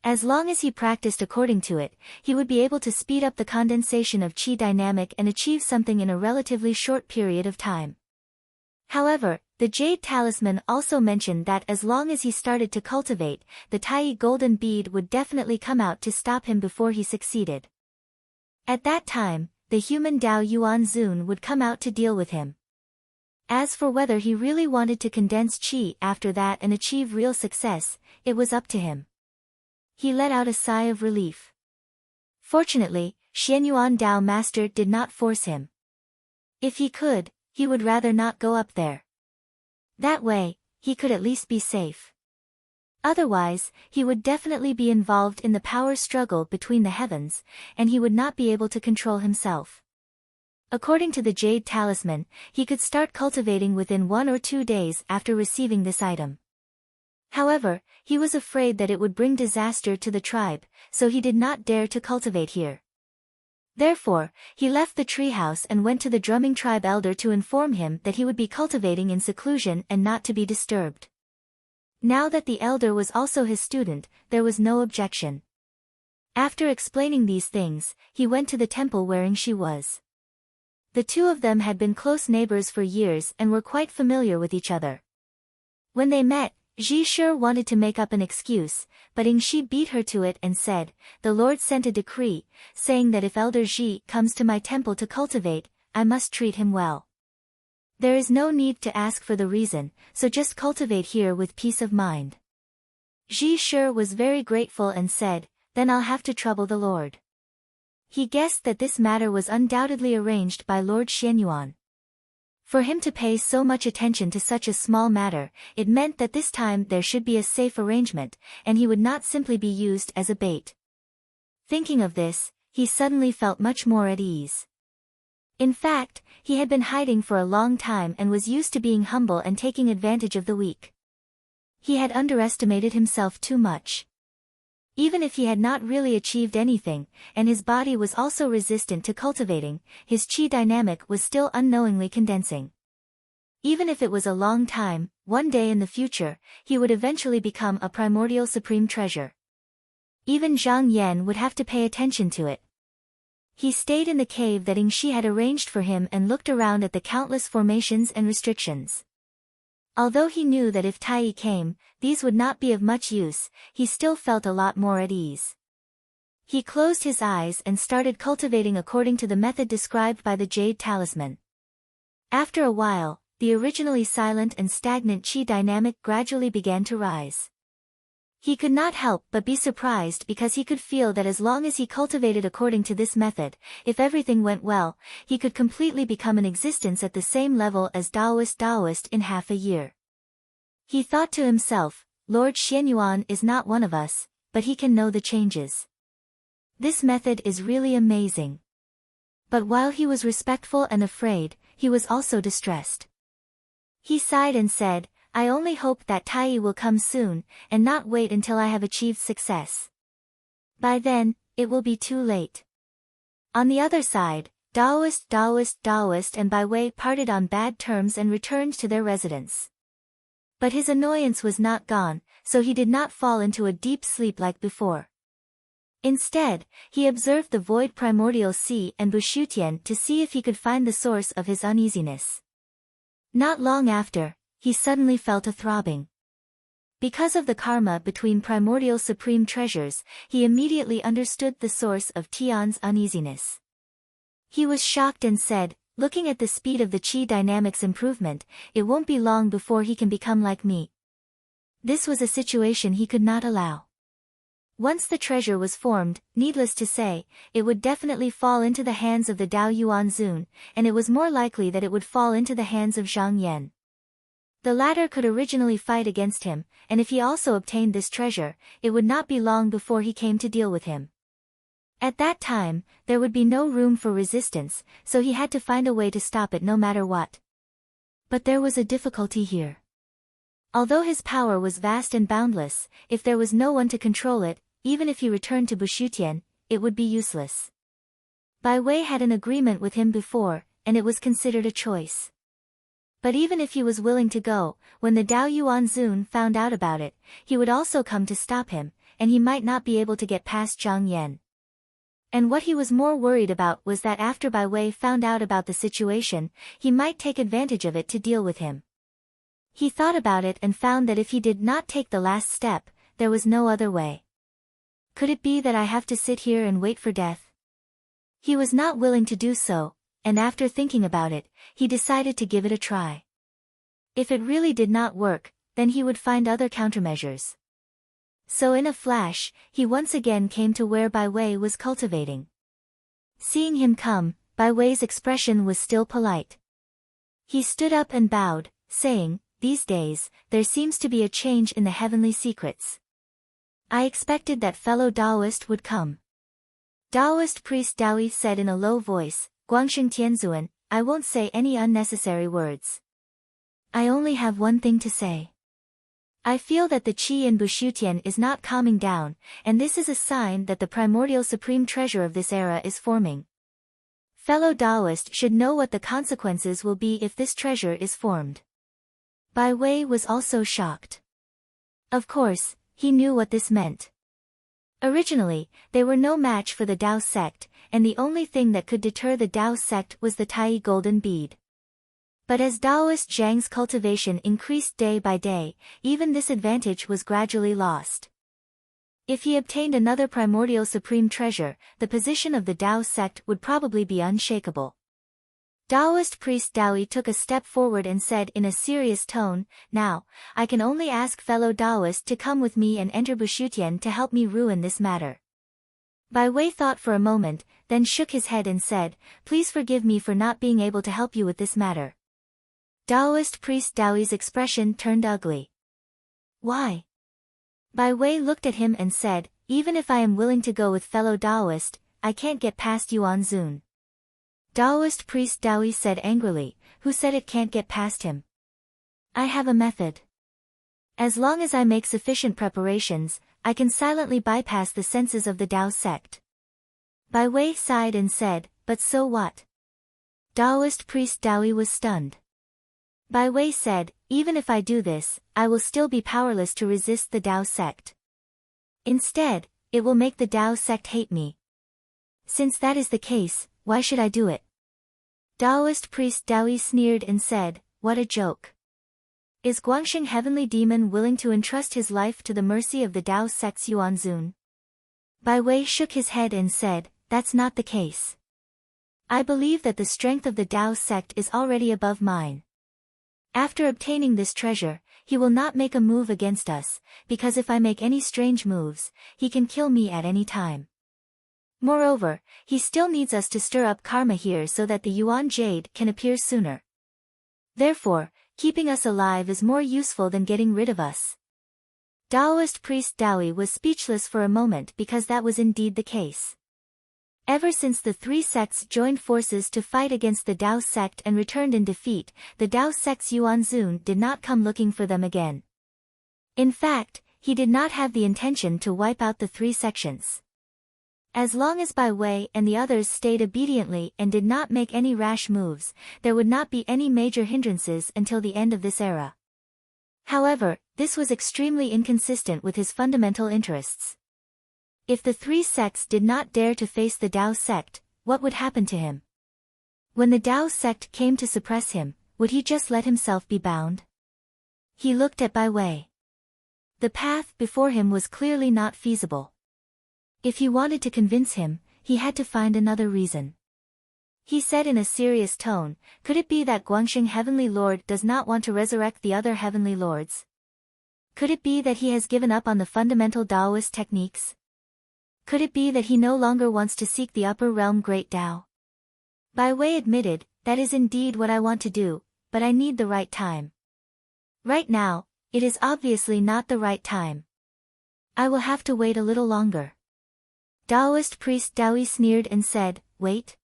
As long as he practiced according to it, he would be able to speed up the condensation of qi dynamic and achieve something in a relatively short period of time. However, the jade talisman also mentioned that as long as he started to cultivate, the Tai golden bead would definitely come out to stop him before he succeeded. At that time, the human Dao Yuan Zun would come out to deal with him. As for whether he really wanted to condense qi after that and achieve real success, it was up to him. He let out a sigh of relief. Fortunately, Xianyuan Dao Master did not force him. If he could, he would rather not go up there. That way, he could at least be safe. Otherwise, he would definitely be involved in the power struggle between the heavens, and he would not be able to control himself. According to the jade talisman, he could start cultivating within 1 or 2 days after receiving this item. However, he was afraid that it would bring disaster to the tribe, so he did not dare to cultivate here. Therefore, he left the treehouse and went to the drumming tribe elder to inform him that he would be cultivating in seclusion and not to be disturbed. Now that the elder was also his student, there was no objection. After explaining these things, he went to the temple wherein she was. The two of them had been close neighbors for years and were quite familiar with each other. When they met, Ji Shi wanted to make up an excuse, but Shi beat her to it and said, "The Lord sent a decree, saying that if Elder Ji comes to my temple to cultivate, I must treat him well. There is no need to ask for the reason, so just cultivate here with peace of mind." Ji Shi was very grateful and said, "Then I'll have to trouble the Lord." He guessed that this matter was undoubtedly arranged by Lord Xianyuan. For him to pay so much attention to such a small matter, it meant that this time there should be a safe arrangement, and he would not simply be used as a bait. Thinking of this, he suddenly felt much more at ease. In fact, he had been hiding for a long time and was used to being humble and taking advantage of the weak. He had underestimated himself too much. Even if he had not really achieved anything, and his body was also resistant to cultivating, his qi dynamic was still unknowingly condensing. Even if it was a long time, one day in the future, he would eventually become a primordial supreme treasure. Even Zhang Yan would have to pay attention to it. He stayed in the cave that Shi had arranged for him and looked around at the countless formations and restrictions. Although he knew that if Tai came, these would not be of much use, he still felt a lot more at ease. He closed his eyes and started cultivating according to the method described by the jade talisman. After a while, the originally silent and stagnant qi dynamic gradually began to rise. He could not help but be surprised because he could feel that as long as he cultivated according to this method, if everything went well, he could completely become an existence at the same level as Daoist in half a year. He thought to himself, Lord Xianyuan is not one of us, but he can know the changes. This method is really amazing. But while he was respectful and afraid, he was also distressed. He sighed and said, "I only hope that Tai will come soon, and not wait until I have achieved success. By then, it will be too late." On the other side, Daoist and Bai Wei parted on bad terms and returned to their residence. But his annoyance was not gone, so he did not fall into a deep sleep like before. Instead, he observed the void primordial sea and Bushutian to see if he could find the source of his uneasiness. Not long after, he suddenly felt a throbbing. Because of the karma between primordial supreme treasures, he immediately understood the source of Tian's uneasiness. He was shocked and said, looking at the speed of the chi dynamics improvement, it won't be long before he can become like me. This was a situation he could not allow. Once the treasure was formed, needless to say, it would definitely fall into the hands of the Dao Yuan Zun, and it was more likely that it would fall into the hands of Zhang Yan. The latter could originally fight against him, and if he also obtained this treasure, it would not be long before he came to deal with him. At that time, there would be no room for resistance, so he had to find a way to stop it no matter what. But there was a difficulty here. Although his power was vast and boundless, if there was no one to control it, even if he returned to Bushutian, it would be useless. Bai Wei had an agreement with him before, and it was considered a choice. But even if he was willing to go, when the Dao Yuan Zun found out about it, he would also come to stop him, and he might not be able to get past Zhang Yan. And what he was more worried about was that after Bai Wei found out about the situation, he might take advantage of it to deal with him. He thought about it and found that if he did not take the last step, there was no other way. Could it be that I have to sit here and wait for death? He was not willing to do so, and after thinking about it, he decided to give it a try. If it really did not work, then he would find other countermeasures. So in a flash, he once again came to where Bai Wei was cultivating. Seeing him come, Bai Wei's expression was still polite. He stood up and bowed, saying, "These days, there seems to be a change in the heavenly secrets. I expected that fellow Daoist would come." Daoist priest Daoi said in a low voice, "Guangsheng Tianzuan, I won't say any unnecessary words. I only have one thing to say. I feel that the qi in Bushutian is not calming down, and this is a sign that the primordial supreme treasure of this era is forming. Fellow Daoist should know what the consequences will be if this treasure is formed." Bai Wei was also shocked. Of course, he knew what this meant. Originally, they were no match for the Dao sect, and the only thing that could deter the Dao sect was the Tai golden bead. But as Daoist Zhang's cultivation increased day by day, even this advantage was gradually lost. If he obtained another primordial supreme treasure, the position of the Dao sect would probably be unshakable. Daoist priest Daoi took a step forward and said in a serious tone, "Now, I can only ask fellow Daoist to come with me and enter Bushutian to help me ruin this matter." Bai Wei thought for a moment, then shook his head and said, "Please forgive me for not being able to help you with this matter." Daoist priest Daoi's expression turned ugly. "Why?" Bai Wei looked at him and said, "Even if I am willing to go with fellow Daoist, I can't get past Yuan Zun." Daoist priest Daoi said angrily, "Who said it can't get past him? I have a method. As long as I make sufficient preparations, I can silently bypass the senses of the Dao sect." Bai Wei sighed and said, "But so what?" Daoist priest Daoi was stunned. Bai Wei said, "Even if I do this, I will still be powerless to resist the Dao sect. Instead, it will make the Dao sect hate me. Since that is the case, why should I do it?" Daoist priest Daoi sneered and said, "What a joke. Is Guangsheng heavenly demon willing to entrust his life to the mercy of the Dao sect's Yuan Zun?" Bai Wei shook his head and said, "That's not the case. I believe that the strength of the Dao sect is already above mine. After obtaining this treasure, he will not make a move against us, because if I make any strange moves, he can kill me at any time. Moreover, he still needs us to stir up karma here so that the Yuan Jade can appear sooner. Therefore, keeping us alive is more useful than getting rid of us." Daoist priest Daoi was speechless for a moment because that was indeed the case. Ever since the three sects joined forces to fight against the Dao sect and returned in defeat, the Dao sect's Yuan Zun did not come looking for them again. In fact, he did not have the intention to wipe out the three sections. As long as Bai Wei and the others stayed obediently and did not make any rash moves, there would not be any major hindrances until the end of this era. However, this was extremely inconsistent with his fundamental interests. If the three sects did not dare to face the Dao sect, what would happen to him? When the Dao sect came to suppress him, would he just let himself be bound? He looked at Bai Wei. The path before him was clearly not feasible. If he wanted to convince him, he had to find another reason. He said in a serious tone, could it be that Guangxing Heavenly Lord does not want to resurrect the other Heavenly Lords? Could it be that he has given up on the fundamental Taoist techniques? Could it be that he no longer wants to seek the upper realm Great Tao? Bai Wei admitted, that is indeed what I want to do, but I need the right time. Right now, it is obviously not the right time. I will have to wait a little longer. Taoist priest Daoi sneered and said, wait?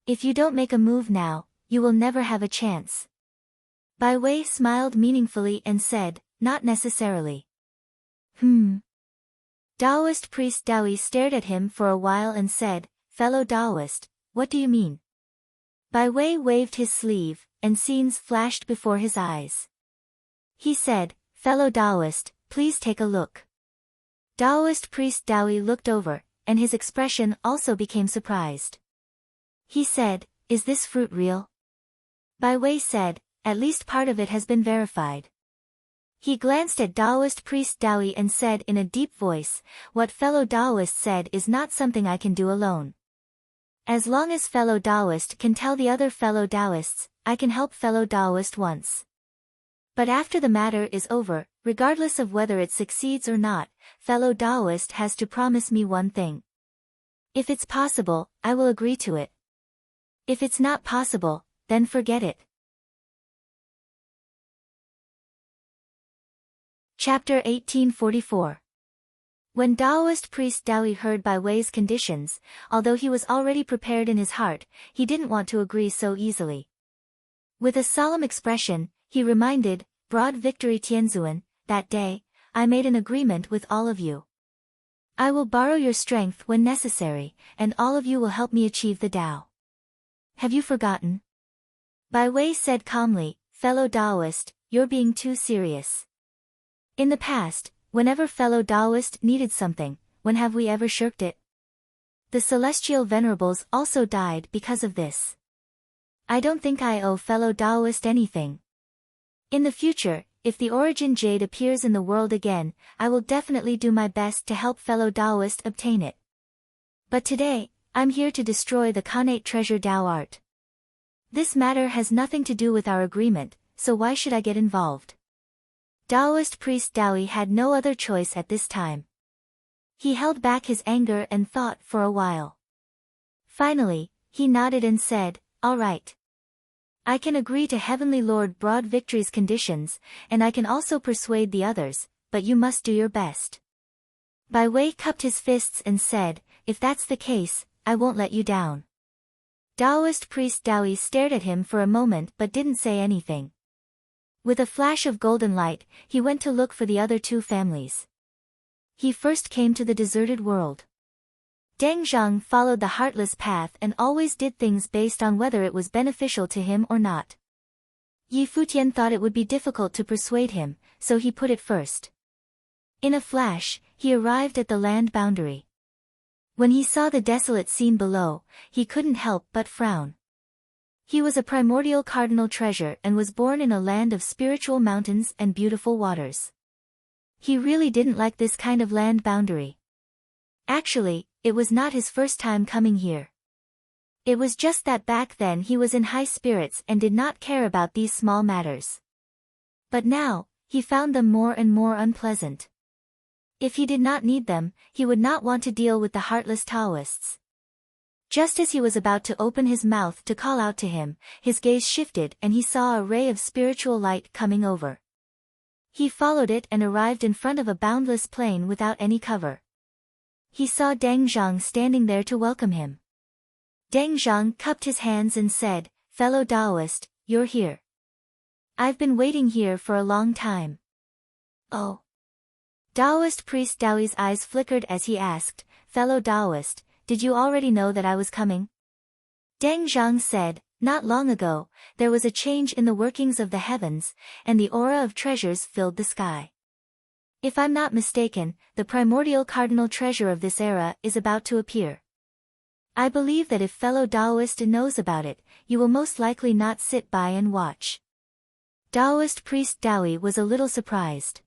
If you don't make a move now, you will never have a chance. Bai Wei smiled meaningfully and said, not necessarily. Taoist priest Daoi stared at him for a while and said, fellow Taoist, what do you mean? Bai Wei waved his sleeve, and scenes flashed before his eyes. He said, fellow Taoist, please take a look. Taoist priest Daoi looked over, and his expression also became surprised. He said, is this fruit real? Bai Wei said, at least part of it has been verified. He glanced at Taoist priest Daoi and said in a deep voice, what fellow Taoist said is not something I can do alone. As long as fellow Taoist can tell the other fellow Taoists, I can help fellow Taoist once. But after the matter is over, regardless of whether it succeeds or not, fellow Taoist has to promise me one thing. If it's possible, I will agree to it. If it's not possible, then forget it. Chapter 1844. When Taoist priest Daoi heard Bai Wei's conditions, although he was already prepared in his heart, he didn't want to agree so easily. With a solemn expression, he reminded, Broad Victory Tianzuan, that day, I made an agreement with all of you. I will borrow your strength when necessary, and all of you will help me achieve the Tao. Have you forgotten? Bai Wei said calmly, fellow Taoist, you're being too serious. In the past, whenever fellow Taoist needed something, when have we ever shirked it? The celestial venerables also died because of this. I don't think I owe fellow Taoist anything. In the future, if the origin jade appears in the world again, I will definitely do my best to help fellow Taoist obtain it. But today, I'm here to destroy the Khanate treasure Tao art. This matter has nothing to do with our agreement, so why should I get involved? Taoist priest Daoi had no other choice at this time. He held back his anger and thought for a while. Finally, he nodded and said, all right. I can agree to Heavenly Lord Broad Victory's conditions, and I can also persuade the others, but you must do your best. Bai Wei cupped his fists and said, if that's the case, I won't let you down. Taoist priest Daoi stared at him for a moment but didn't say anything. With a flash of golden light, he went to look for the other two families. He first came to the deserted world. Deng Zhang followed the heartless path and always did things based on whether it was beneficial to him or not. Yi Futian thought it would be difficult to persuade him, so he put it first. In a flash, he arrived at the land boundary. When he saw the desolate scene below, he couldn't help but frown. He was a primordial cardinal treasure and was born in a land of spiritual mountains and beautiful waters. He really didn't like this kind of land boundary. Actually, it was not his first time coming here. It was just that back then he was in high spirits and did not care about these small matters. But now, he found them more and more unpleasant. If he did not need them, he would not want to deal with the heartless Taoists. Just as he was about to open his mouth to call out to him, his gaze shifted and he saw a ray of spiritual light coming over. He followed it and arrived in front of a boundless plain without any cover. He saw Deng Zhang standing there to welcome him. Deng Zhang cupped his hands and said, fellow Taoist, you're here. I've been waiting here for a long time. Oh. Taoist priest Daoi's eyes flickered as he asked, fellow Taoist, did you already know that I was coming? Deng Zhang said, not long ago, there was a change in the workings of the heavens, and the aura of treasures filled the sky. If I'm not mistaken, the primordial cardinal treasure of this era is about to appear. I believe that if fellow Taoist knows about it, you will most likely not sit by and watch. Taoist priest Dawi was a little surprised.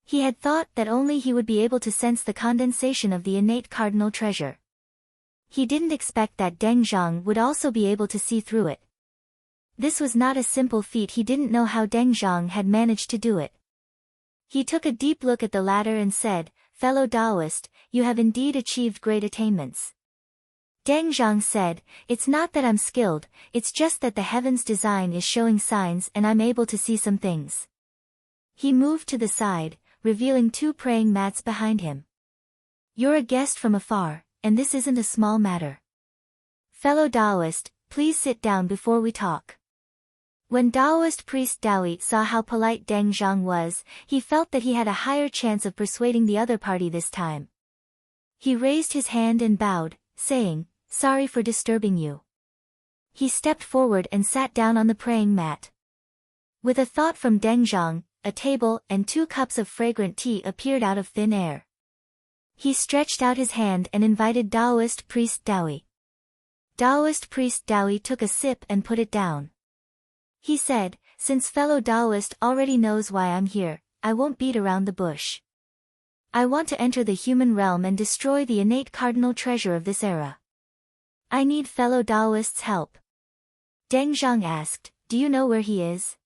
He had thought that only he would be able to sense the condensation of the innate cardinal treasure. He didn't expect that Deng Zhang would also be able to see through it. This was not a simple feat. He didn't know how Deng Zhang had managed to do it. He took a deep look at the latter and said, fellow Taoist, you have indeed achieved great attainments. Deng Zhang said, it's not that I'm skilled, it's just that the heaven's design is showing signs and I'm able to see some things. He moved to the side, revealing 2 praying mats behind him. You're a guest from afar, and this isn't a small matter. Fellow Taoist, please sit down before we talk. When Taoist priest Dawi saw how polite Deng Zhang was, he felt that he had a higher chance of persuading the other party this time. He raised his hand and bowed, saying, sorry for disturbing you. He stepped forward and sat down on the praying mat. With a thought from Deng Zhang, a table and 2 cups of fragrant tea appeared out of thin air. He stretched out his hand and invited Taoist priest Dawi. Taoist priest Dawi took a sip and put it down. He said, since fellow Taoist already knows why I'm here, I won't beat around the bush. I want to enter the human realm and destroy the innate cardinal treasure of this era. I need fellow Taoist's help. Deng Zhang asked, do you know where he is?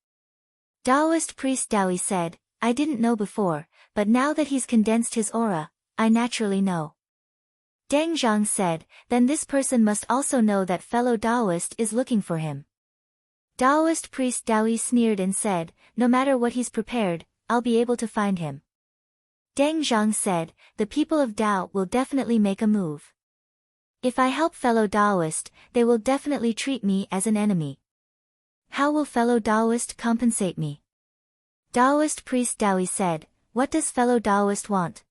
Taoist priest Dawi said, I didn't know before, but now that he's condensed his aura, I naturally know. Deng Zhang said, then this person must also know that fellow Taoist is looking for him. Taoist priest Dawi sneered and said, no matter what he's prepared, I'll be able to find him. Deng Zhang said, the people of Tao will definitely make a move. If I help fellow Taoist, they will definitely treat me as an enemy. How will fellow Taoist compensate me? Taoist priest Dawi said, what does fellow Taoist want?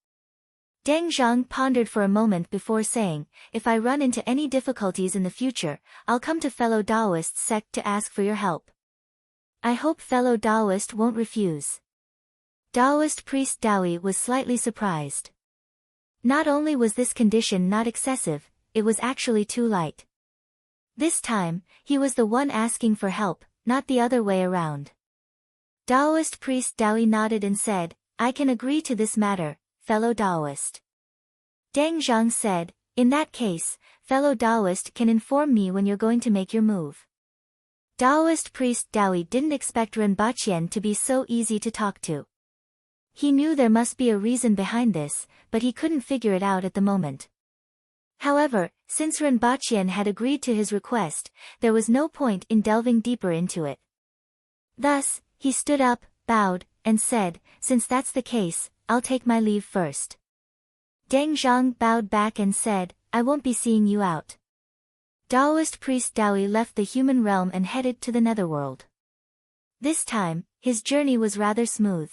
Deng Zhang pondered for a moment before saying, if I run into any difficulties in the future, I'll come to fellow Taoist sect to ask for your help. I hope fellow Taoist won't refuse. Taoist priest Dawi was slightly surprised. Not only was this condition not excessive, it was actually too light. This time, he was the one asking for help, not the other way around. Taoist priest Dawi nodded and said, I can agree to this matter, fellow Taoist. Deng Zhang said, in that case, fellow Taoist can inform me when you're going to make your move. Taoist priest Dawi didn't expect Rinpochen to be so easy to talk to. He knew there must be a reason behind this, but he couldn't figure it out at the moment. However, since Rinpochen had agreed to his request, there was no point in delving deeper into it. Thus, he stood up, bowed, and said, since that's the case, I'll take my leave first. Deng Zhang bowed back and said, I won't be seeing you out. Taoist priest Dawi left the human realm and headed to the netherworld. This time, his journey was rather smooth.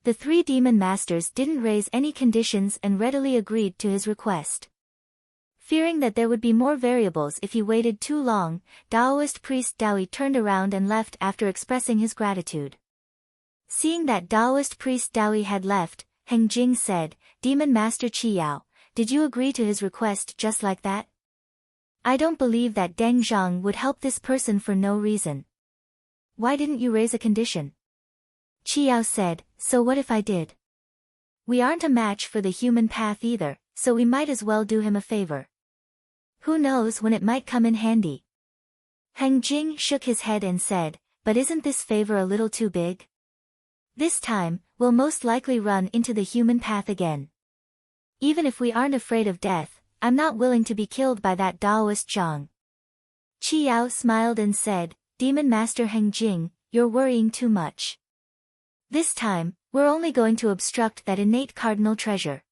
The 3 demon masters didn't raise any conditions and readily agreed to his request. Fearing that there would be more variables if he waited too long, Taoist priest Dawi turned around and left after expressing his gratitude. Seeing that Taoist priest Dawi had left, Heng Jing said, Demon Master Qi Yao, did you agree to his request just like that? I don't believe that Deng Zhang would help this person for no reason. Why didn't you raise a condition? Qi Yao said, so what if I did? We aren't a match for the human path either, so we might as well do him a favor. Who knows when it might come in handy? Heng Jing shook his head and said, but isn't this favor a little too big? This time, we'll most likely run into the human path again. Even if we aren't afraid of death, I'm not willing to be killed by that Taoist Zhang. Qi Yao smiled and said, Demon Master Heng Jing, you're worrying too much. This time, we're only going to obstruct that innate cardinal treasure.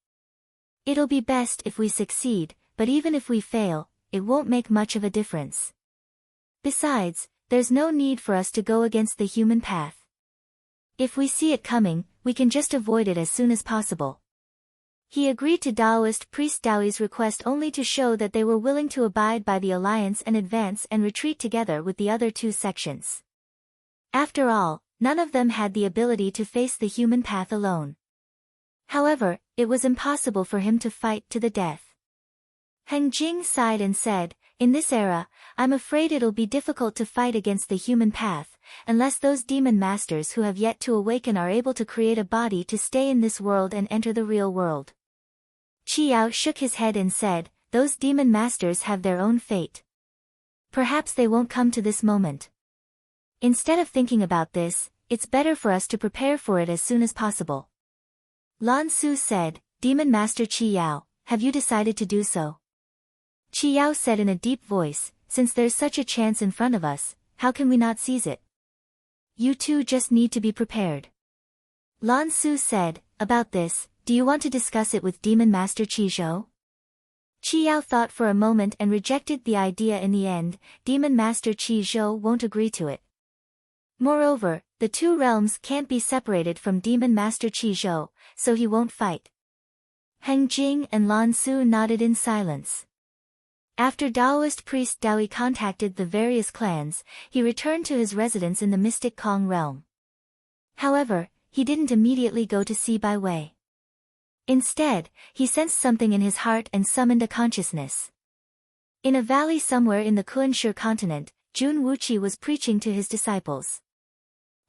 It'll be best if we succeed, but even if we fail, it won't make much of a difference. Besides, there's no need for us to go against the human path. If we see it coming, we can just avoid it as soon as possible. He agreed to Taoist priest Daoi's request only to show that they were willing to abide by the alliance and advance and retreat together with the other two sections. After all, none of them had the ability to face the human path alone. However, it was impossible for him to fight to the death. Heng Jing sighed and said, "In this era, I'm afraid it'll be difficult to fight against the human path, unless those demon masters who have yet to awaken are able to create a body to stay in this world and enter the real world." Qi Yao shook his head and said, "Those demon masters have their own fate. Perhaps they won't come to this moment. Instead of thinking about this, it's better for us to prepare for it as soon as possible." Lan Su said, "Demon Master Qi Yao, have you decided to do so?" Qi Yao said in a deep voice, "Since there's such a chance in front of us, how can we not seize it? You two just need to be prepared." Lan Su said, "About this, do you want to discuss it with Demon Master Qi Zhou?" Qi Yao thought for a moment and rejected the idea in the end. Demon Master Qi Zhou won't agree to it. Moreover, the two realms can't be separated from Demon Master Qi Zhou, so he won't fight. Heng Jing and Lan Su nodded in silence. After Taoist priest Daoi contacted the various clans, he returned to his residence in the mystic Kong realm. However, he didn't immediately go to see Bai Wei. Instead, he sensed something in his heart and summoned a consciousness. In a valley somewhere in the Kunshe continent, Jun Wuqi was preaching to his disciples.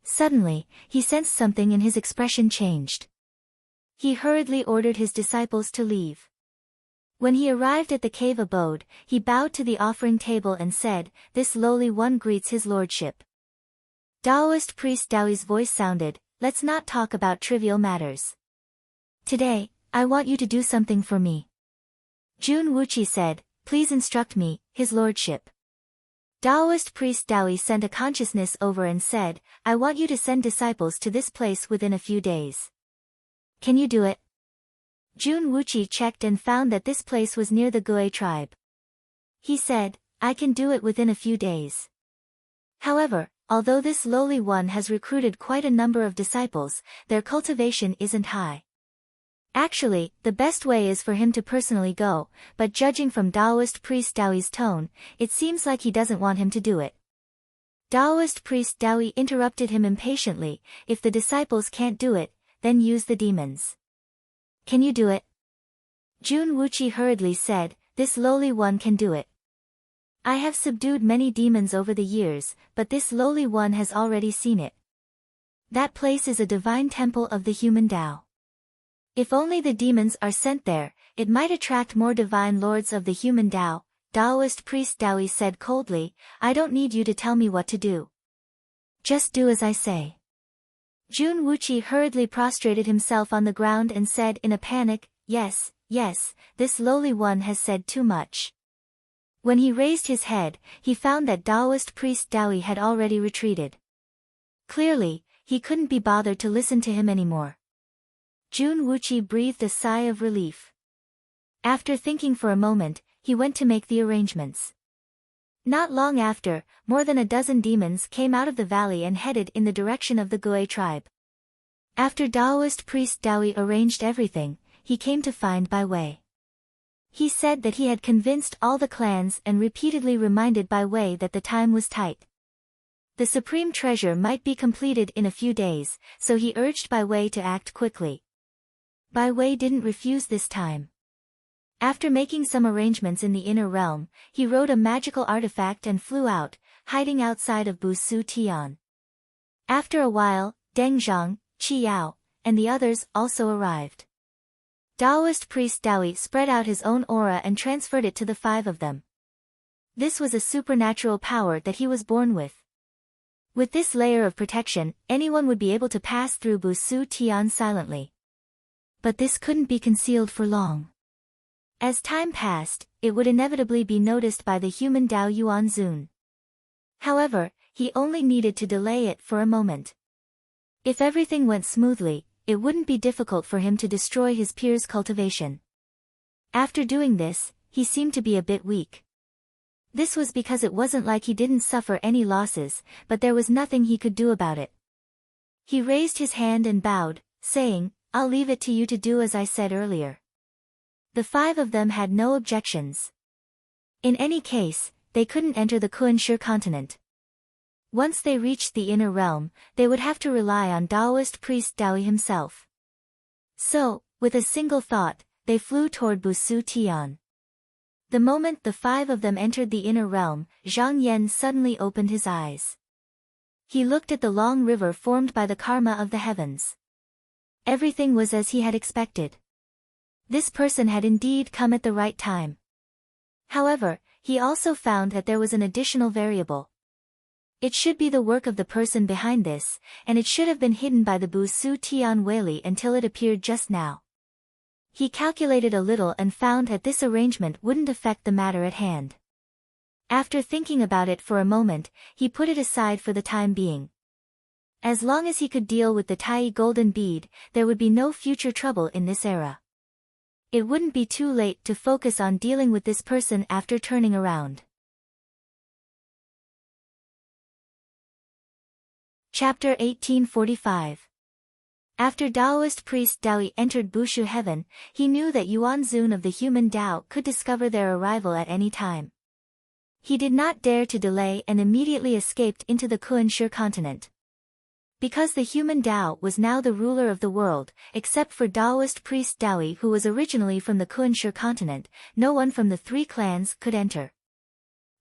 Suddenly, he sensed something in his expression changed. He hurriedly ordered his disciples to leave. When he arrived at the cave abode, he bowed to the offering table and said, "This lowly one greets his lordship." Taoist priest Daoi's voice sounded, "Let's not talk about trivial matters. Today, I want you to do something for me." Jun Wuqi said, "Please instruct me, his lordship." Taoist priest Daoi sent a consciousness over and said, "I want you to send disciples to this place within a few days. Can you do it?" Jun Wuqi checked and found that this place was near the Gue tribe. He said, "I can do it within a few days." However, although this lowly one has recruited quite a number of disciples, their cultivation isn't high. Actually, the best way is for him to personally go, but judging from Taoist priest Daoi's tone, it seems like he doesn't want him to do it. Taoist priest Daoi interrupted him impatiently, "If the disciples can't do it, then use the demons. Can you do it?" Jun Wuqi hurriedly said, "This lowly one can do it. I have subdued many demons over the years, but this lowly one has already seen it. That place is a divine temple of the human Tao. If only the demons are sent there, it might attract more divine lords of the human Tao." Taoist priest Daoi said coldly, "I don't need you to tell me what to do. Just do as I say." Jun Wuqi hurriedly prostrated himself on the ground and said in a panic, Yes, this lowly one has said too much." When he raised his head, he found that Taoist priest Daoi had already retreated. Clearly, he couldn't be bothered to listen to him anymore. Jun Wuqi breathed a sigh of relief. After thinking for a moment, he went to make the arrangements. Not long after, more than a dozen demons came out of the valley and headed in the direction of the Gue tribe. After Taoist priest Daoi arranged everything, he came to find Bai Wei. He said that he had convinced all the clans and repeatedly reminded Bai Wei that the time was tight. The supreme treasure might be completed in a few days, so he urged Bai Wei to act quickly. Bai Wei didn't refuse this time. After making some arrangements in the inner realm, he wrote a magical artifact and flew out, hiding outside of Busu Tian. After a while, Deng Zhang, Qi Yao, and the others also arrived. Taoist priest Daoi spread out his own aura and transferred it to the five of them. This was a supernatural power that he was born with. With this layer of protection, anyone would be able to pass through Busu Tian silently. But this couldn't be concealed for long. As time passed, it would inevitably be noticed by the human Dao Yuan Zun. However, he only needed to delay it for a moment. If everything went smoothly, it wouldn't be difficult for him to destroy his peers' cultivation. After doing this, he seemed to be a bit weak. This was because it wasn't like he didn't suffer any losses, but there was nothing he could do about it. He raised his hand and bowed, saying, "I'll leave it to you to do as I said earlier." The 5 of them had no objections. In any case, they couldn't enter the Kunshe continent. Once they reached the inner realm, they would have to rely on Taoist priest Daoi himself. So, with a single thought, they flew toward Busu Tian. The moment the 5 of them entered the inner realm, Zhang Yan suddenly opened his eyes. He looked at the long river formed by the karma of the heavens. Everything was as he had expected. This person had indeed come at the right time. However, he also found that there was an additional variable. It should be the work of the person behind this, and it should have been hidden by the Busu Tian Weili until it appeared just now. He calculated a little and found that this arrangement wouldn't affect the matter at hand. After thinking about it for a moment, he put it aside for the time being. As long as he could deal with the Tai golden bead, there would be no future trouble in this era. It wouldn't be too late to focus on dealing with this person after turning around. Chapter 1845. After Taoist priest Daoi entered Bushu heaven, he knew that Yuan Zun of the human Tao could discover their arrival at any time. He did not dare to delay and immediately escaped into the Kunshe continent. Because the human Tao was now the ruler of the world, except for Taoist priest Daoi who was originally from the Kunshe continent, no one from the 3 clans could enter.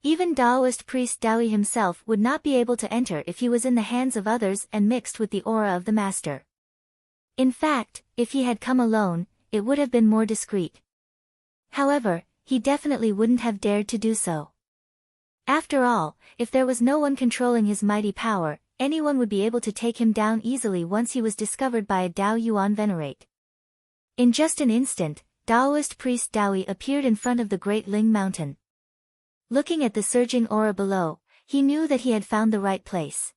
Even Taoist priest Daoi himself would not be able to enter if he was in the hands of others and mixed with the aura of the master. In fact, if he had come alone, it would have been more discreet. However, he definitely wouldn't have dared to do so. After all, if there was no one controlling his mighty power, anyone would be able to take him down easily once he was discovered by a Dao Yuan venerate. In just an instant, Taoist priest Daoi appeared in front of the Great Ling Mountain. Looking at the surging aura below, he knew that he had found the right place.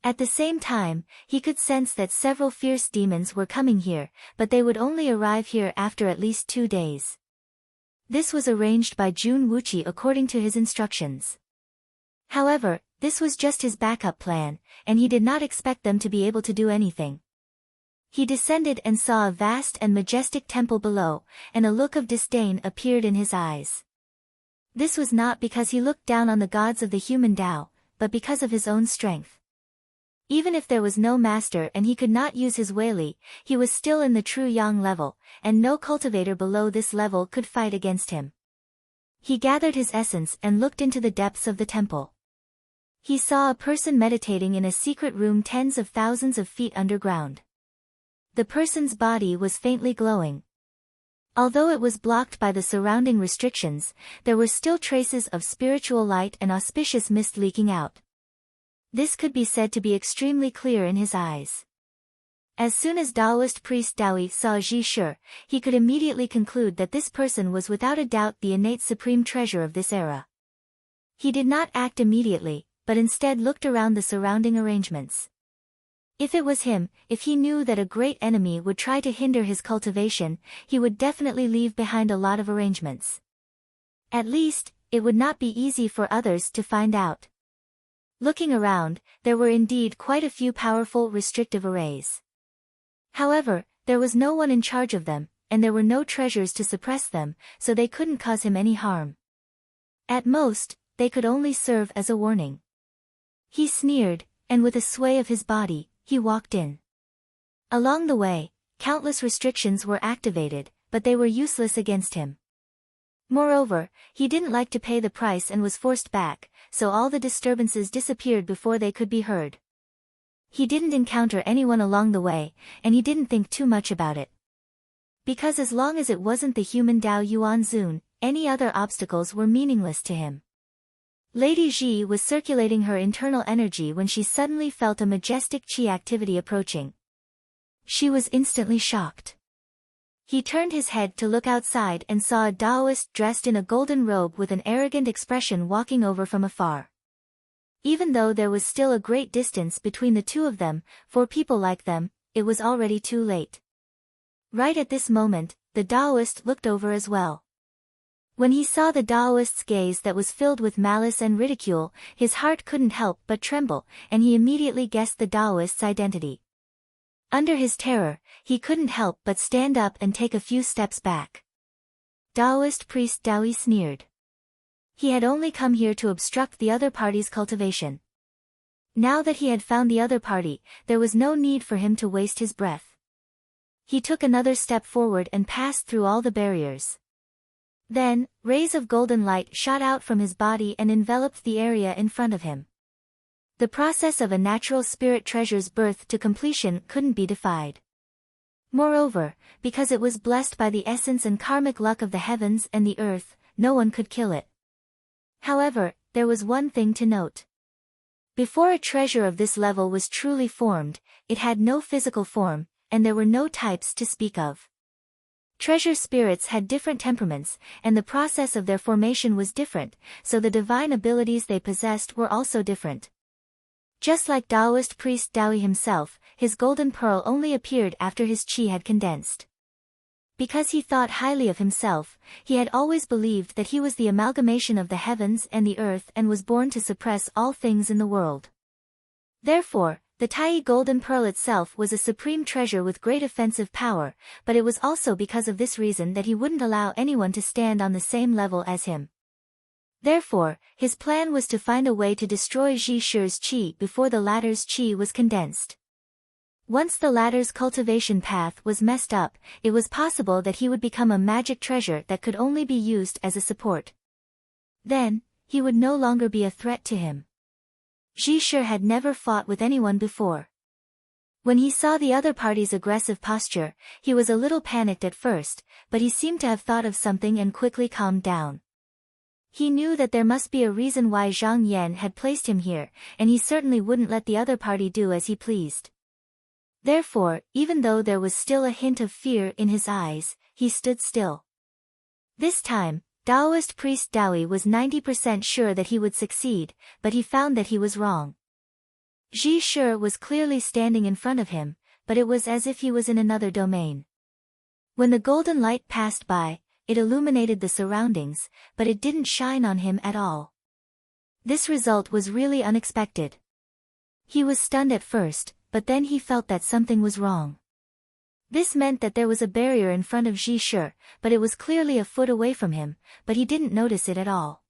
At the same time, he could sense that several fierce demons were coming here, but they would only arrive here after at least 2 days. This was arranged by Jun Wuqi according to his instructions. However, this was just his backup plan, and he did not expect them to be able to do anything. He descended and saw a vast and majestic temple below, and a look of disdain appeared in his eyes. This was not because he looked down on the gods of the human Tao, but because of his own strength. Even if there was no master and he could not use his Weili, he was still in the true Yang level, and no cultivator below this level could fight against him. He gathered his essence and looked into the depths of the temple. He saw a person meditating in a secret room tens of thousands of feet underground. The person's body was faintly glowing. Although it was blocked by the surrounding restrictions, there were still traces of spiritual light and auspicious mist leaking out. This could be said to be extremely clear in his eyes. As soon as Taoist priest Daoi saw Ji Shi, he could immediately conclude that this person was without a doubt the innate supreme treasure of this era. He did not act immediately, but instead looked around the surrounding arrangements. If it was him, if he knew that a great enemy would try to hinder his cultivation, he would definitely leave behind a lot of arrangements. At least, it would not be easy for others to find out. Looking around, there were indeed quite a few powerful restrictive arrays. However, there was no one in charge of them, and there were no treasures to suppress them, so they couldn't cause him any harm. At most, they could only serve as a warning. He sneered, and with a sway of his body, he walked in. Along the way, countless restrictions were activated, but they were useless against him. Moreover, he didn't like to pay the price and was forced back, so all the disturbances disappeared before they could be heard. He didn't encounter anyone along the way, and he didn't think too much about it. Because as long as it wasn't the human Dao Yuan Zun, any other obstacles were meaningless to him. Lady Ji was circulating her internal energy when she suddenly felt a majestic qi activity approaching. She was instantly shocked. He turned his head to look outside and saw a Taoist dressed in a golden robe with an arrogant expression walking over from afar. Even though there was still a great distance between the two of them, for people like them, it was already too late. Right at this moment, the Taoist looked over as well. When he saw the Taoist's gaze that was filled with malice and ridicule, his heart couldn't help but tremble, and he immediately guessed the Taoist's identity. Under his terror, he couldn't help but stand up and take a few steps back. Taoist priest Dawi sneered. He had only come here to obstruct the other party's cultivation. Now that he had found the other party, there was no need for him to waste his breath. He took another step forward and passed through all the barriers. Then, rays of golden light shot out from his body and enveloped the area in front of him. The process of a natural spirit treasure's birth to completion couldn't be defied. Moreover, because it was blessed by the essence and karmic luck of the heavens and the earth, no one could kill it. However, there was one thing to note. Before a treasure of this level was truly formed, it had no physical form, and there were no types to speak of. Treasure spirits had different temperaments, and the process of their formation was different, so the divine abilities they possessed were also different. Just like Taoist priest Dawi himself, his golden pearl only appeared after his qi had condensed. Because he thought highly of himself, he had always believed that he was the amalgamation of the heavens and the earth and was born to suppress all things in the world. Therefore, the Tai golden pearl itself was a supreme treasure with great offensive power, but it was also because of this reason that he wouldn't allow anyone to stand on the same level as him. Therefore, his plan was to find a way to destroy Zhi Shi's qi before the latter's qi was condensed. Once the latter's cultivation path was messed up, it was possible that he would become a magic treasure that could only be used as a support. Then, he would no longer be a threat to him. Zhi Shi had never fought with anyone before. When he saw the other party's aggressive posture, he was a little panicked at first, but he seemed to have thought of something and quickly calmed down. He knew that there must be a reason why Zhang Yan had placed him here, and he certainly wouldn't let the other party do as he pleased. Therefore, even though there was still a hint of fear in his eyes, he stood still. This time, Taoist priest Dawi was 90% sure that he would succeed, but he found that he was wrong. Zhi Shi was clearly standing in front of him, but it was as if he was in another domain. When the golden light passed by, it illuminated the surroundings, but it didn't shine on him at all. This result was really unexpected. He was stunned at first, but then he felt that something was wrong. This meant that there was a barrier in front of Zhi Shi, but it was clearly a foot away from him, but he didn't notice it at all.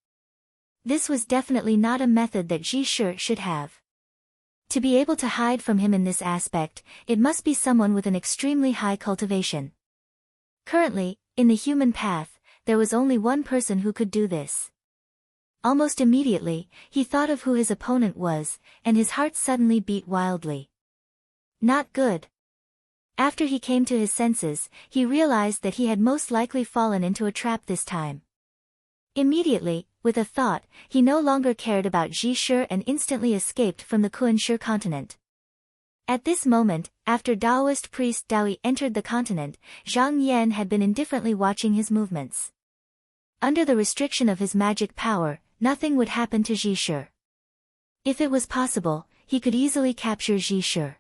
This was definitely not a method that Zhi Shi should have. To be able to hide from him in this aspect, it must be someone with an extremely high cultivation. Currently, in the human path, there was only one person who could do this. Almost immediately, he thought of who his opponent was, and his heart suddenly beat wildly. Not good. After he came to his senses, he realized that he had most likely fallen into a trap this time. Immediately, with a thought, he no longer cared about Zhi Shi and instantly escaped from the Kuan-Shi continent. At this moment, after Taoist priest Dawi entered the continent, Zhang Yan had been indifferently watching his movements. Under the restriction of his magic power, nothing would happen to Zhi Shi. If it was possible, he could easily capture Zhi Shi.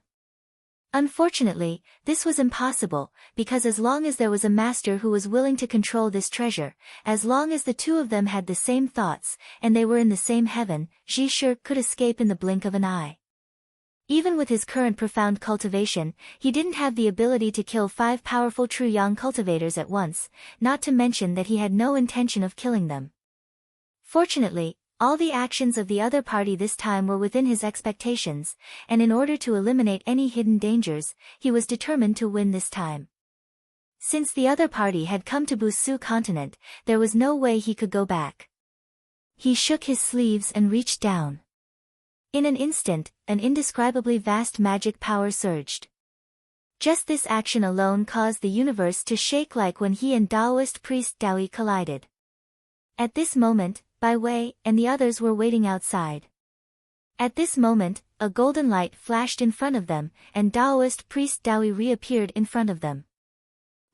Unfortunately, this was impossible, because as long as there was a master who was willing to control this treasure, as long as the two of them had the same thoughts, and they were in the same heaven, Zhi Shi could escape in the blink of an eye. Even with his current profound cultivation, he didn't have the ability to kill 5 powerful true yang cultivators at once, not to mention that he had no intention of killing them. Fortunately, all the actions of the other party this time were within his expectations, and in order to eliminate any hidden dangers, he was determined to win this time. Since the other party had come to Busu continent, there was no way he could go back. He shook his sleeves and reached down. In an instant, an indescribably vast magic power surged. Just this action alone caused the universe to shake like when he and Taoist priest Dawi collided. At this moment, Bai Wei and the others were waiting outside. At this moment, a golden light flashed in front of them, and Taoist priest Dawi reappeared in front of them.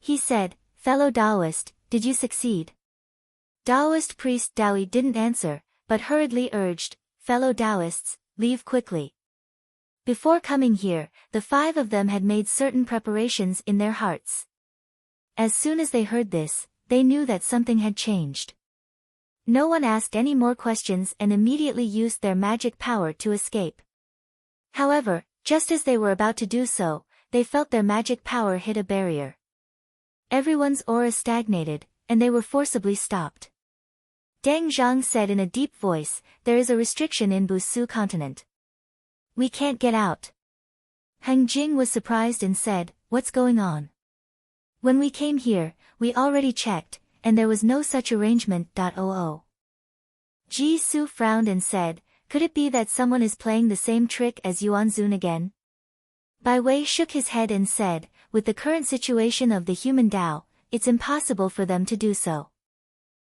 He said, "Fellow Taoist, did you succeed?" Taoist priest Dawi didn't answer, but hurriedly urged, "Fellow Taoists, leave quickly." Before coming here, the 5 of them had made certain preparations in their hearts. As soon as they heard this, they knew that something had changed. No one asked any more questions and immediately used their magic power to escape. However, just as they were about to do so, they felt their magic power hit a barrier. Everyone's aura stagnated, and they were forcibly stopped. Deng Zhang said in a deep voice, "There is a restriction in Busu continent. We can't get out." Heng Jing was surprised and said, "What's going on?" "When we came here, we already checked, and there was no such arrangement. Ji Su frowned and said, "Could it be that someone is playing the same trick as Yuan Zun again?" Bai Wei shook his head and said, "With the current situation of the human Tao, it's impossible for them to do so."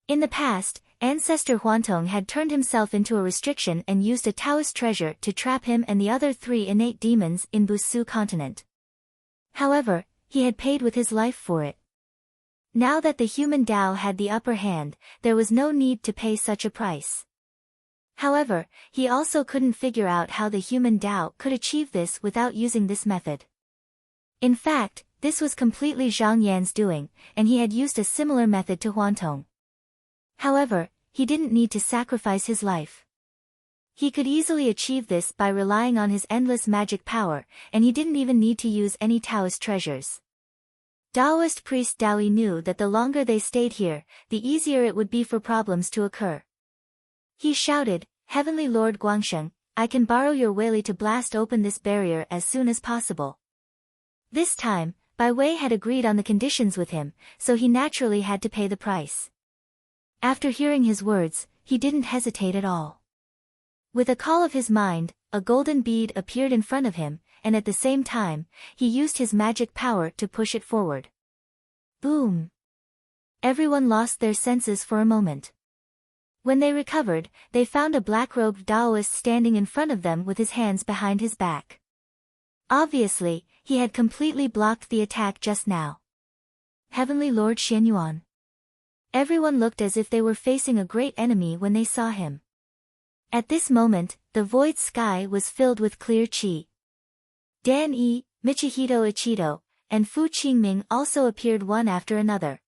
In the past, ancestor Huantong had turned himself into a restriction and used a Taoist treasure to trap him and the other 3 innate demons in Busu continent. However, he had paid with his life for it. Now that the human Tao had the upper hand, there was no need to pay such a price. However, he also couldn't figure out how the human Tao could achieve this without using this method. In fact, this was completely Zhang Yan's doing, and he had used a similar method to Huantong. However, he didn't need to sacrifice his life. He could easily achieve this by relying on his endless magic power, and he didn't even need to use any Taoist treasures. Taoist priest Daoi knew that the longer they stayed here, the easier it would be for problems to occur. He shouted, "Heavenly Lord Guangsheng, I can borrow your Weili to blast open this barrier as soon as possible." This time, Bai Wei had agreed on the conditions with him, so he naturally had to pay the price. After hearing his words, he didn't hesitate at all. With a call of his mind, a golden bead appeared in front of him, and at the same time, he used his magic power to push it forward. Boom! Everyone lost their senses for a moment. When they recovered, they found a black-robed Taoist standing in front of them with his hands behind his back. Obviously, he had completely blocked the attack just now. Heavenly Lord Xianyuan. Everyone looked as if they were facing a great enemy when they saw him. At this moment, the void sky was filled with clear qi. Dan Yi, Michihito Ichido, and Fu Qingming also appeared one after another.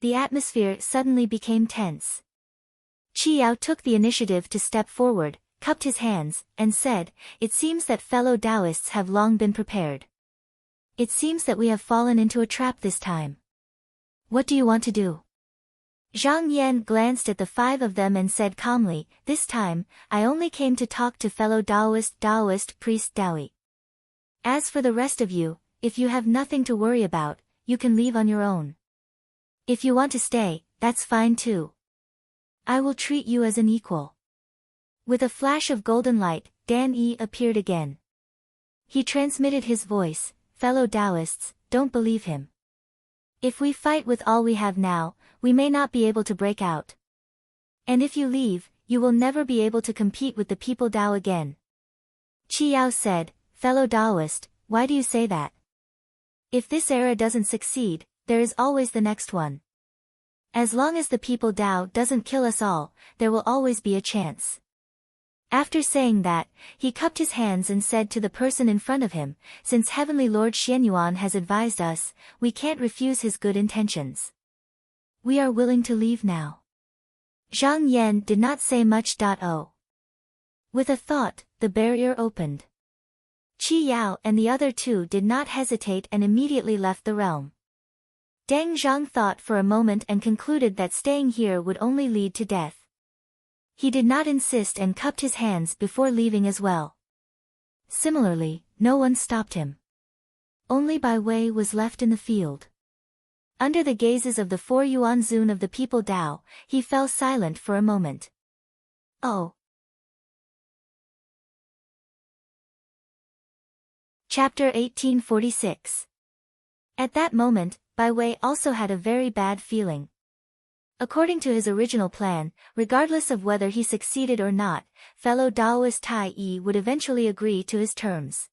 The atmosphere suddenly became tense. Qi Yao took the initiative to step forward, cupped his hands, and said, "It seems that fellow Taoists have long been prepared. It seems that we have fallen into a trap this time. What do you want to do?" Zhang Yan glanced at the 5 of them and said calmly, "This time, I only came to talk to fellow Taoist priest Daoi. As for the rest of you, if you have nothing to worry about, you can leave on your own. If you want to stay, that's fine too. I will treat you as an equal." With a flash of golden light, Dan Yi appeared again. He transmitted his voice, "Fellow Taoists, don't believe him. If we fight with all we have now, we may not be able to break out. And if you leave, you will never be able to compete with the people Tao again." Qi Yao said, "Fellow Taoist, why do you say that? If this era doesn't succeed, there is always the next one. As long as the people Tao doesn't kill us all, there will always be a chance." After saying that, he cupped his hands and said to the person in front of him, "Since Heavenly Lord Xianyuan has advised us, we can't refuse his good intentions. We are willing to leave now." Zhang Yan did not say much. With a thought, the barrier opened. Qi Yao and the other 2 did not hesitate and immediately left the realm. Deng Zhang thought for a moment and concluded that staying here would only lead to death. He did not insist and cupped his hands before leaving as well. Similarly, no one stopped him. Only Bai Wei was left in the field. Under the gazes of the 4 Yuan Zun of the people Tao, he fell silent for a moment. Oh. Chapter 1846. At that moment, Bai Wei also had a very bad feeling. According to his original plan, regardless of whether he succeeded or not, fellow Taoist Tai Yi would eventually agree to his terms.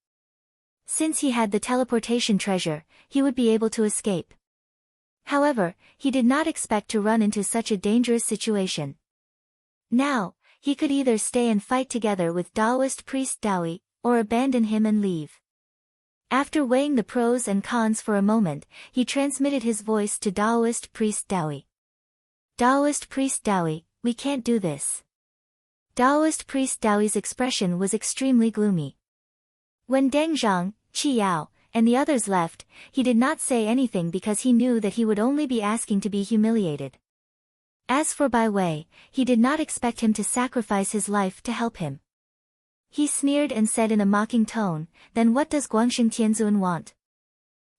Since he had the teleportation treasure, he would be able to escape. However, he did not expect to run into such a dangerous situation. Now, he could either stay and fight together with Taoist priest Daoi, or abandon him and leave. After weighing the pros and cons for a moment, he transmitted his voice to Taoist priest Daoi. "Taoist priest Daoi, we can't do this." Taoist priest Daoi's expression was extremely gloomy. When Deng Zhang, Qi Yao, and the others left, he did not say anything because he knew that he would only be asking to be humiliated. As for Bai Wei, he did not expect him to sacrifice his life to help him. He sneered and said in a mocking tone, "Then what does Guangxing Tianzun want?"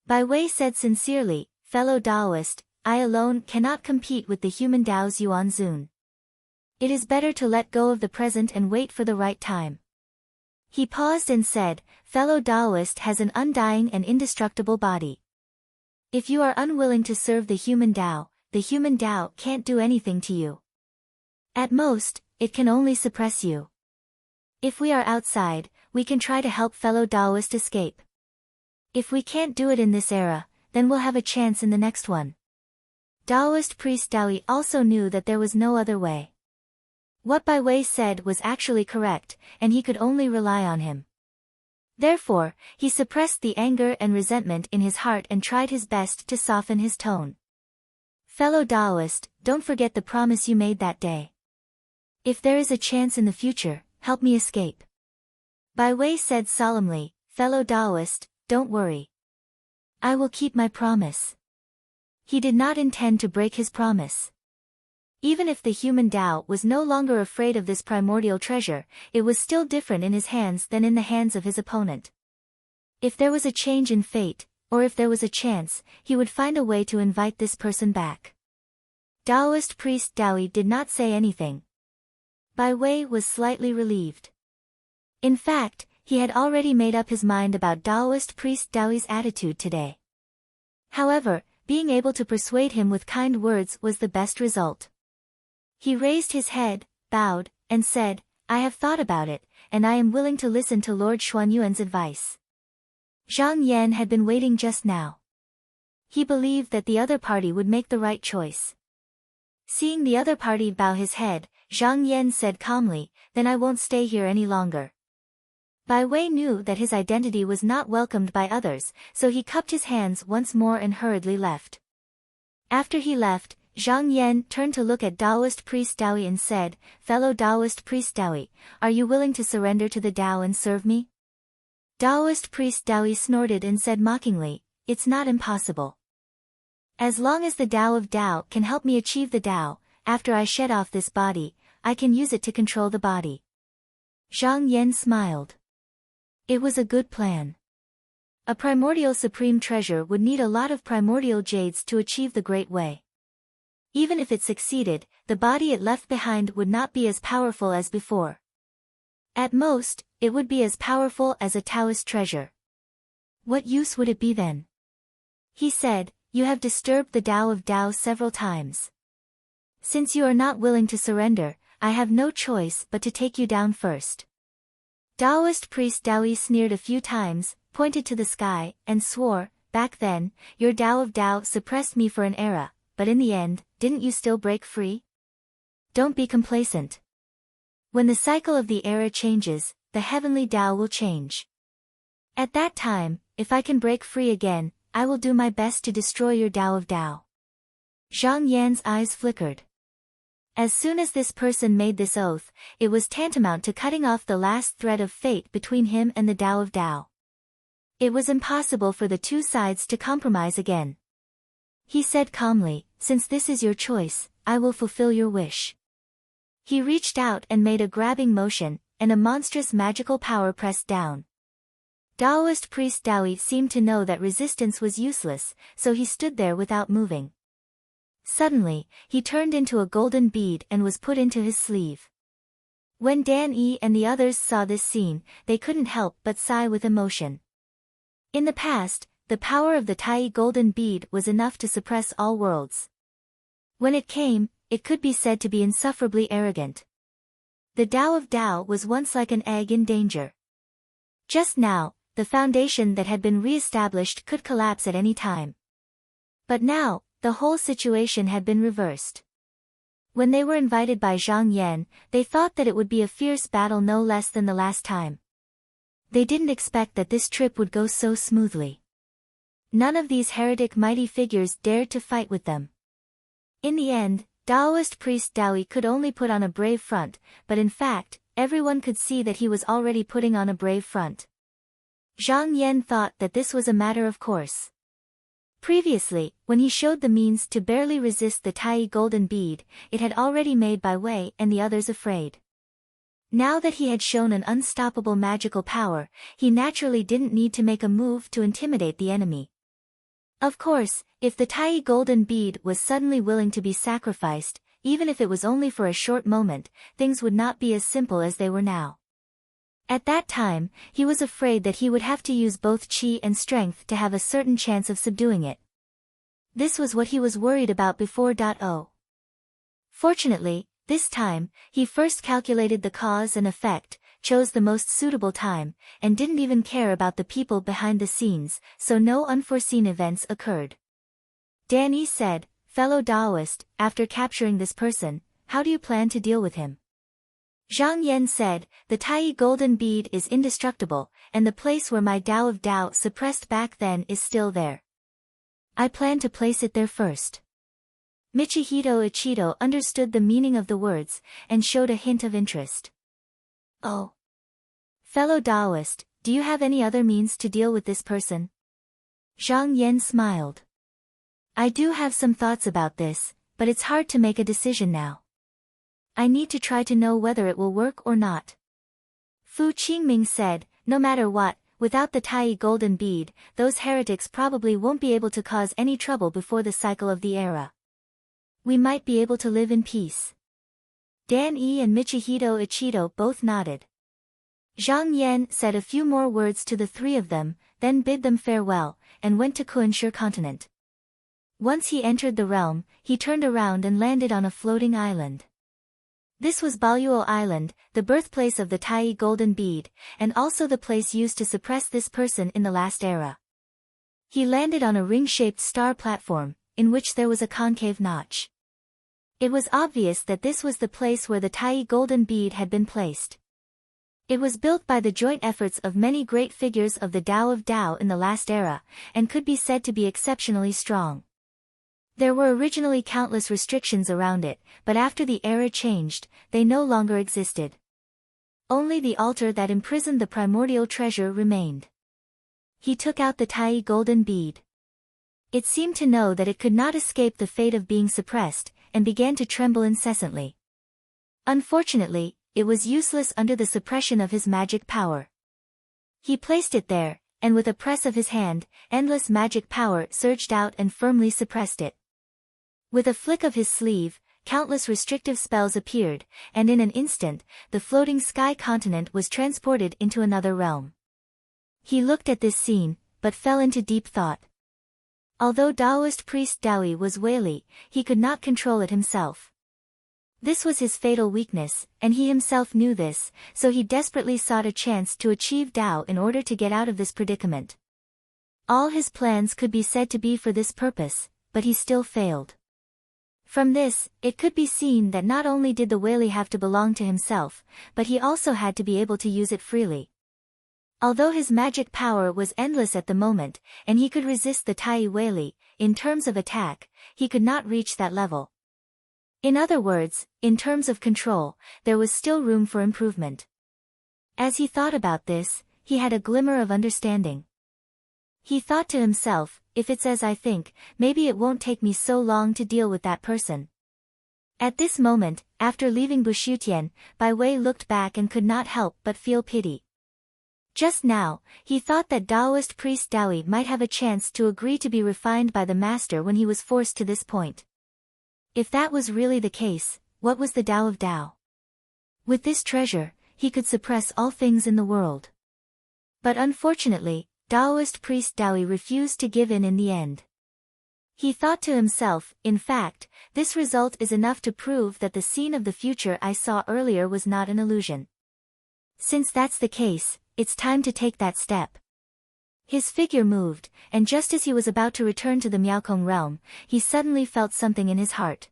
Bai Wei said sincerely, "Fellow Taoist, I alone cannot compete with the human Dao's Yuan Zun. It is better to let go of the present and wait for the right time." He paused and said, "Fellow Taoist has an undying and indestructible body. If you are unwilling to serve the human Tao can't do anything to you. At most, it can only suppress you. If we are outside, we can try to help fellow Taoist escape. If we can't do it in this era, then we'll have a chance in the next one." Taoist priest Daoi also knew that there was no other way. What Bai Wei said was actually correct, and he could only rely on him. Therefore, he suppressed the anger and resentment in his heart and tried his best to soften his tone. "Fellow Taoist, don't forget the promise you made that day. If there is a chance in the future, help me escape." Bai Wei said solemnly, "Fellow Taoist, don't worry. I will keep my promise." He did not intend to break his promise. Even if the human Tao was no longer afraid of this primordial treasure, it was still different in his hands than in the hands of his opponent. If there was a change in fate, or if there was a chance, he would find a way to invite this person back. Taoist priest Daoi did not say anything. Bai Wei was slightly relieved. In fact, he had already made up his mind about Taoist priest Daoi's attitude today. However, being able to persuade him with kind words was the best result. He raised his head, bowed, and said, "I have thought about it, and I am willing to listen to Lord Xuanyuan's advice." Zhang Yan had been waiting just now. He believed that the other party would make the right choice. Seeing the other party bow his head, Zhang Yan said calmly, "Then I won't stay here any longer." Bai Wei knew that his identity was not welcomed by others, so he cupped his hands once more and hurriedly left. After he left, Zhang Yan turned to look at Taoist priest Daoi and said, "Fellow Taoist priest Daoi, are you willing to surrender to the Tao and serve me?" Taoist priest Daoi snorted and said mockingly, "It's not impossible. As long as the Tao of Tao can help me achieve the Tao, after I shed off this body, I can use it to control the body." Zhang Yan smiled. It was a good plan. A primordial supreme treasure would need a lot of primordial jades to achieve the Great Way. Even if it succeeded, the body it left behind would not be as powerful as before. At most, it would be as powerful as a Taoist treasure. What use would it be then? He said, "You have disturbed the Tao of Tao several times. Since you are not willing to surrender, I have no choice but to take you down first." Taoist priest Daoi sneered a few times, pointed to the sky, and swore, "Back then, your Tao of Tao suppressed me for an era, but in the end, didn't you still break free? Don't be complacent. When the cycle of the era changes, the heavenly Tao will change. At that time, if I can break free again, I will do my best to destroy your Tao of Tao." Zhang Yan's eyes flickered. As soon as this person made this oath, it was tantamount to cutting off the last thread of fate between him and the Tao of Tao. It was impossible for the two sides to compromise again. He said calmly, "Since this is your choice, I will fulfill your wish." He reached out and made a grabbing motion, and a monstrous magical power pressed down. Taoist priest Daoi seemed to know that resistance was useless, so he stood there without moving. Suddenly, he turned into a golden bead and was put into his sleeve. When Dan Yi and the others saw this scene, they couldn't help but sigh with emotion. In the past, the power of the Tai golden bead was enough to suppress all worlds. When it came, it could be said to be insufferably arrogant. The Tao of Tao was once like an egg in danger. Just now, the foundation that had been re-established could collapse at any time. But now, the whole situation had been reversed. When they were invited by Zhang Yan, they thought that it would be a fierce battle no less than the last time. They didn't expect that this trip would go so smoothly. None of these heretic mighty figures dared to fight with them. In the end, Taoist priest Daoi could only put on a brave front, but in fact, everyone could see that he was already putting on a brave front. Zhang Yan thought that this was a matter of course. Previously, when he showed the means to barely resist the Tai golden bead, it had already made Bai Wei and the others afraid. Now that he had shown an unstoppable magical power, he naturally didn't need to make a move to intimidate the enemy. Of course, if the Tai golden bead was suddenly willing to be sacrificed, even if it was only for a short moment, things would not be as simple as they were now. At that time, he was afraid that he would have to use both qi and strength to have a certain chance of subduing it. This was what he was worried about before. Fortunately, this time, he first calculated the cause and effect, chose the most suitable time, and didn't even care about the people behind the scenes, so no unforeseen events occurred. Danny said, "Fellow Taoist, after capturing this person, how do you plan to deal with him?" Zhang Yan said, "The Tai golden bead is indestructible, and the place where my Tao of Tao suppressed back then is still there. I plan to place it there first." Michihito Ichido understood the meaning of the words, and showed a hint of interest. "Oh. Fellow Taoist, do you have any other means to deal with this person?" Zhang Yan smiled. "I do have some thoughts about this, but it's hard to make a decision now. I need to try to know whether it will work or not." Fu Qingming said, "No matter what, without the Tai golden bead, those heretics probably won't be able to cause any trouble before the cycle of the era. We might be able to live in peace." Dan Yi and Michihito Ichido both nodded. Zhang Yan said a few more words to the three of them, then bid them farewell, and went to Kunshe continent. Once he entered the realm, he turned around and landed on a floating island. This was Baluo Island, the birthplace of the Tai golden bead, and also the place used to suppress this person in the last era. He landed on a ring-shaped star platform, in which there was a concave notch. It was obvious that this was the place where the Tai golden bead had been placed. It was built by the joint efforts of many great figures of the Tao of Tao in the last era, and could be said to be exceptionally strong. There were originally countless restrictions around it, but after the era changed, they no longer existed. Only the altar that imprisoned the primordial treasure remained. He took out the Tai golden bead. It seemed to know that it could not escape the fate of being suppressed, and began to tremble incessantly. Unfortunately, it was useless under the suppression of his magic power. He placed it there, and with a press of his hand, endless magic power surged out and firmly suppressed it. With a flick of his sleeve, countless restrictive spells appeared, and in an instant, the floating sky continent was transported into another realm. He looked at this scene, but fell into deep thought. Although Taoist priest Daoi was wily, he could not control it himself. This was his fatal weakness, and he himself knew this, so he desperately sought a chance to achieve Tao in order to get out of this predicament. All his plans could be said to be for this purpose, but he still failed. From this, it could be seen that not only did the Wei have to belong to himself, but he also had to be able to use it freely. Although his magic power was endless at the moment, and he could resist the Tai Wei, in terms of attack, he could not reach that level. In other words, in terms of control, there was still room for improvement. As he thought about this, he had a glimmer of understanding. He thought to himself, if it's as I think, maybe it won't take me so long to deal with that person. At this moment, after leaving Bushutian, Bai Wei looked back and could not help but feel pity. Just now, he thought that Taoist priest Daoi might have a chance to agree to be refined by the master when he was forced to this point. If that was really the case, what was the Tao of Tao? With this treasure, he could suppress all things in the world. But unfortunately, Taoist priest Daoi refused to give in the end. He thought to himself, in fact, this result is enough to prove that the scene of the future I saw earlier was not an illusion. Since that's the case, it's time to take that step. His figure moved, and just as he was about to return to the Miaokong realm, he suddenly felt something in his heart.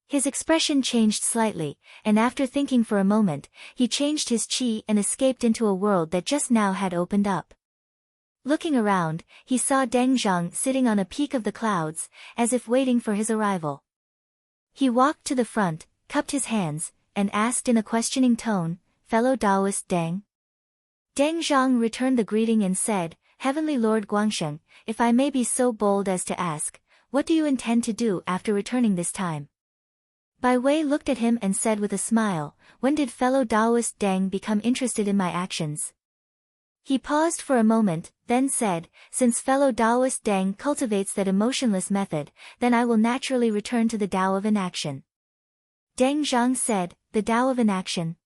His expression changed slightly, and after thinking for a moment, he changed his qi and escaped into a world that just now had opened up. Looking around, he saw Deng Zhang sitting on a peak of the clouds, as if waiting for his arrival. He walked to the front, cupped his hands, and asked in a questioning tone, "Fellow Taoist Deng?" Deng Zhang returned the greeting and said, Heavenly Lord Guangsheng, if I may be so bold as to ask, what do you intend to do after returning this time? Bai Wei looked at him and said with a smile, when did fellow Taoist Deng become interested in my actions? He paused for a moment, then said, since fellow Taoist Deng cultivates that emotionless method, then I will naturally return to the Tao of inaction. Deng Zhang said, the Tao of inaction?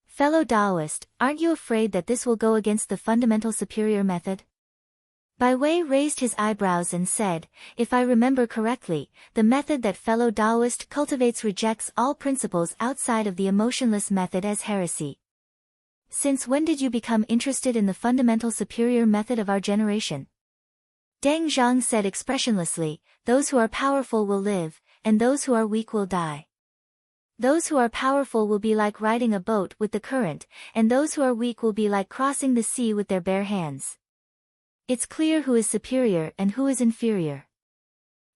Fellow Taoist, aren't you afraid that this will go against the fundamental superior method? Bai Wei raised his eyebrows and said, if I remember correctly, the method that fellow Taoist cultivates rejects all principles outside of the emotionless method as heresy. Since when did you become interested in the fundamental superior method of our generation? Deng Zhang said expressionlessly, those who are powerful will live, and those who are weak will die. Those who are powerful will be like riding a boat with the current, and those who are weak will be like crossing the sea with their bare hands. It's clear who is superior and who is inferior.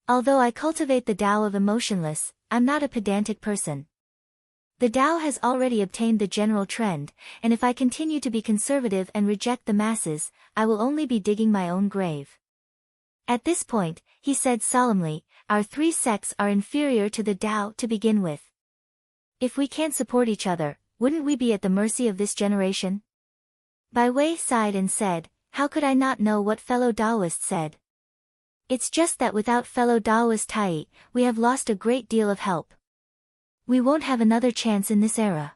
Although I cultivate the Tao of emotionless, I'm not a pedantic person. The Tao has already obtained the general trend, and if I continue to be conservative and reject the masses, I will only be digging my own grave. At this point, he said solemnly, our three sects are inferior to the Tao to begin with. If we can't support each other, wouldn't we be at the mercy of this generation? Bai Wei sighed and said, how could I not know what fellow Taoist said? It's just that without fellow Taoist Tai, we have lost a great deal of help. We won't have another chance in this era.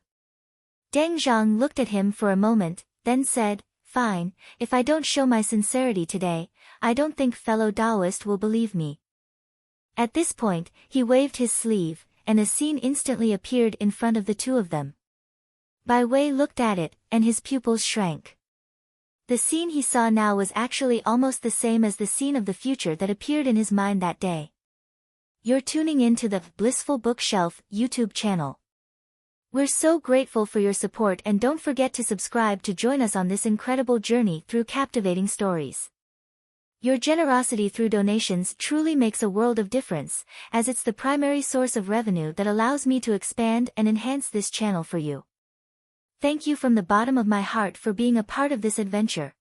Deng Zhang looked at him for a moment, then said, fine, if I don't show my sincerity today, I don't think fellow Taoist will believe me. At this point, he waved his sleeve, and a scene instantly appeared in front of the two of them. Bai Wei looked at it, and his pupils shrank. The scene he saw now was actually almost the same as the scene of the future that appeared in his mind that day. You're tuning in to the Blissful Bookshelf YouTube channel. We're so grateful for your support, and don't forget to subscribe to join us on this incredible journey through captivating stories. Your generosity through donations truly makes a world of difference, as it's the primary source of revenue that allows me to expand and enhance this channel for you. Thank you from the bottom of my heart for being a part of this adventure.